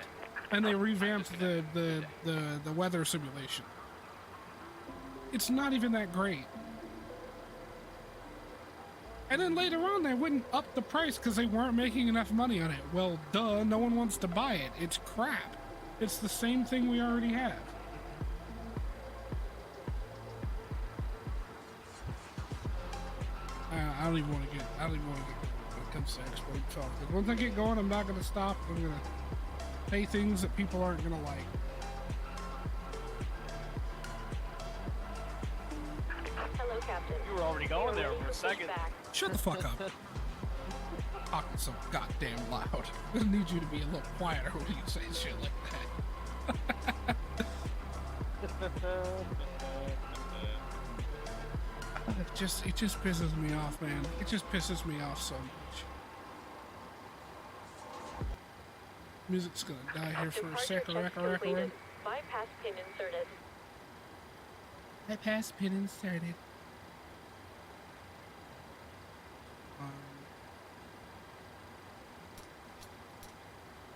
And they revamped the weather simulation. It's not even that great. And then later on, they wouldn't up the price because they weren't making enough money on it. Well, duh, no one wants to buy it. It's crap. It's the same thing we already have. I don't even want to get going when it comes to X-Plane 12. Because once I get going, I'm not going to stop. I'm going to pay things that people aren't going to like. Hello, Captain. You were already going there for a second. Shut the fuck up. Talking so goddamn loud. I need you to be a little quieter when you say shit like that. It just pisses me off, man. It just pisses me off so much. Music's gonna die here for a second. Bypass pin inserted. Bypass pin inserted.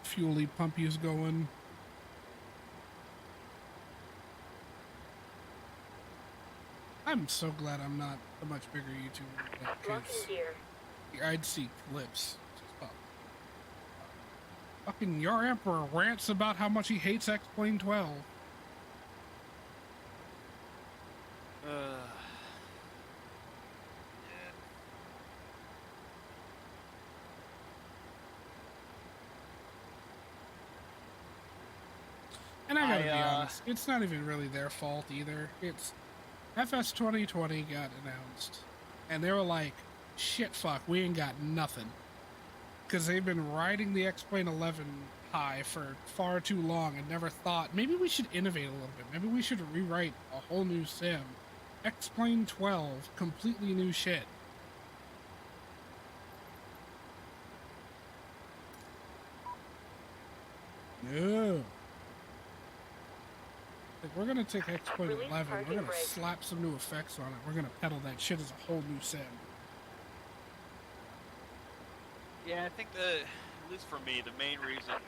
Fuely pumpy is going. I'm so glad I'm not a much bigger YouTuber Locking because gear. I'd see clips. Fucking your emperor rants about how much he hates X-Plane 12. And I gotta be honest, it's not even really their fault either. It's FS 2020 got announced, and they were like, shit fuck, we ain't got nothing. Because they've been riding the X-Plane 11 high for far too long and never thought, maybe we should innovate a little bit. Maybe we should rewrite a whole new sim. X-Plane 12, completely new shit. No. Like, we're gonna take X-Plane 11, we're gonna slap some new effects on it, we're gonna pedal that shit as a whole new sim. Yeah, I think at least for me, the main reason it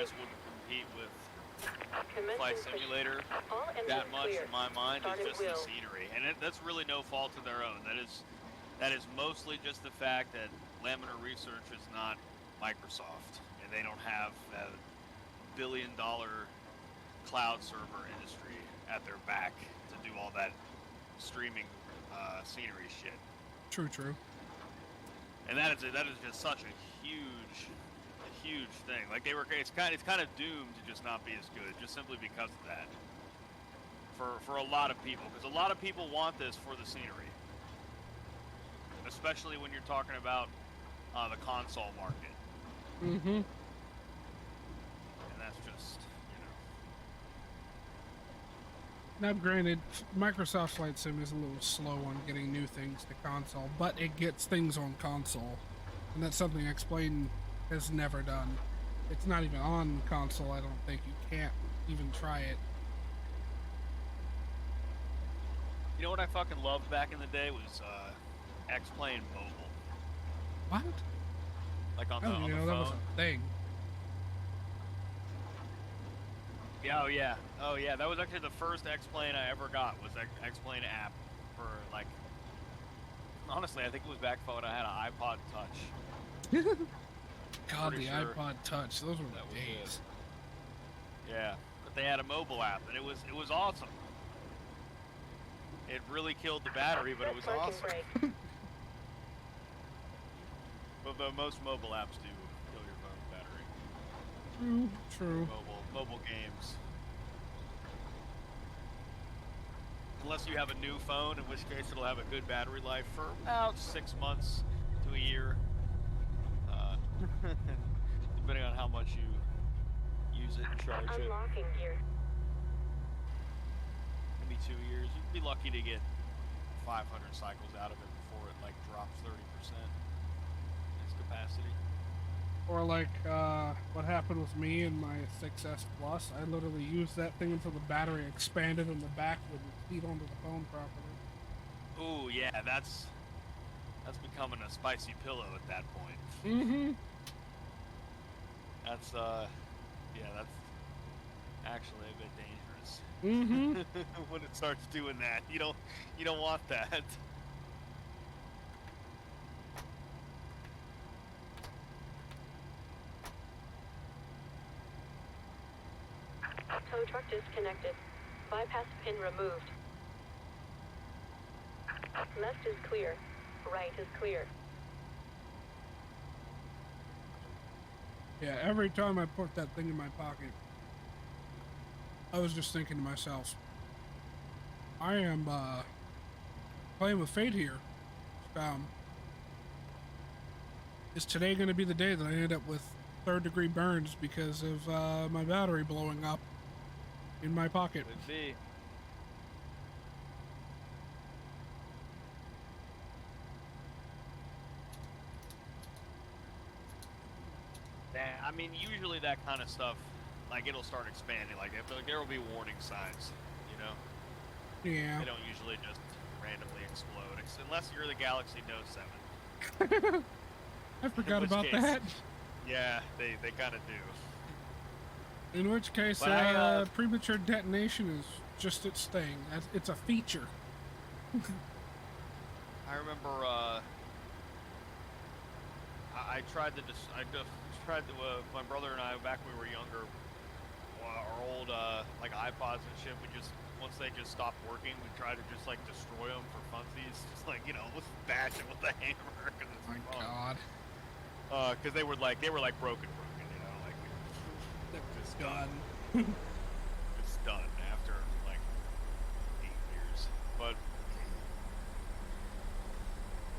just wouldn't compete with Flight Simulator that much in my mind is just the scenery, and that's really no fault of their own. That is mostly just the fact that Laminar Research is not Microsoft, and they don't have a billion-dollar cloud server industry at their back to do all that streaming scenery shit. True. And that is just such a huge thing. Like it's kind of doomed to just not be as good, just simply because of that. For a lot of people, because a lot of people want this for the scenery, especially when you're talking about the console market. Mm-hmm. And that's just, Now, granted, Microsoft Flight Sim is a little slow on getting new things to console, but it gets things on console. And that's something Explain has never done. It's not even on console, I don't think. You can't even try it. You know what I fucking loved back in the day was X-Plane Mobile. What? Like on I the, didn't on even the know that was phone. a thing. Yeah, oh yeah. Oh yeah, that was actually the first X-Plane I ever got, was X-Plane app for like, honestly, I think it was back when I had an iPod Touch. God, the Pretty sure iPod Touch, those were that the was days. Yeah, but they had a mobile app, and it was awesome. It really killed the battery, but it was Parking awesome. brake. But most mobile apps do kill your phone battery. True. Mobile games. Unless you have a new phone, in which case it'll have a good battery life for about 6 months to a year. Depending on how much you use it and charge it. Unlocking gear. Maybe 2 years. You'd be lucky to get 500 cycles out of it before it like drops 30% its capacity. Or like what happened with me and my 6S Plus. I literally used that thing until the battery expanded and the back wouldn't feed onto the phone properly. Ooh, yeah, that's becoming a spicy pillow at that point. Mm-hmm. That's yeah, that's actually a bit dangerous. Mm-hmm. When it starts doing that, you don't want that. Tow truck disconnected. Bypass pin removed. Left is clear. Right is clear. Yeah, every time I put that thing in my pocket, I was just thinking to myself, I am playing with fate here. Is today going to be the day that I end up with third-degree burns because of my battery blowing up in my pocket? Could be. I mean, usually that kind of stuff, like, it'll start expanding. Like, there will be warning signs, you know? Yeah. They don't usually just randomly explode, unless you're the Galaxy Note 7. I forgot which about case- that. Yeah, they kind of do. In which case, But premature detonation is just its thing. It's a feature. I remember, I tried to my brother and I, back when we were younger, our old, like, iPods and shit, once they just stopped working, we tried to just, like, destroy them for funsies. Just, like, you know, let's bash them with a hammer, because it's My fun. God. Because they were like broken, you know, like, They were just done. It's done after, like, 8 years. But,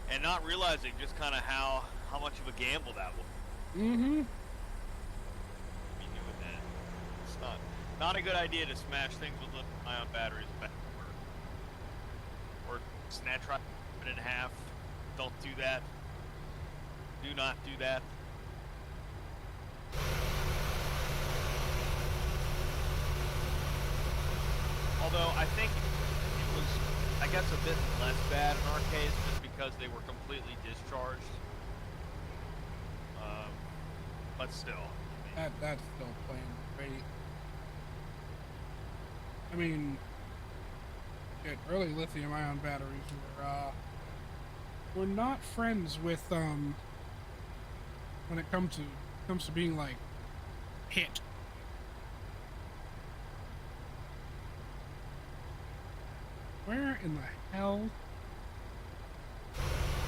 and not realizing just kind of how much of a gamble that was. Mm-hmm. Be doing that. It's not a good idea to smash things with lithium-ion batteries or snatch right it in half. Don't do that. Do not do that. Although I think it was, I guess, a bit less bad in our case, just because they were completely discharged. But still. That's still playing great. I mean, shit, early lithium-ion batteries were not friends with when it comes to being like hit. Where in the hell?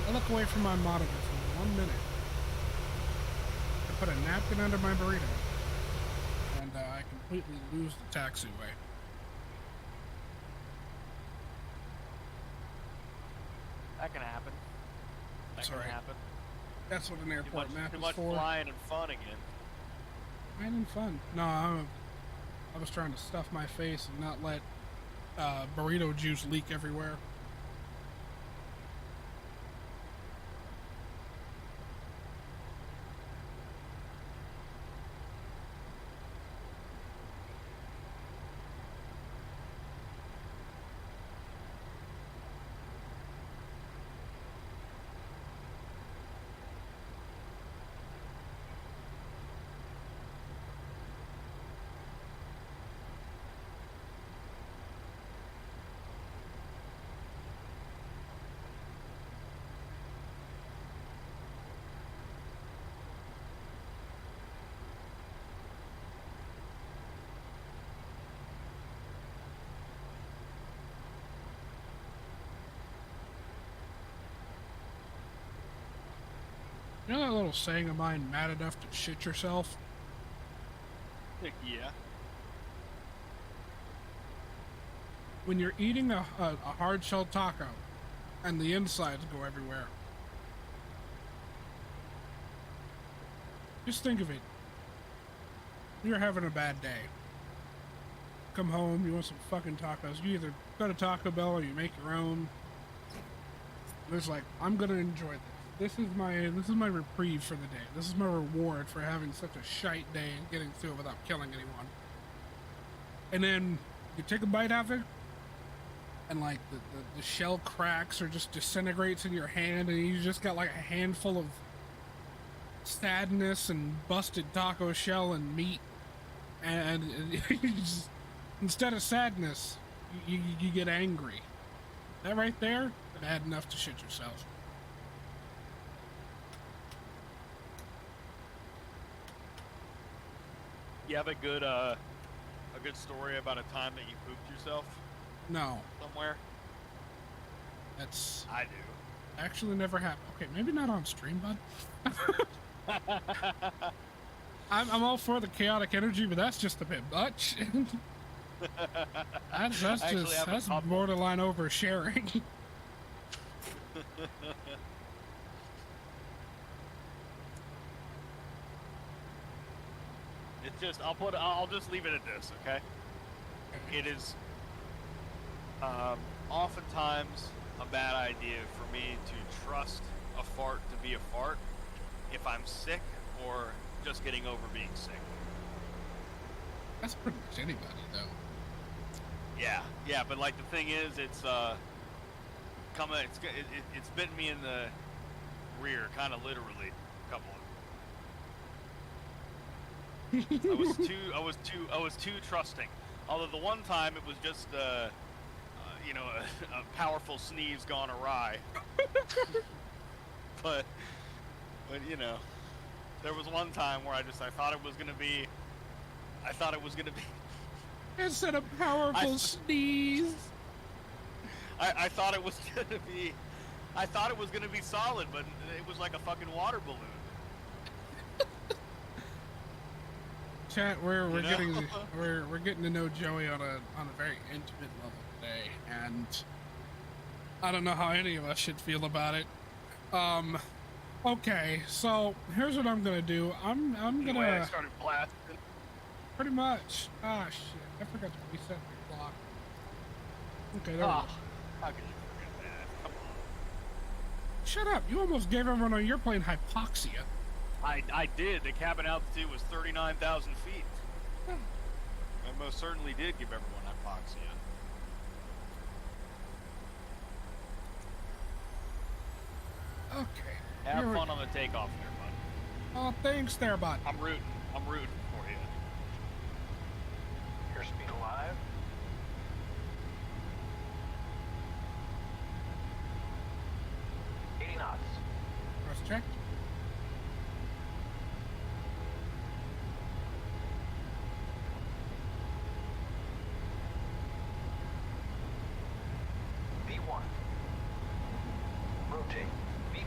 I look away from my monitor for 1 minute. I put a napkin under my burrito, and I completely lose the taxiway. That can happen. That's can right. happen. That's what an airport map Too is much for. flying and fun again. Flying and fun. No, I was trying to stuff my face and not let burrito juice leak everywhere. You know that little saying of mine, mad enough to shit yourself? Yeah. When you're eating a hard shell taco and the insides go everywhere, just think of it. You're having a bad day. Come home, you want some fucking tacos. You either go to Taco Bell or you make your own. It's like, I'm gonna enjoy this. This is my reprieve for the day. This is my reward for having such a shite day and getting through it without killing anyone. And then you take a bite of it, and like the shell cracks or just disintegrates in your hand, and you just got like a handful of sadness and busted taco shell and meat, and you just, instead of sadness, you get angry. That right there, bad enough to shit yourself. You have a good story about a time that you pooped yourself No, somewhere? that's I do. actually never happened. Okay, maybe not on stream, bud. I'm all for the chaotic energy, but that's just a bit much. that's borderline oversharing. It's just I'll just leave it at this, okay? It is oftentimes a bad idea for me to trust a fart to be a fart if I'm sick or just getting over being sick. That's pretty much anybody, though. Yeah, but like the thing is, it's bitten me in the rear, kind of literally, a couple of. I was too trusting. Although the one time it was just a powerful sneeze gone awry. but you know, there was one time where I thought it was gonna be. Instead of powerful sneeze. I thought it was gonna be. I thought it was gonna be solid, but it was like a fucking water balloon. Chat, we're getting to know Joey on a very intimate level today, and I don't know how any of us should feel about it. Okay, so here's what I'm gonna do. I'm gonna. Anyway, I started blasting. Pretty much. Ah, shit. I forgot to reset my clock. Okay, there we go. How could you forget that? Come on. Shut up. You almost gave everyone on your plane hypoxia. I did. The cabin altitude was 39,000 feet. I most certainly did give everyone hypoxia. Okay. Have fun on the takeoff there, bud. Oh, thanks there, bud. I'm rooting for you. Airspeed alive. Knots. Cross check. V1. Rotate. V2.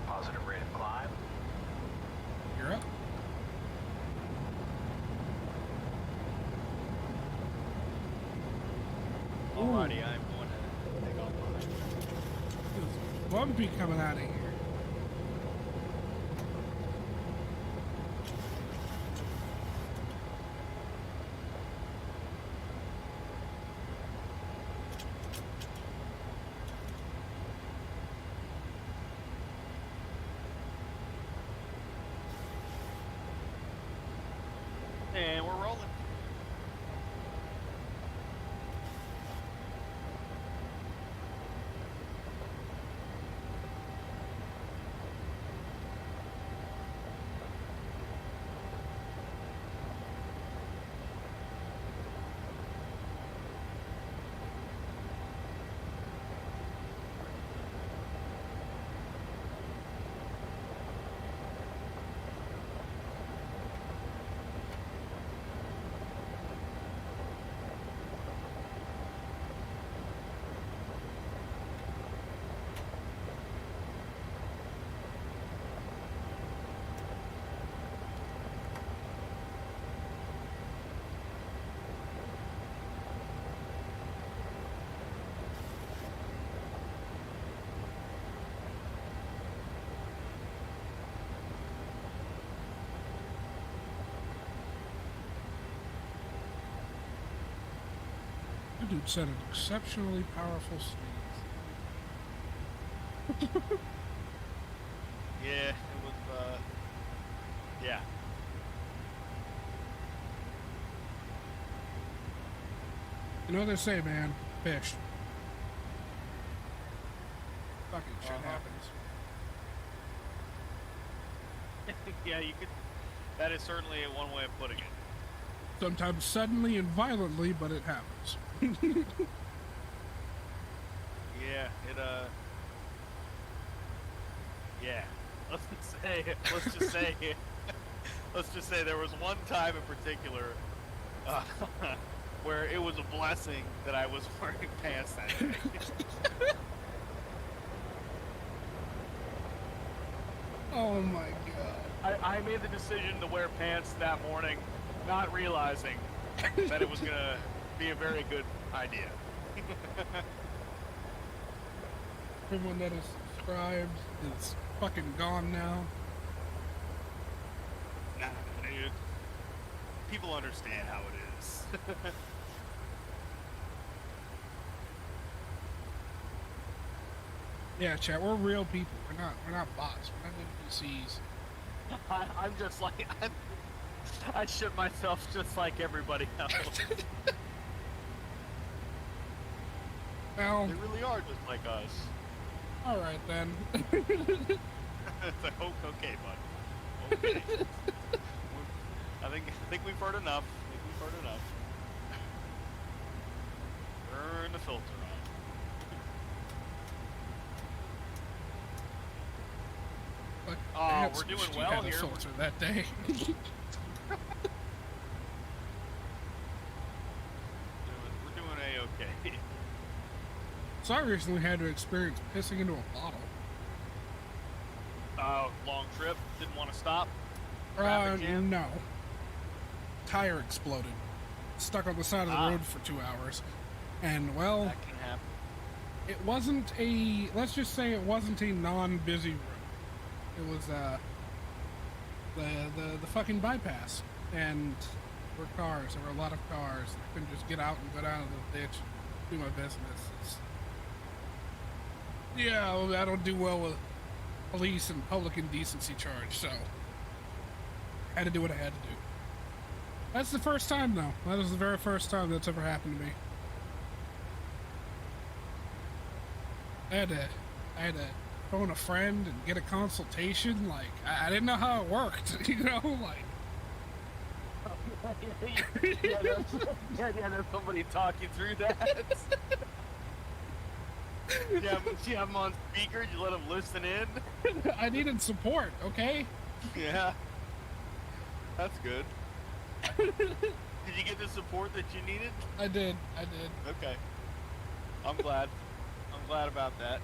Positive rate of climb. You're up. bumpy coming out of here. And we're rolling. That dude said an exceptionally powerful sneeze. Yeah, it was, yeah. You know what they say, man? Fish. Fucking shit happens. Yeah, you could, that is certainly one way of putting it. Sometimes suddenly and violently, but it happens. Yeah, it, yeah. Let's just say there was one time in particular, where it was a blessing that I was wearing pants that day. Oh my god. I made the decision to wear pants that morning, not realizing that it was gonna be a very good idea. Everyone that is subscribed is fucking gone now. Nah, dude. People understand how it is. Yeah, chat, we're real people. We're not bots. We're not NPCs. I'm just like, I ship myself just like everybody else. Well, They really are just like us. alright then. It's like, oh, okay, bud. Okay. I think we've heard enough. Turn the filter on. But Oh, that's we're doing wished you well had a here. filter that day. We're doing A-okay. So I recently had to experience pissing into a bottle. Long trip, didn't want to stop. Traffic jam? No. Tire exploded. Stuck on the side of the road for 2 hours. And, well, That can happen. it wasn't a, let's just say it wasn't a non-busy road. It was, the fucking bypass. And there were cars. There were a lot of cars. I couldn't just get out and go down to the ditch and do my business. Yeah, well, I don't do well with police and public indecency charge, so I had to do what I had to do. That's the first time, though. That was the very first time that's ever happened to me. I had to phone a friend and get a consultation. Like, I didn't know how it worked, you know, like. There's somebody talking through that. Yeah, you have them on speaker, you let them listen in. I needed support, okay? Yeah. That's good. Did you get the support that you needed? I did. Okay. I'm glad about that.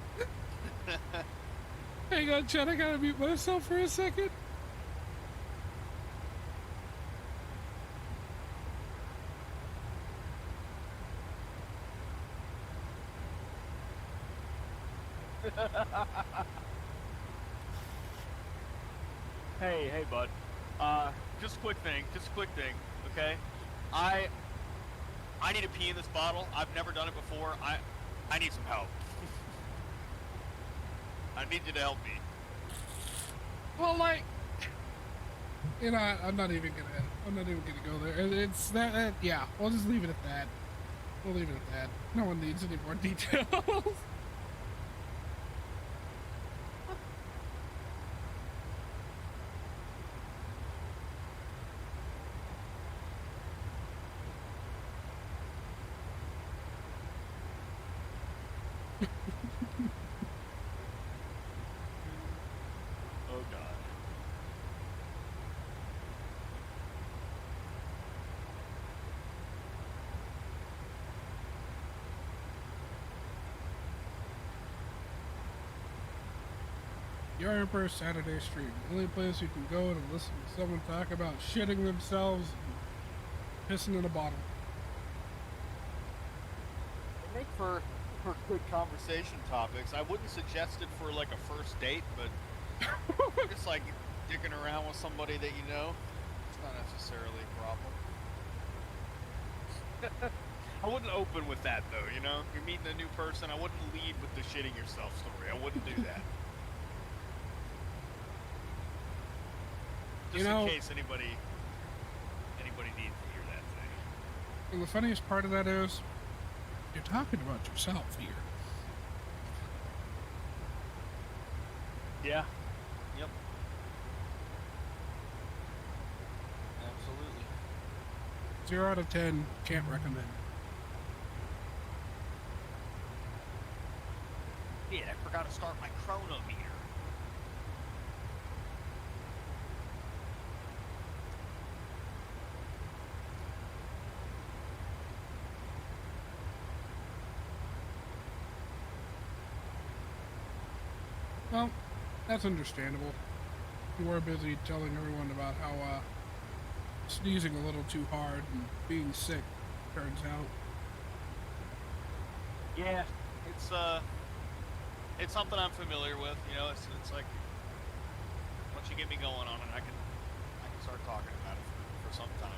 Hang on, Chad, I gotta mute myself for a second. Hey, bud. Just a quick thing. Okay. I need to pee in this bottle. I've never done it before. I need some help. I need you to help me. Well, like, you know, I'm not even gonna go there. It's that, yeah, we'll just leave it at that. We'll leave it at that. No one needs any more details. Oh God. Your Emperor Saturday stream. The only place you can go to listen to someone talk about shitting themselves and pissing in a bottle. They make for good conversation topics. I wouldn't suggest it for like a first date, but just like dicking around with somebody that you know, it's not necessarily a problem. I wouldn't open with that though, you know? You're meeting a new person, I wouldn't lead with the shitting yourself story. I wouldn't do that. Just in case anybody needs to hear that thing. And the funniest part of that is, you're talking about yourself here. Yeah. Yep. Absolutely. 0 out of 10, can't recommend. Shit, I forgot to start my chronometer. Well, that's understandable. You were busy telling everyone about how sneezing a little too hard and being sick, turns out. Yeah, it's something I'm familiar with. You know, it's like once you get me going on it, I can start talking about it for some time.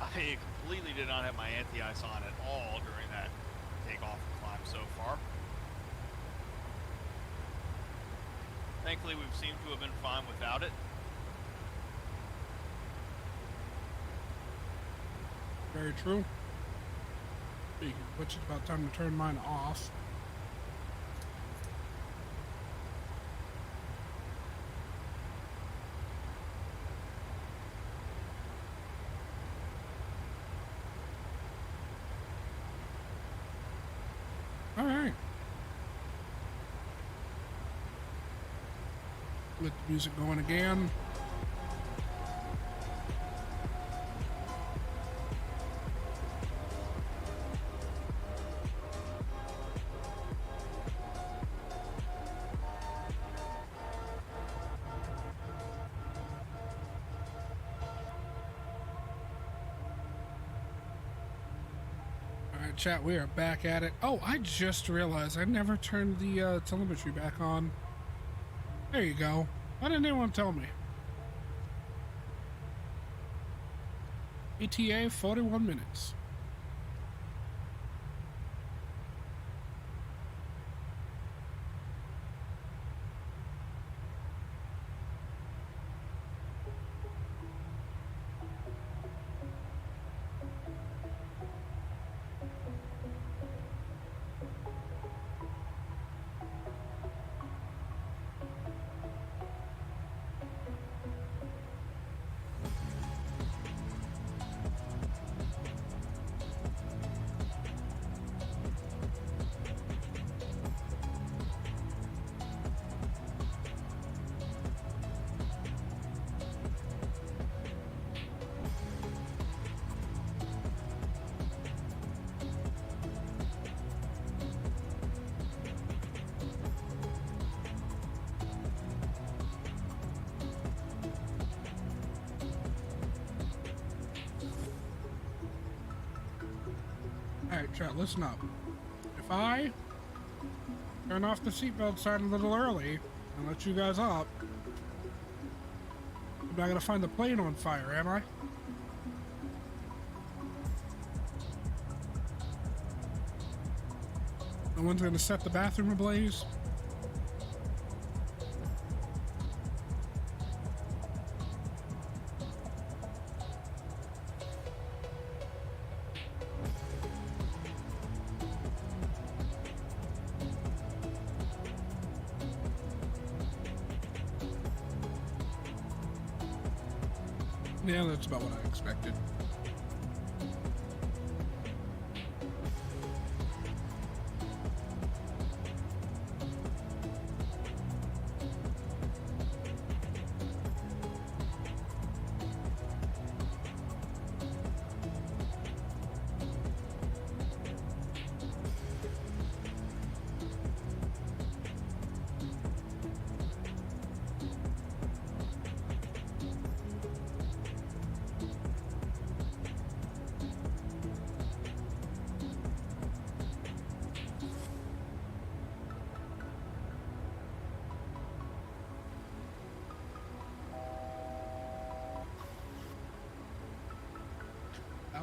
I completely did not have my anti-ice on at all during that takeoff and climb so far. Thankfully, we've seemed to have been fine without it. Very true. Speaking of which, it's about time to turn mine off. All right. Let the music going again. Chat, we are back at it. Oh, I just realized I never turned the telemetry back on. There you go. Why didn't anyone tell me? ETA 41 minutes. Alright, chat, listen up. If I turn off the seatbelt sign a little early and let you guys up, I'm not gonna find the plane on fire, am I? No one's gonna set the bathroom ablaze? Yeah, that's about what I expected.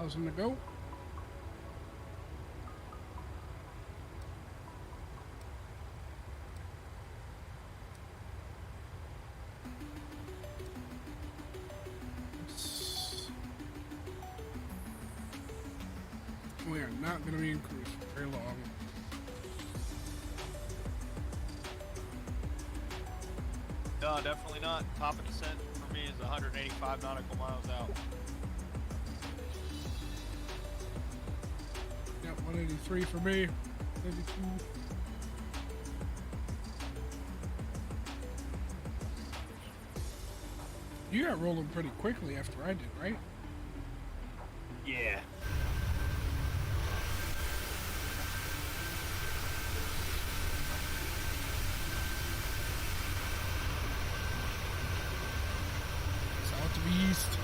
To go. We are not going to be in cruise for very long. No, definitely not. Top of descent for me is 185 nautical miles out. Yep, 183 for me. 82. You got rolling pretty quickly after I did, right? Yeah. South to east.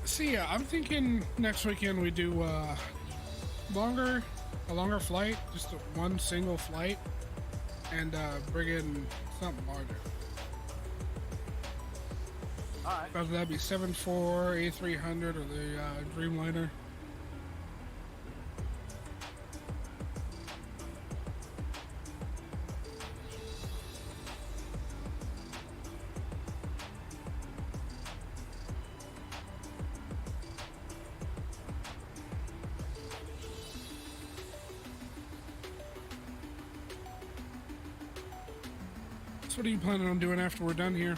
See, I'm thinking next weekend we do a longer flight, just one single flight, and bring in something larger. All right. Whether that be 7.4, A300, or the Dreamliner. So what are you planning on doing after we're done here?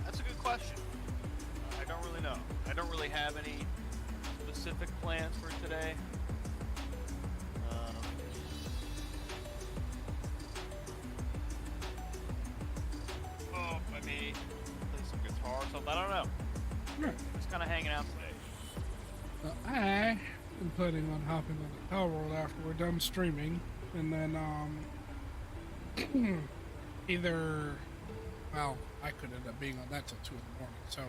That's a good question. I don't really know. I don't really have any specific plans for today. I may play some guitar or something. I don't know. Yeah. Just kind of hanging out today. I am planning on hopping on the Power World after we're done streaming, and then either, well, I could end up being on that till 2 in the morning, so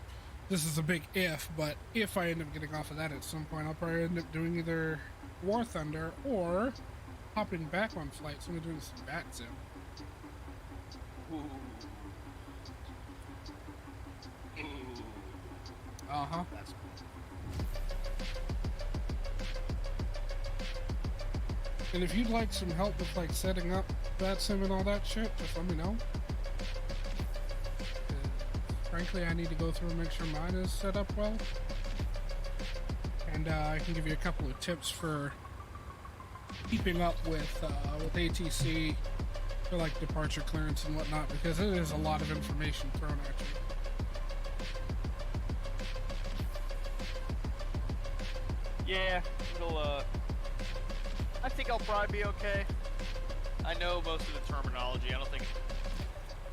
this is a big if, but if I end up getting off of that at some point, I'll probably end up doing either War Thunder or hopping back on flights and doing some vatsim. Ooh. Ooh. Uh-huh. That's And if you'd like some help with like setting up vatsim and all that shit, just let me know. Frankly, I need to go through and make sure mine is set up well. And I can give you a couple of tips for keeping up with ATC for like departure clearance and whatnot, because it is a lot of information thrown at you. Yeah, it'll, I think I'll probably be okay. I know most of the terminology. I don't think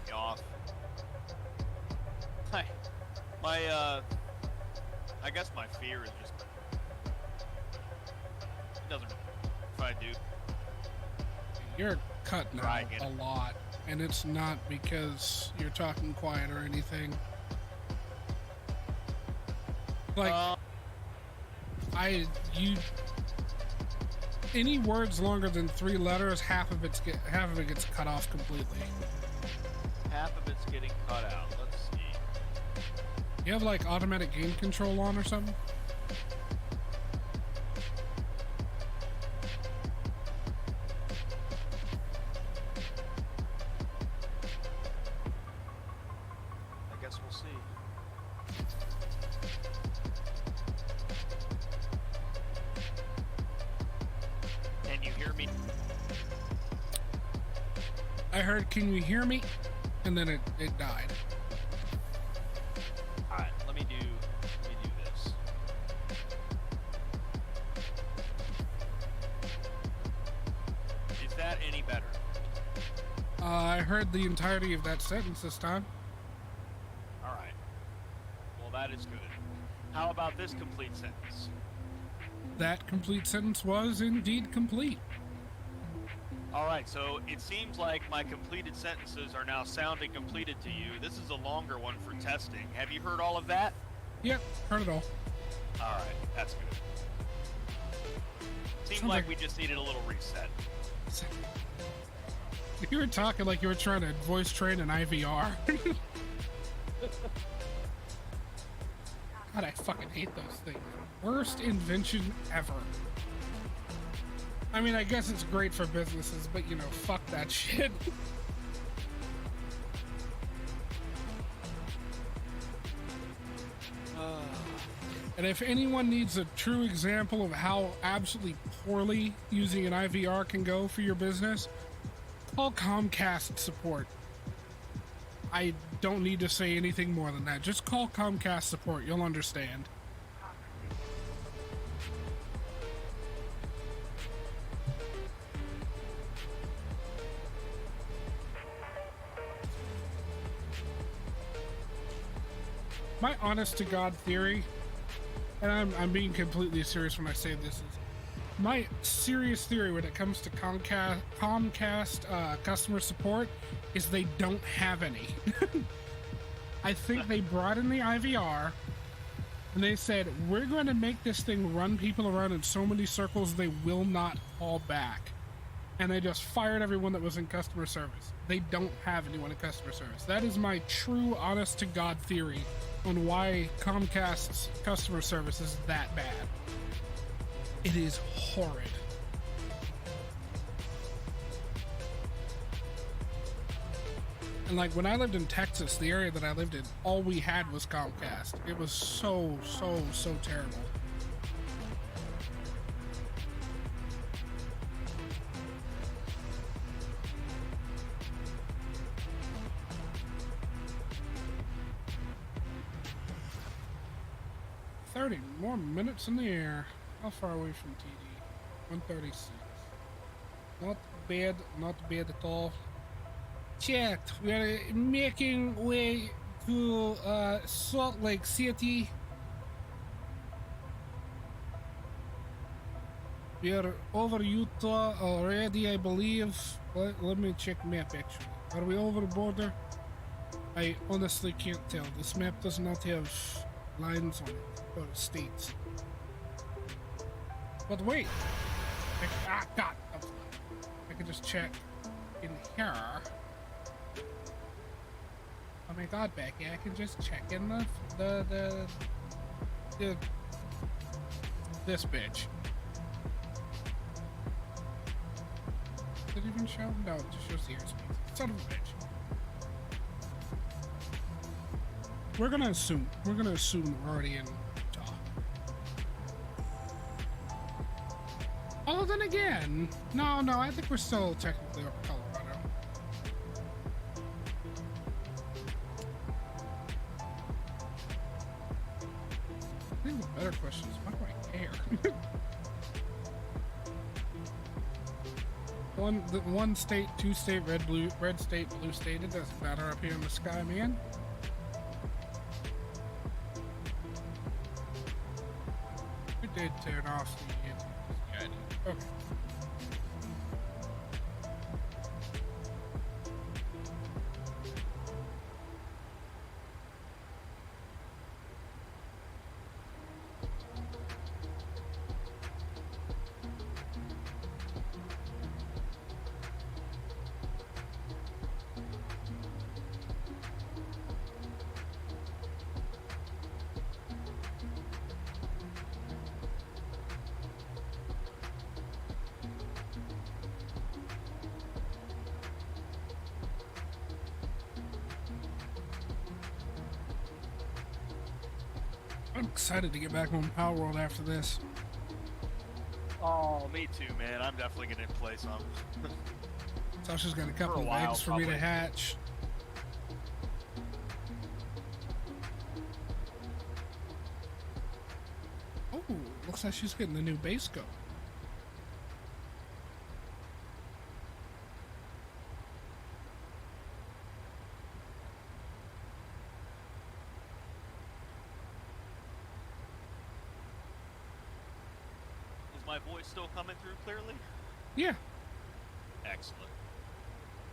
it's off. I guess my fear is just, it doesn't, if I do, You're cutting Try out again. a lot, and it's not because you're talking quiet or anything. Like, any words longer than 3 letters, half of it gets cut off completely. Half of it's getting cut out. Let's see. You have like automatic gain control on or something? I guess we'll see. Can you hear me? I heard, "Can you hear me?" And then it died. Alright, let me do this. Is that any better? I heard the entirety of that sentence this time. Alright. Well, that is good. How about this complete sentence? That complete sentence was indeed complete. Alright, so it seems like my completed sentences are now sounding completed to you. This is a longer one for testing. Have you heard all of that? Yep, heard it all. Alright, that's good. Seems Sounds like like- we just needed a little reset. You were talking like you were trying to voice train an IVR. God, I fucking hate those things. Worst invention ever. I mean, I guess it's great for businesses, but you know, fuck that shit. And if anyone needs a true example of how absolutely poorly using an IVR can go for your business, call Comcast support. I don't need to say anything more than that. Just call Comcast support. You'll understand. My honest to God theory, and I'm being completely serious when I say this, is my serious theory when it comes to Comcast customer support is they don't have any. I think they brought in the IVR and they said, we're going to make this thing run people around in so many circles they will not call back. And they just fired everyone that was in customer service. They don't have anyone in customer service. That is my true honest to God theory on why Comcast's customer service is that bad. It is horrid. And like when I lived in Texas, the area that I lived in, all we had was Comcast. It was so terrible. More minutes in the air. How far away from TD? 136. Not bad at all. Checked. We are making way to Salt Lake City. We are over Utah already, I believe. Let me check map actually. Are we over the border? I honestly can't tell. This map does not have lines on it or states. But wait. God. I can just check in here. Oh my God, Becky, I can just check in the this bitch. Did it even show? No, it just shows the airspace. Son of a bitch. We're gonna assume we're already in Utah. Oh, then again, no, I think we're still technically over Colorado. I think the better question is, why do I care? One state, two state, red state, blue state. It doesn't matter up here in the sky, man. We did turn off the Yeti. Okay. I'm excited to get back on Power World after this. Oh, me too, man. I'm definitely gonna play some. Sasha's got a couple For a of while, eggs for me to probably. hatch. Oh, looks like she's getting the new base go. Is my voice still coming through clearly? Yeah, Excellent.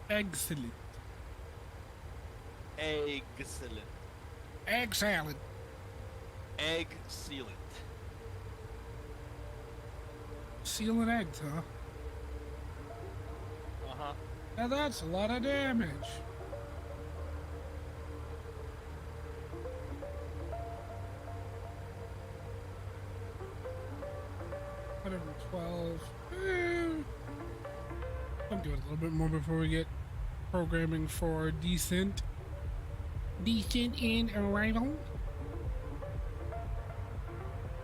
excellent. Excellent. Egg salad. Egg sealant. Sealing eggs, huh? Uh-huh. Now that's a lot of damage. $112. I'll do it a little bit more before we get programming for decent in arrival.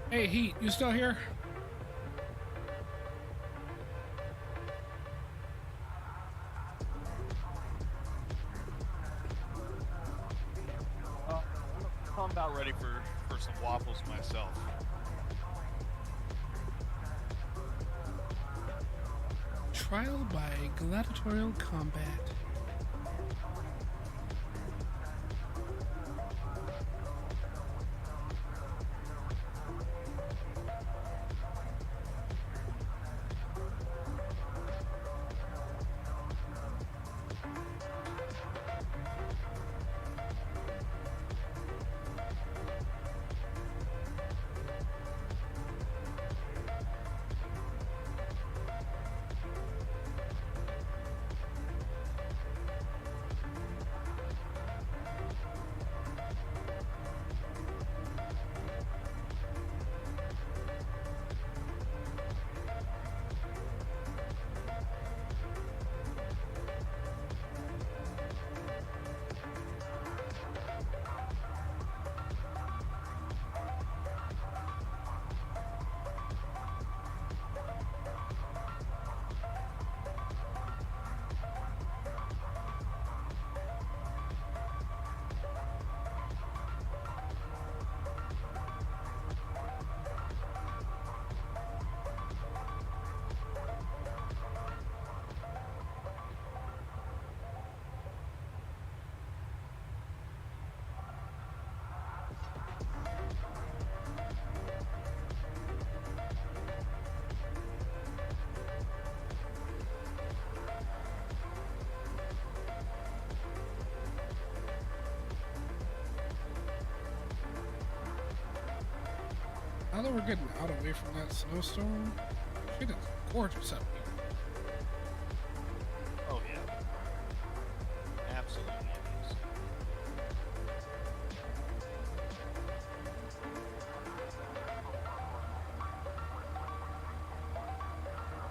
Hey, Heat, you still here? I'm about ready for some waffles myself. Trial by gladiatorial combat. Now that we're getting out away from that snowstorm, shit is gorgeous up here. Oh yeah. Absolutely it is.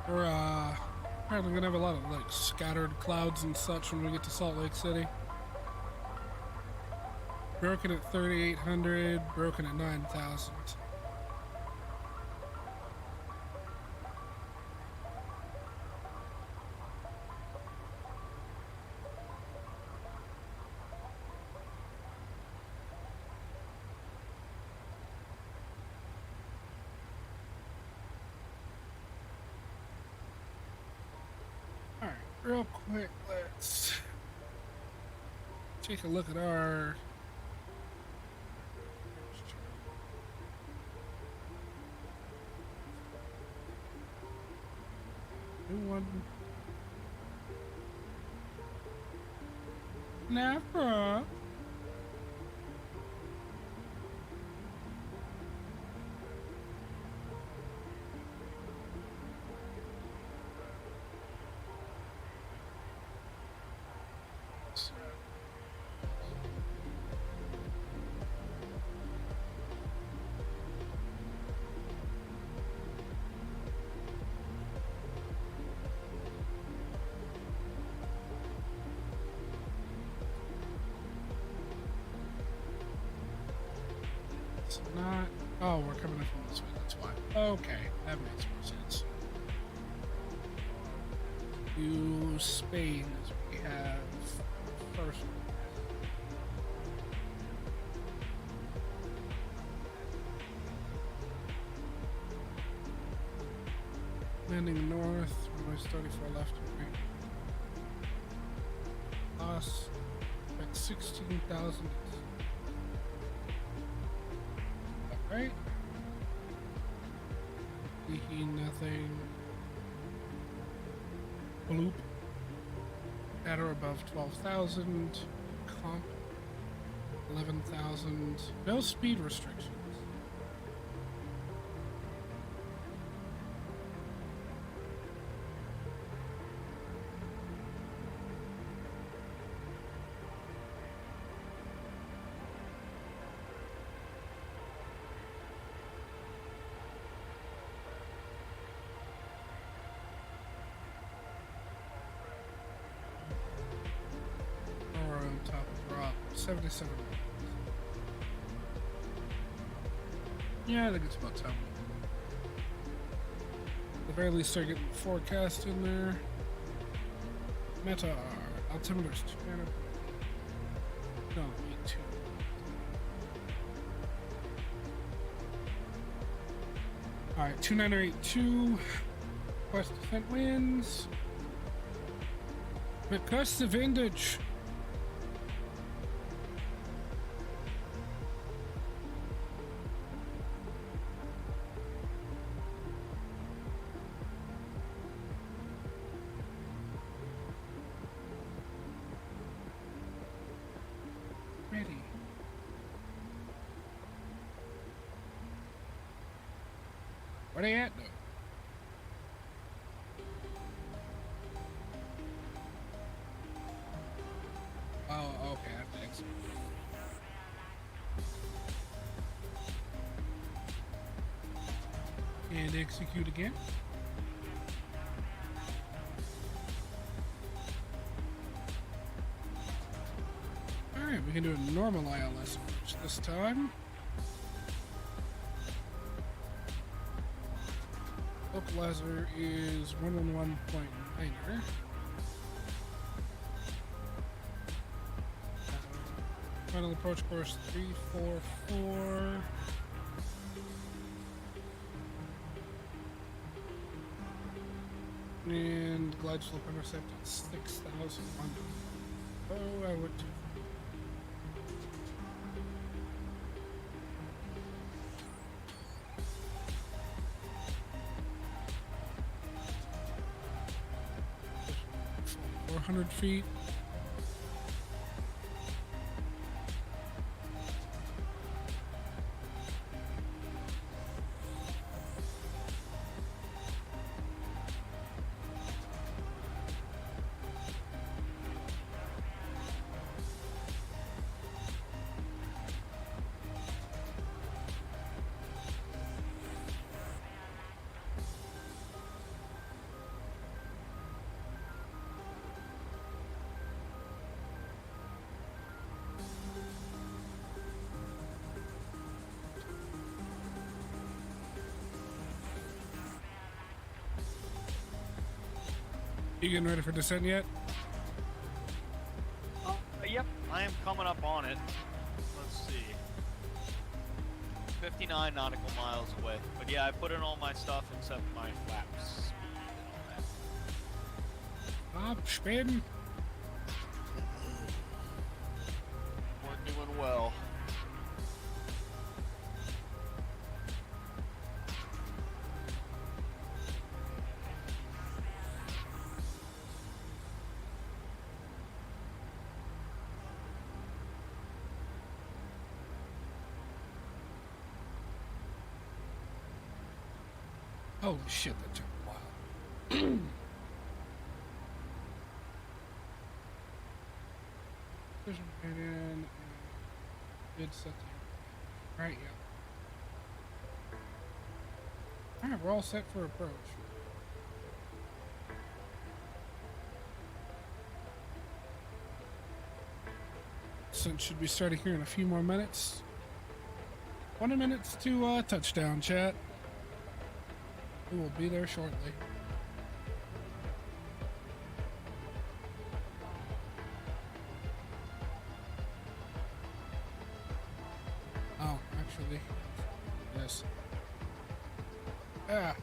We're apparently gonna have a lot of like scattered clouds and such when we get to Salt Lake City. Broken at 3,800, broken at 9,000. Alright, real quick, let's take a look at our new one. Never. It's not. Oh, we're coming in from this way. That's why. Okay, that makes more sense. New Spain is what we have first. Landing north, runway 34 left. Loss at 16,000. Right? Leaky, nothing. Bloop. At or above 12,000. Comp 11,000. No speed restrictions. Or on top of rock. 77. Yeah, I think it's about time. At the very least, start getting the forecast in there. Meta altimeter's 2. No, 82. Alright, 2982. Request descent winds. Request the vintage. Ready. Where they at though? Oh, okay, I have to exit. And execute again. Alright, we can do a normal ILS approach this time. Localizer is 111.9er. Final approach course 344. And glide slope intercept at 6,100. Oh, I would. Feet. You getting ready for descent yet? Yep, I am coming up on it. Let's see. 59 nautical miles away. But yeah, I put in all my stuff except my flaps speed and all that. Abspenden. We're doing well. Holy shit, that took a while. Vision right in. Did set the right, yeah. Alright, we're all set for approach. Descent should be starting here in a few more minutes. 20 minutes to touchdown, chat. We will be there shortly. Oh, actually, yes. Ah.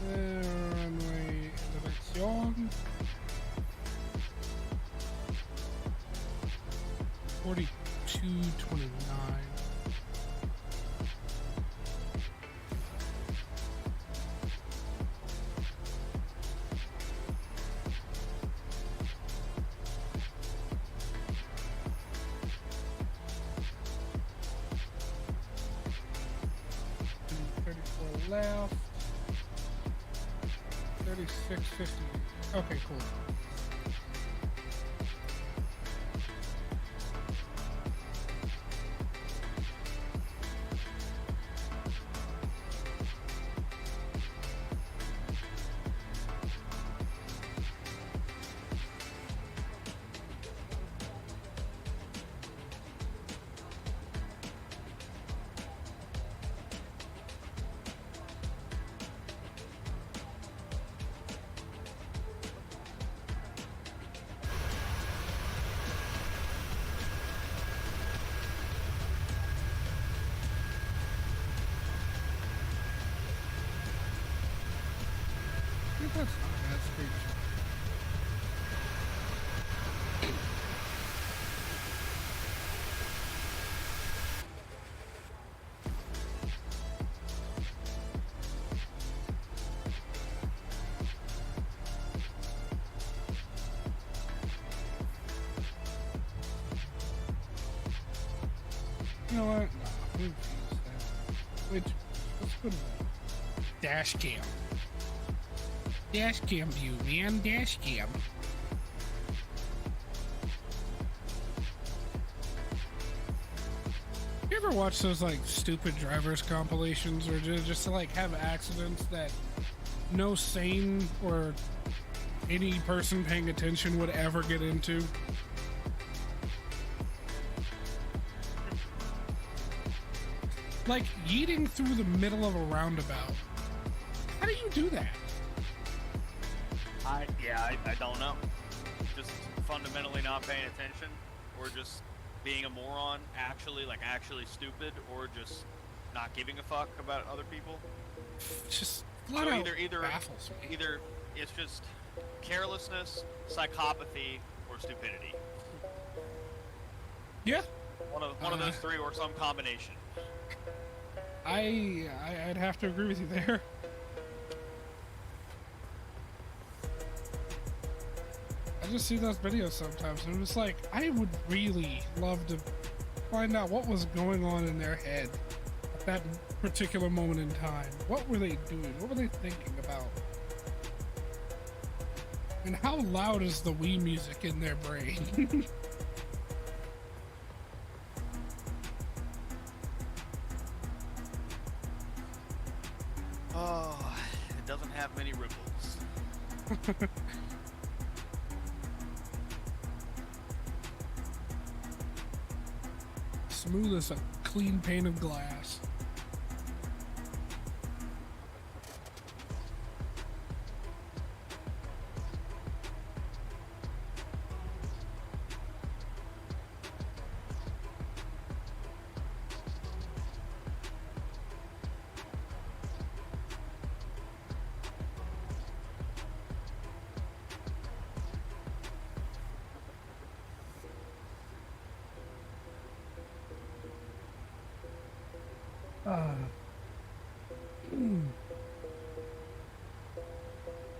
Runway elevation. 4229. Left. 3650. Okay, cool. That's not bad speech. You know what? No, we'll use that. Wait, let's put a dash cam. Dash cam view, man. Dash cam. You ever watch those like stupid drivers compilations or just to like have accidents that no sane or any person paying attention would ever get into? Like yeeting through the middle of a roundabout. How do you do that? I don't know. Just fundamentally not paying attention, or just being a moron, actually stupid, or just not giving a fuck about other people. Just So either baffles me. either it's just carelessness, psychopathy, or stupidity. Yeah, One of those three, or some combination. I'd have to agree with you there. I just see those videos sometimes, and I'm just like, I would really love to find out what was going on in their head at that particular moment in time. What were they doing? What were they thinking about? And how loud is the Wii music in their brain? Oh, it doesn't have many ripples. Smooth as a clean pane of glass.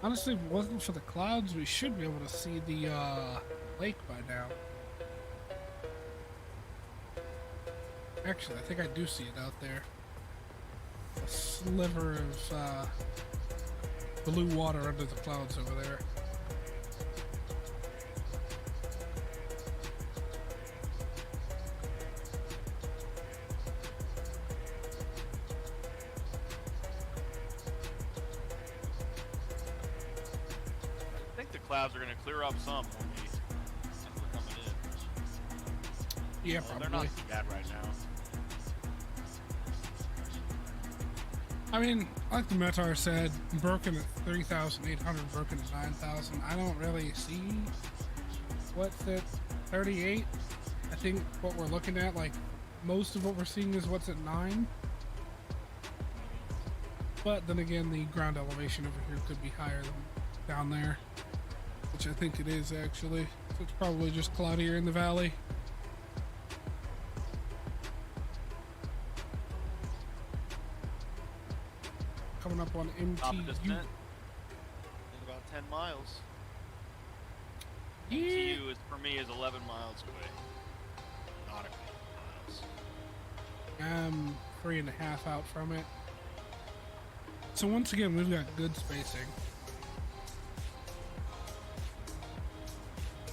Honestly, if it wasn't for the clouds, we should be able to see the lake by now. Actually, I think I do see it out there. A sliver of blue water under the clouds over there. clouds are going to clear up some for me since we're coming in. Yeah, They're probably. not too bad right now. I mean, like the Metar said, broken at 3,800, broken at 9,000. I don't really see what's at 38. I think what we're looking at, like, most of what we're seeing is what's at 9. But then again, the ground elevation over here could be higher than down there, which I think it is actually. So it's probably just cloudier in the valley. Coming up on Top of descent MTU. in about 10 miles. Yeah. MTU is, for me, is 11 miles away. Nautically miles. I'm 3.5 out from it. So once again, we've got good spacing,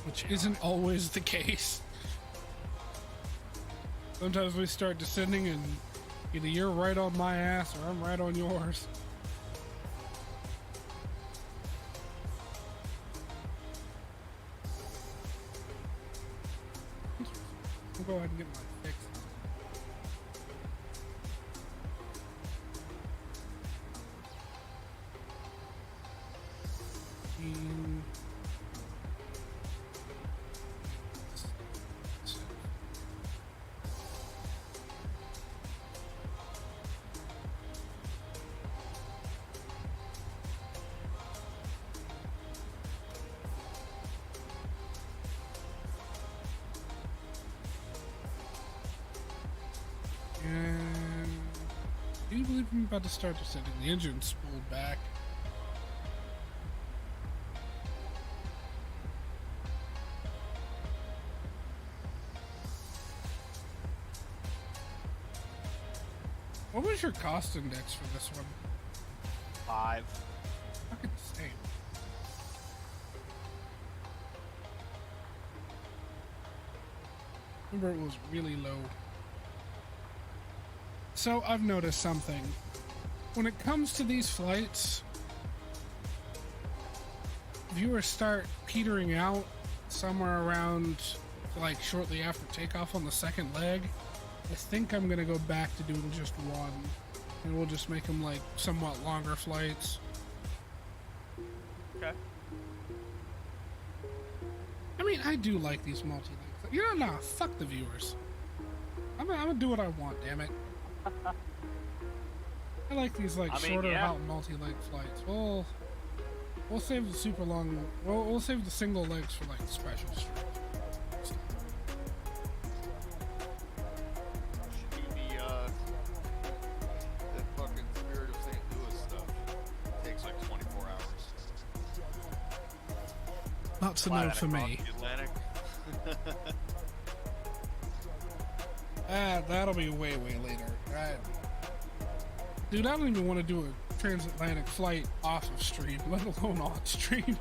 which isn't always the case. Sometimes we start descending and either you're right on my ass or I'm right on yours. I'll go ahead and get my fix. And do you believe I'm about to start descending? The engine's pulled back. What was your cost index for this one? 5. Fucking same. Remember, it was really low. So I've noticed something. When it comes to these flights, viewers start petering out somewhere around, like, shortly after takeoff on the second leg. I think I'm gonna go back to doing just one, and we'll just make them like somewhat longer flights. Okay. I mean, I do like these multi-legs. You know, nah, fuck the viewers. I'm gonna do what I want, damn it. I like these like shorter out multi-leg flights. We'll save the super long. We'll save the single legs for like special streams. That fucking Spirit of St. Louis stuff takes like 24 hours. Not so no for me. Atlantic. That'll be way later. Dude, I don't even want to do a transatlantic flight off of stream, let alone on stream.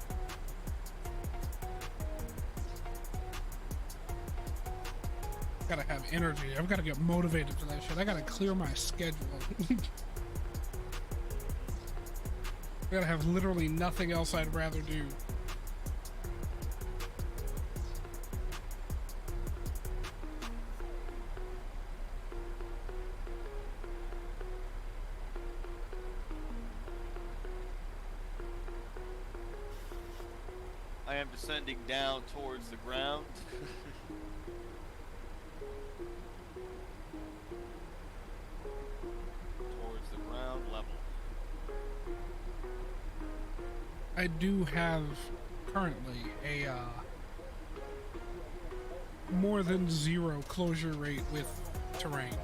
Gotta have energy. I've gotta get motivated for that shit. I gotta clear my schedule. I gotta have literally nothing else I'd rather do. I am descending down towards the ground. Towards the ground level. I do have currently a more than 0 closure rate with terrain.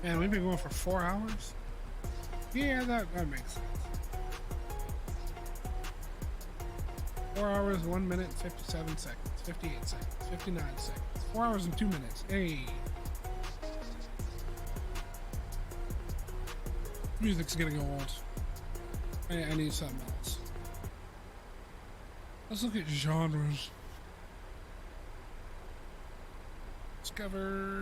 Man, we've been going for 4 hours? Yeah, that makes sense. 4 hours, 1 minute, 57 seconds, 58 seconds, 59 seconds. 4 hours and 2 minutes. Hey. music's getting old. I need something else. Let's look at genres. Discover.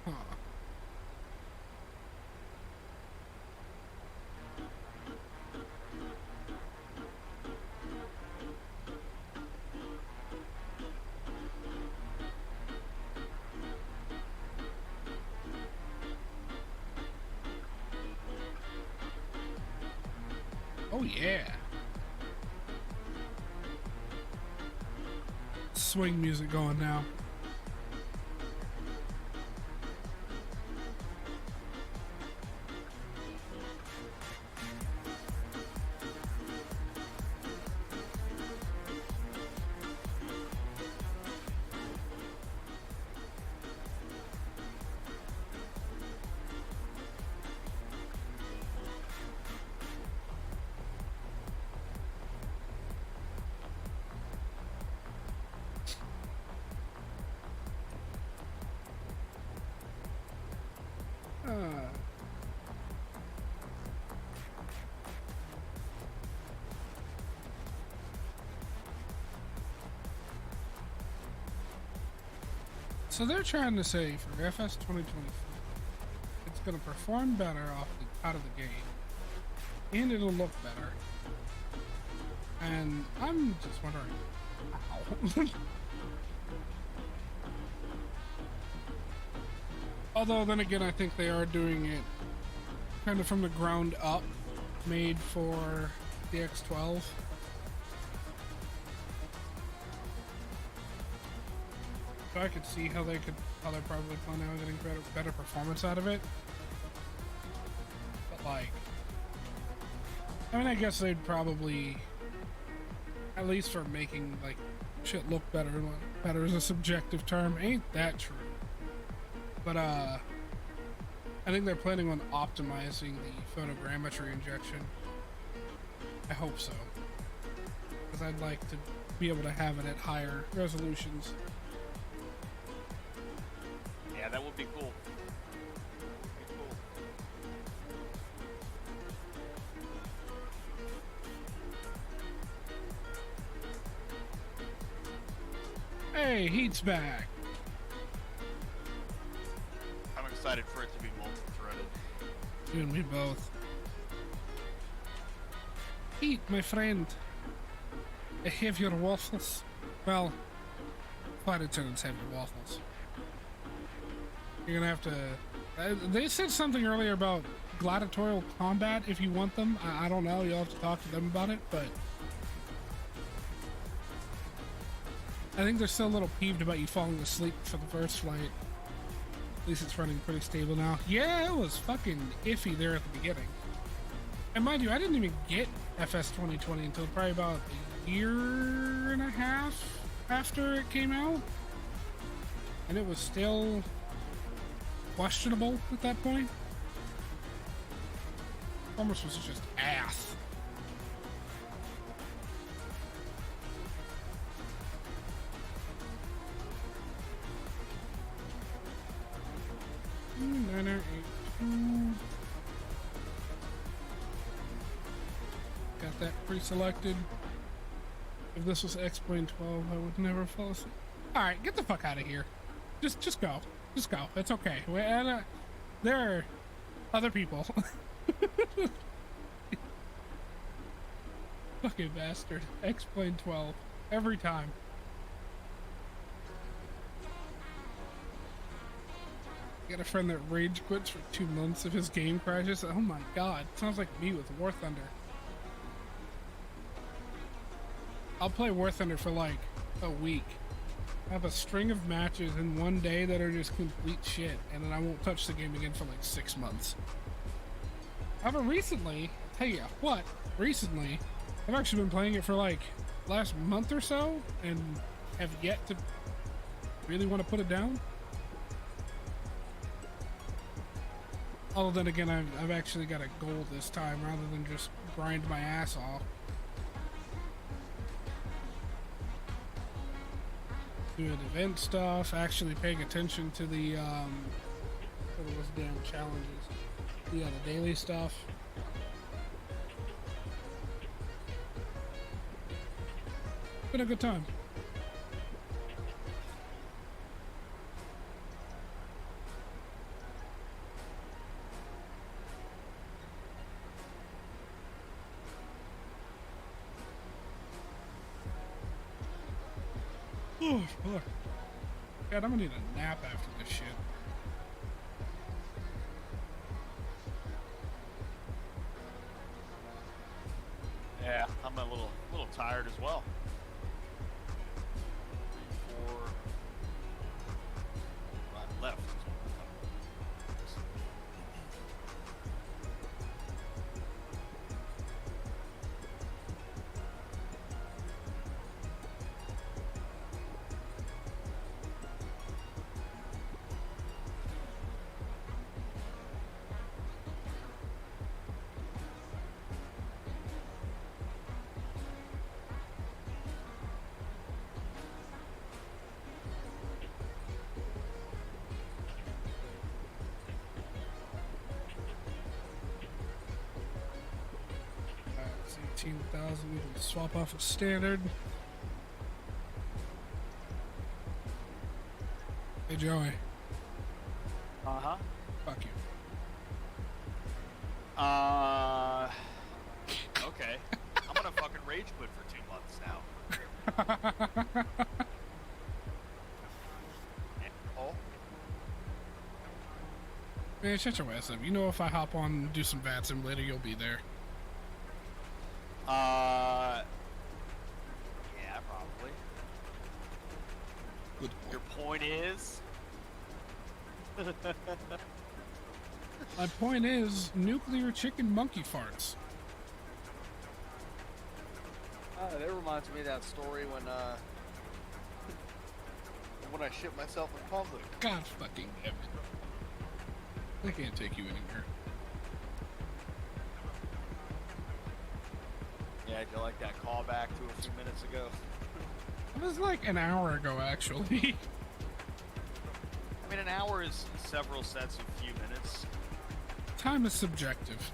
Huh. Oh yeah. Swing music going now. So they're trying to say for FS 2024, it's going to perform better out of the gate, and it'll look better. And I'm just wondering, how? Although then again, I think they are doing it kind of from the ground up, made for the X12. So I could see how they're probably planning on getting better performance out of it. But like, I mean, I guess they'd probably, at least for making like shit look better. Better is a subjective term, ain't that true? But I think they're planning on optimizing the photogrammetry injection. I hope so, because I'd like to be able to have it at higher resolutions. Yeah, that would be cool. Hey, Heat's back. I'm excited for it to be multi-threaded. You and me both. Heat, my friend. I have your waffles. Well, flight attendants have your waffles. You're gonna have to... they said something earlier about gladiatorial combat if you want them. I don't know. You'll have to talk to them about it, but... I think they're still a little peeved about you falling asleep for the first flight. At least it's running pretty stable now. Yeah, it was fucking iffy there at the beginning. And mind you, I didn't even get FS 2020 until probably about a year and a half after it came out. And it was still questionable at that point. Almost was just ass. Nano 82. Got that pre-selected. If this was X-Plane 12, I would never fall asleep. Alright, get the fuck out of here. Just go. Just go. It's okay. There are other people. Fucking bastard. X-Plane 12. Every time. I got a friend that rage quits for 2 months if his game crashes. Oh my god. Sounds like me with War Thunder. I'll play War Thunder for like a week. I have a string of matches in one day that are just complete shit, and then I won't touch the game again for like 6 months. However, recently, I'll tell you what, recently, I've actually been playing it for like last month or so, and have yet to Really want to put it down? Although then again, I've actually got a goal this time rather than just grind my ass off. Doing event stuff, actually paying attention to the what was damn challenges. Yeah, the daily stuff. Been a good time. Oh, fuck. God, I'm gonna need a nap after this shit. Yeah, I'm a little tired as well. 3, 4, 5 left. It's 18,000. We can swap off a standard. Hey, Joey. Uh-huh. Fuck you. Okay. I'm gonna fucking rage quit for 2 months now. Oh, Man, shut your ass up. You know if I hop on and do some vatsim later, you'll be there. yeah, probably. Good Your point is? My point is, nuclear chicken monkey farts. That reminds me of that story when I shit myself in public. God fucking damn it. I can't take you anywhere. Yeah, do you like that callback to a few minutes ago? It was like an hour ago, actually. I mean, an hour is several sets of few minutes. Time is subjective.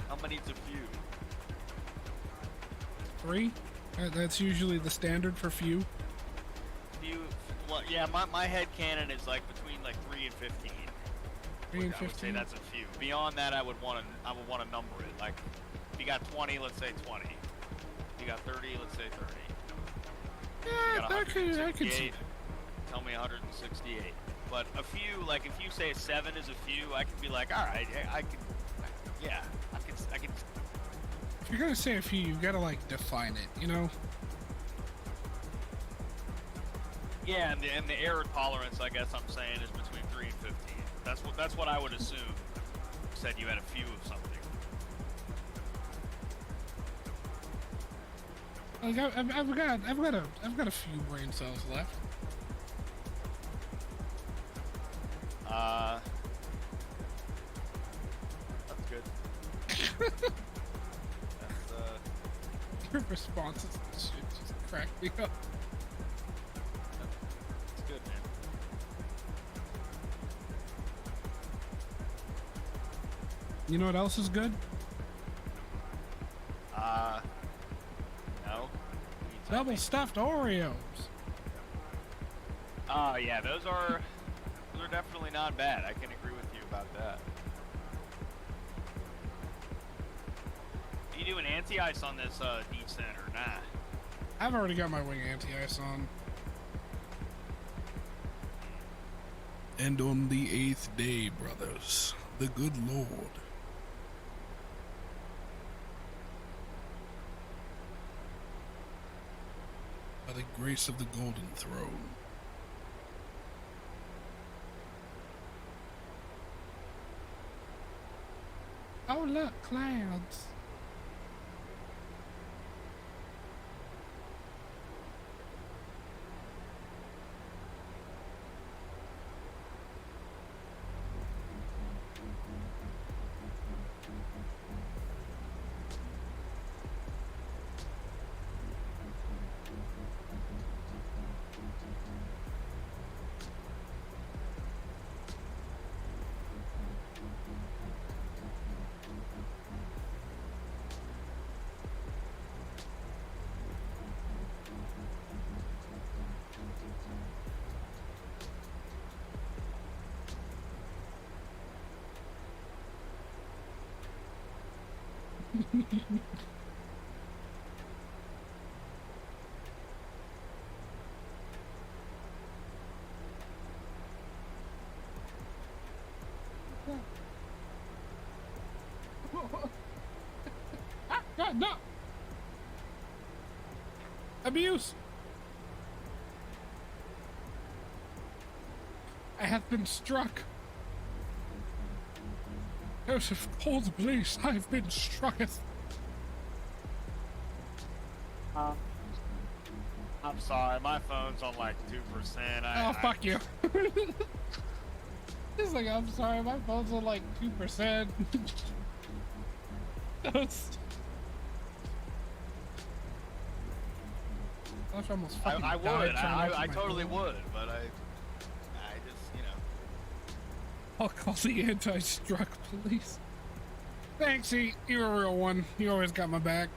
How many's a few? 3? That's usually the standard for few. Few? Well, yeah, my head canon is like between like 3 and 15. 3 and I would say 15? that's a few. Beyond that, I would want to number it. Like, if you got 20, let's say 20. If you got 30, let's say 30. Yeah, I could see. Tell me 168. But a few, like if you say 7 is a few, I could be like, all right, I can. If you're gonna say a few, you've gotta like define it, you know? Yeah, and the error tolerance, I guess I'm saying, is between 3 and 15. That's what I would assume. You said you had a few of something. Like I've got a few brain cells left. That's good. Your responses to this shit just cracked me up. That's good, man. You know what else is good? No. Double stuffed Oreos. Oh yeah, those are definitely not bad. I can agree with you about that. You doing anti-ice on this descent or nah? I've already got my wing anti-ice on. And on the 8th day, brothers, the good Lord. By the grace of the Golden Throne. Oh look, clouds. God, no! Abuse! I have been struck. Joseph, call the police. I've been struck. I'm sorry, my phone's on like 2%. Oh, fuck you. He's like, I'm sorry, my phone's on like 2%. That's... I almost fucking I would. died trying to I open my totally door. would, but I just, you know. I'll call the anti-struck police. Thanks, E. You're a real one. You always got my back.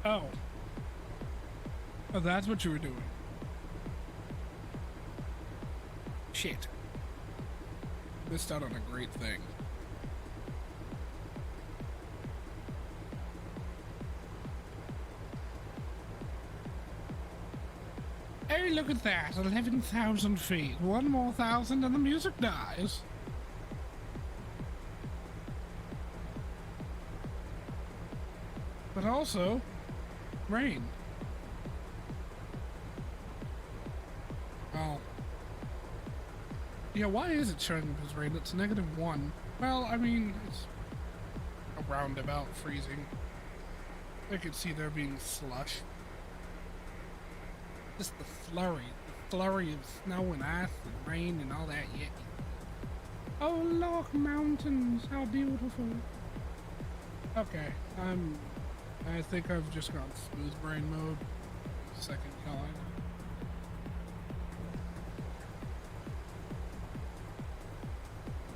Oh. Oh, that's what you were doing. Shit. Missed out on a great thing. Hey, look at that. 11,000 feet. One more thousand and the music dies. But also, rain. Oh. Yeah, why is it showing up as rain? It's -1. Well, I mean, it's a roundabout freezing. I could see there being slush. Just the flurry of snow and ice and rain and all that yet. Oh, look, mountains, how beautiful. Okay, I think I've just gone smooth brain mode. Second calling.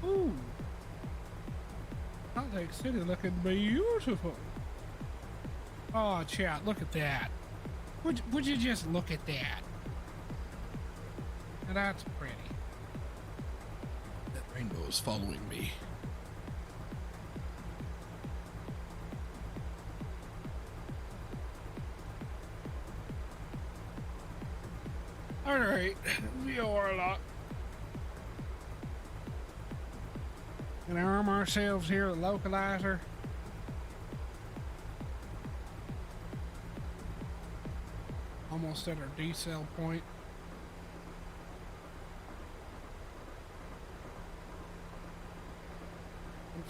Ooh. Salt Lake City looking beautiful. Oh, chat, look at that. Would you just look at that? Now that's pretty. That rainbow is following me. Alright, we are a lot. Gonna arm ourselves here with localizer. Almost at our decel point.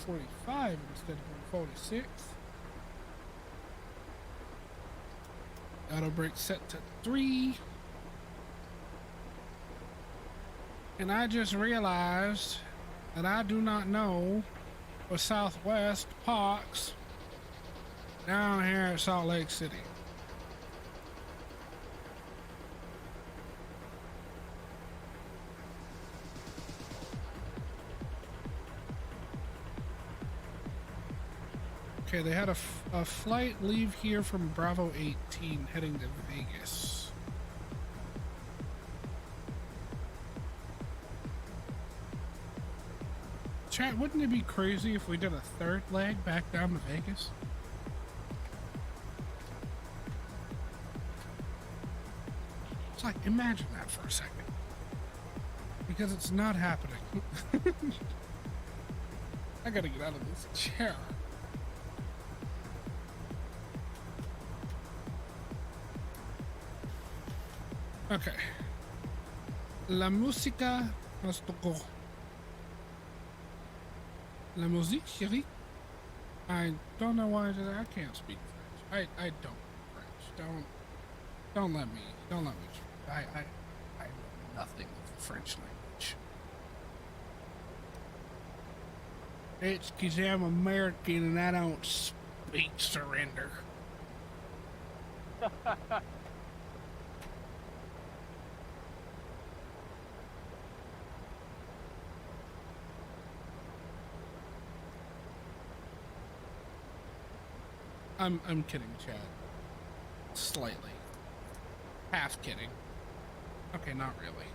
.45 instead of 146. Auto brake set to 3. And I just realized that I do not know where Southwest parks down here at Salt Lake City. Okay, they had a flight leave here from Bravo 18 heading to Vegas. Chat, wouldn't it be crazy if we did a third leg back down to Vegas? It's like, imagine that for a second. Because it's not happening. I gotta get out of this chair. Okay. La música nos tocó. La musique, chérie. I don't know why I can't speak French. I don't French. Don't let me. I know nothing of the French language. It's 'cause I'm American and I don't speak surrender. I'm kidding, Chad. Slightly. Half kidding. Okay, not really.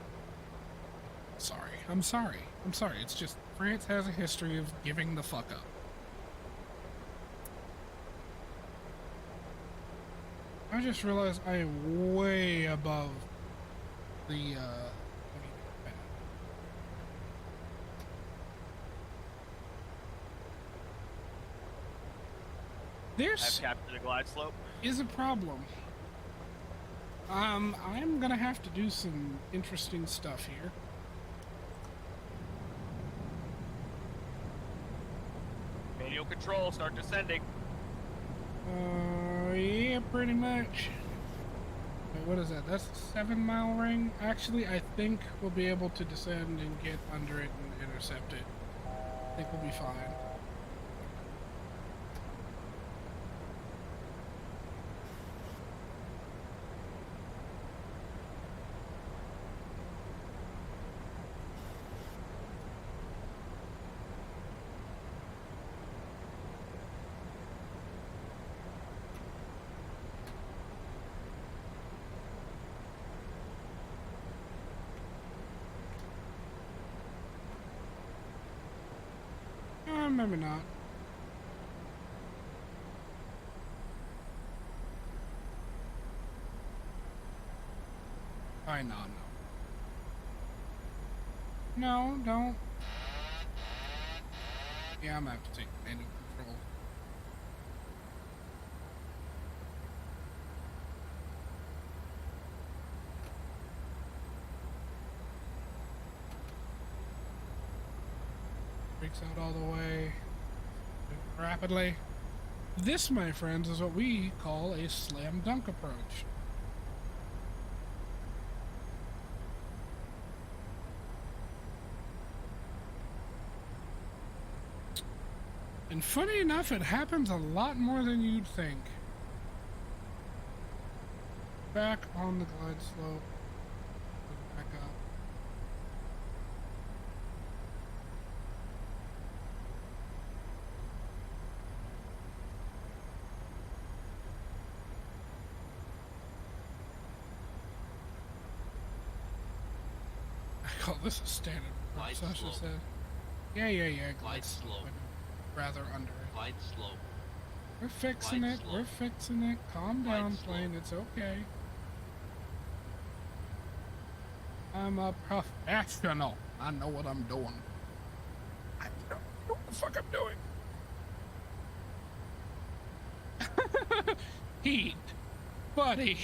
Sorry. I'm sorry. I'm sorry. It's just France has a history of giving the fuck up. I just realized I am way above the I've This captured a glide slope. is a problem. I'm gonna have to do some interesting stuff here. Manual control, start descending. Yeah, pretty much. Wait, what is that? That's a 7-mile ring? Actually, I think we'll be able to descend and get under it and intercept it. I think we'll be fine. Maybe not. I know, no. No, don't. Yeah, I'm gonna have to take manual control. Brakes out all the way. Rapidly. This, my friends, is what we call a slam dunk approach. And funny enough, it happens a lot more than you'd think. Back on the glide slope. Back up. I call this a standard approach, Glide Sasha slope. said. Yeah. Glide slope. Rather under it. Glide slope. We're fixing Glide it. slope. We're fixing it. Calm Glide down, slope. plane. It's okay. I'm a professional. I know what I'm doing. I know what the fuck I'm doing. Heat, buddy.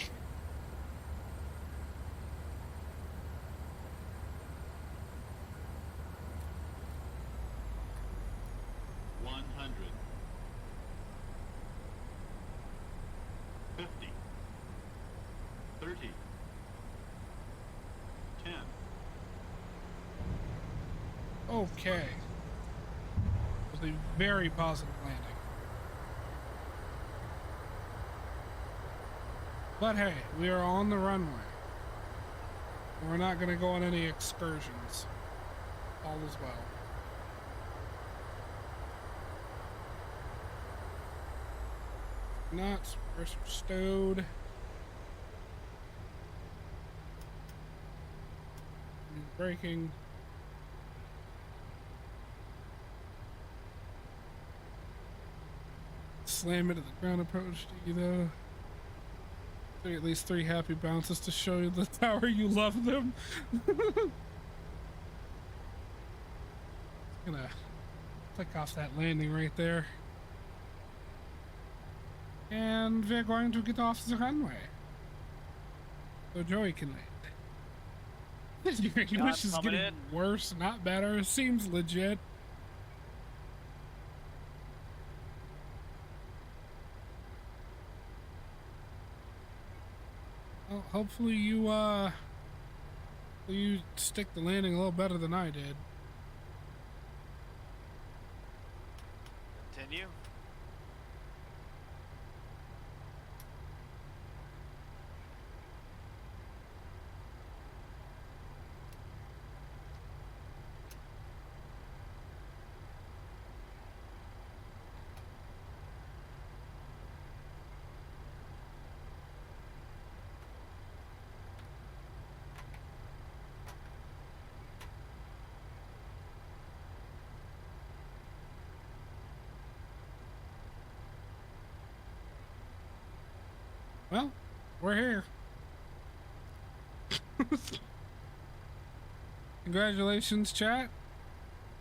Okay. It was a very positive landing. But hey, we are on the runway. We're not going to go on any excursions. All is well. Nuts, first we're stowed. Braking. Slam into the ground approach to you though. At least 3 happy bounces to show you the tower you love them. Gonna click off that landing right there. And we're going to get off the runway. So Joey can land. Your English is coming getting in. worse, not better. It seems legit. Well, hopefully you stick the landing a little better than I did. Continue. Well, we're here. Congratulations, chat.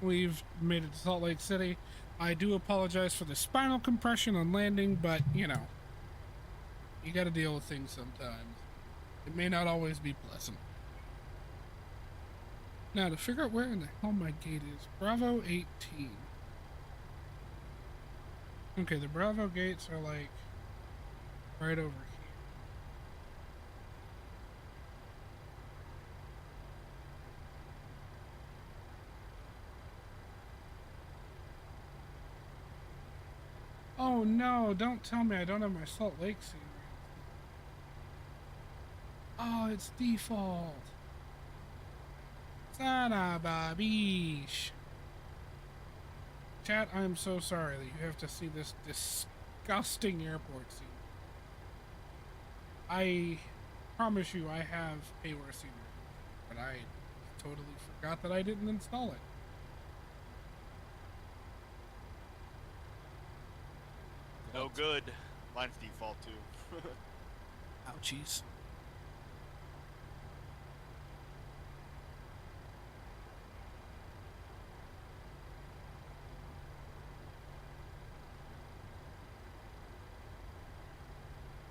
We've made it to Salt Lake City. I do apologize for the spinal compression on landing, but, you know, you gotta deal with things sometimes. It may not always be pleasant. Now, to figure out where in the hell my gate is, Bravo 18. Okay, the Bravo gates are like right over here. Oh no, don't tell me I don't have my Salt Lake scene. Oh, it's default. Son of a biche. Chat, I am so sorry that you have to see this disgusting airport scene. I promise you I have a worse scene, but I totally forgot that I didn't install it. No good. Mine's default too. Ouchies.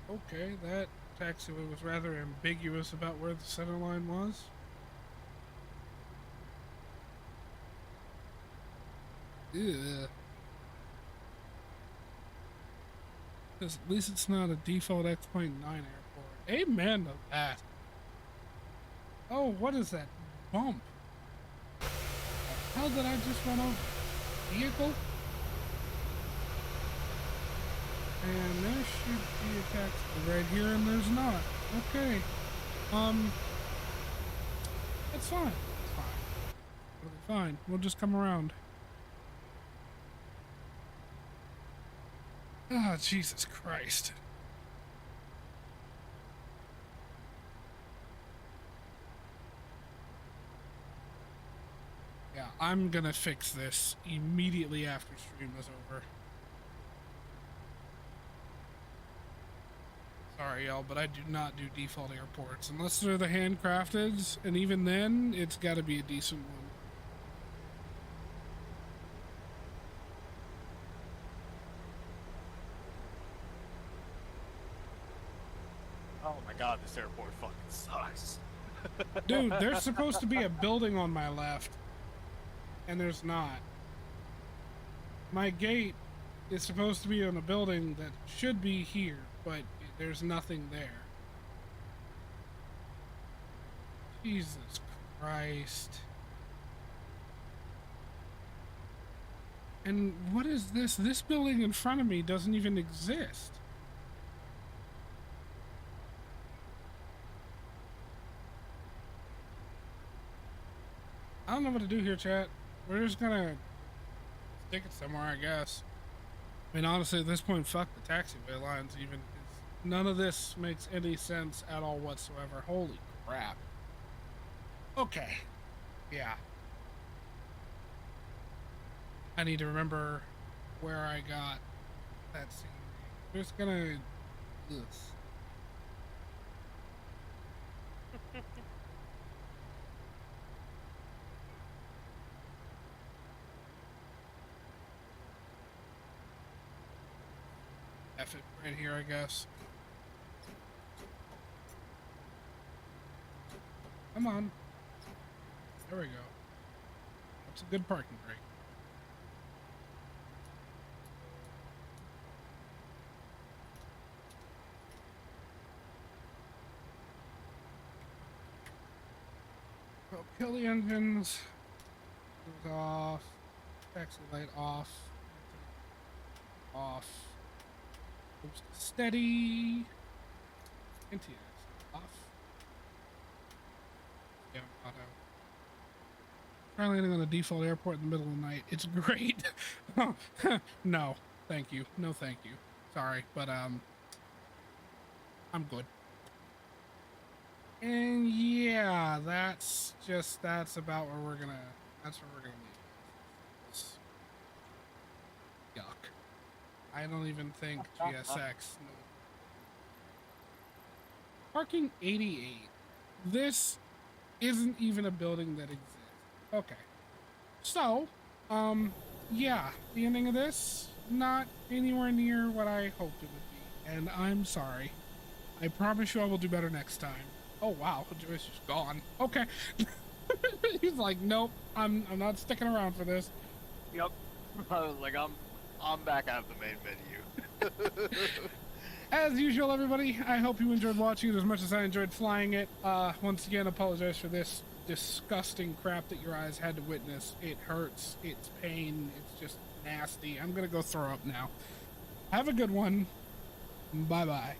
Okay, that taxiway was rather ambiguous about where the center line was. Ugh. At least it's not a default X.9 airport. Amen to that. Oh, what is that bump? How did I just run over? Vehicle? And there should be a taxi right here, and there's not. Okay. It's fine. It's fine. It'll be fine. We'll just come around. Ah, Jesus Christ. Yeah, I'm gonna fix this immediately after stream is over. Sorry, y'all, but I do not do default airports unless they're the handcrafted, and even then, it's got to be a decent one. Oh my god, this airport fucking sucks. Dude, there's supposed to be a building on my left, and there's not. My gate is supposed to be on a building that should be here, but there's nothing there. Jesus Christ. And what is this? This building in front of me doesn't even exist. I don't know what to do here, chat. We're just gonna stick it somewhere, I guess. I mean, honestly, at this point, fuck the taxiway lines even. None of this makes any sense at all whatsoever. Holy crap. Okay. Yeah. I need to remember where I got that scene. I'm just gonna... Ugh. F it right here, I guess. Come on. There we go. That's a good parking brake. Well, kill the engines. Goes off. Taxi light off. Off. Oops. Steady. NTS off. Yeah, auto. Try landing on a default airport in the middle of the night. It's great. No, thank you. No, thank you. Sorry, but I'm good. And yeah, that's about where we're gonna. That's where we're gonna leave. Yuck. I don't even think GSX. Parking 88. This isn't even a building that exists. Okay. So, yeah, the ending of this, not anywhere near what I hoped it would be. And I'm sorry. I promise you I will do better next time. Oh, wow. Joyce is gone. Okay. He's like, nope, I'm not sticking around for this. Yep. I was like, I'm back out of the main menu. As usual, everybody, I hope you enjoyed watching it as much as I enjoyed flying it. Once again, apologize for this disgusting crap that your eyes had to witness. It hurts. It's pain. It's just nasty. I'm gonna go throw up now. Have a good one. Bye-bye.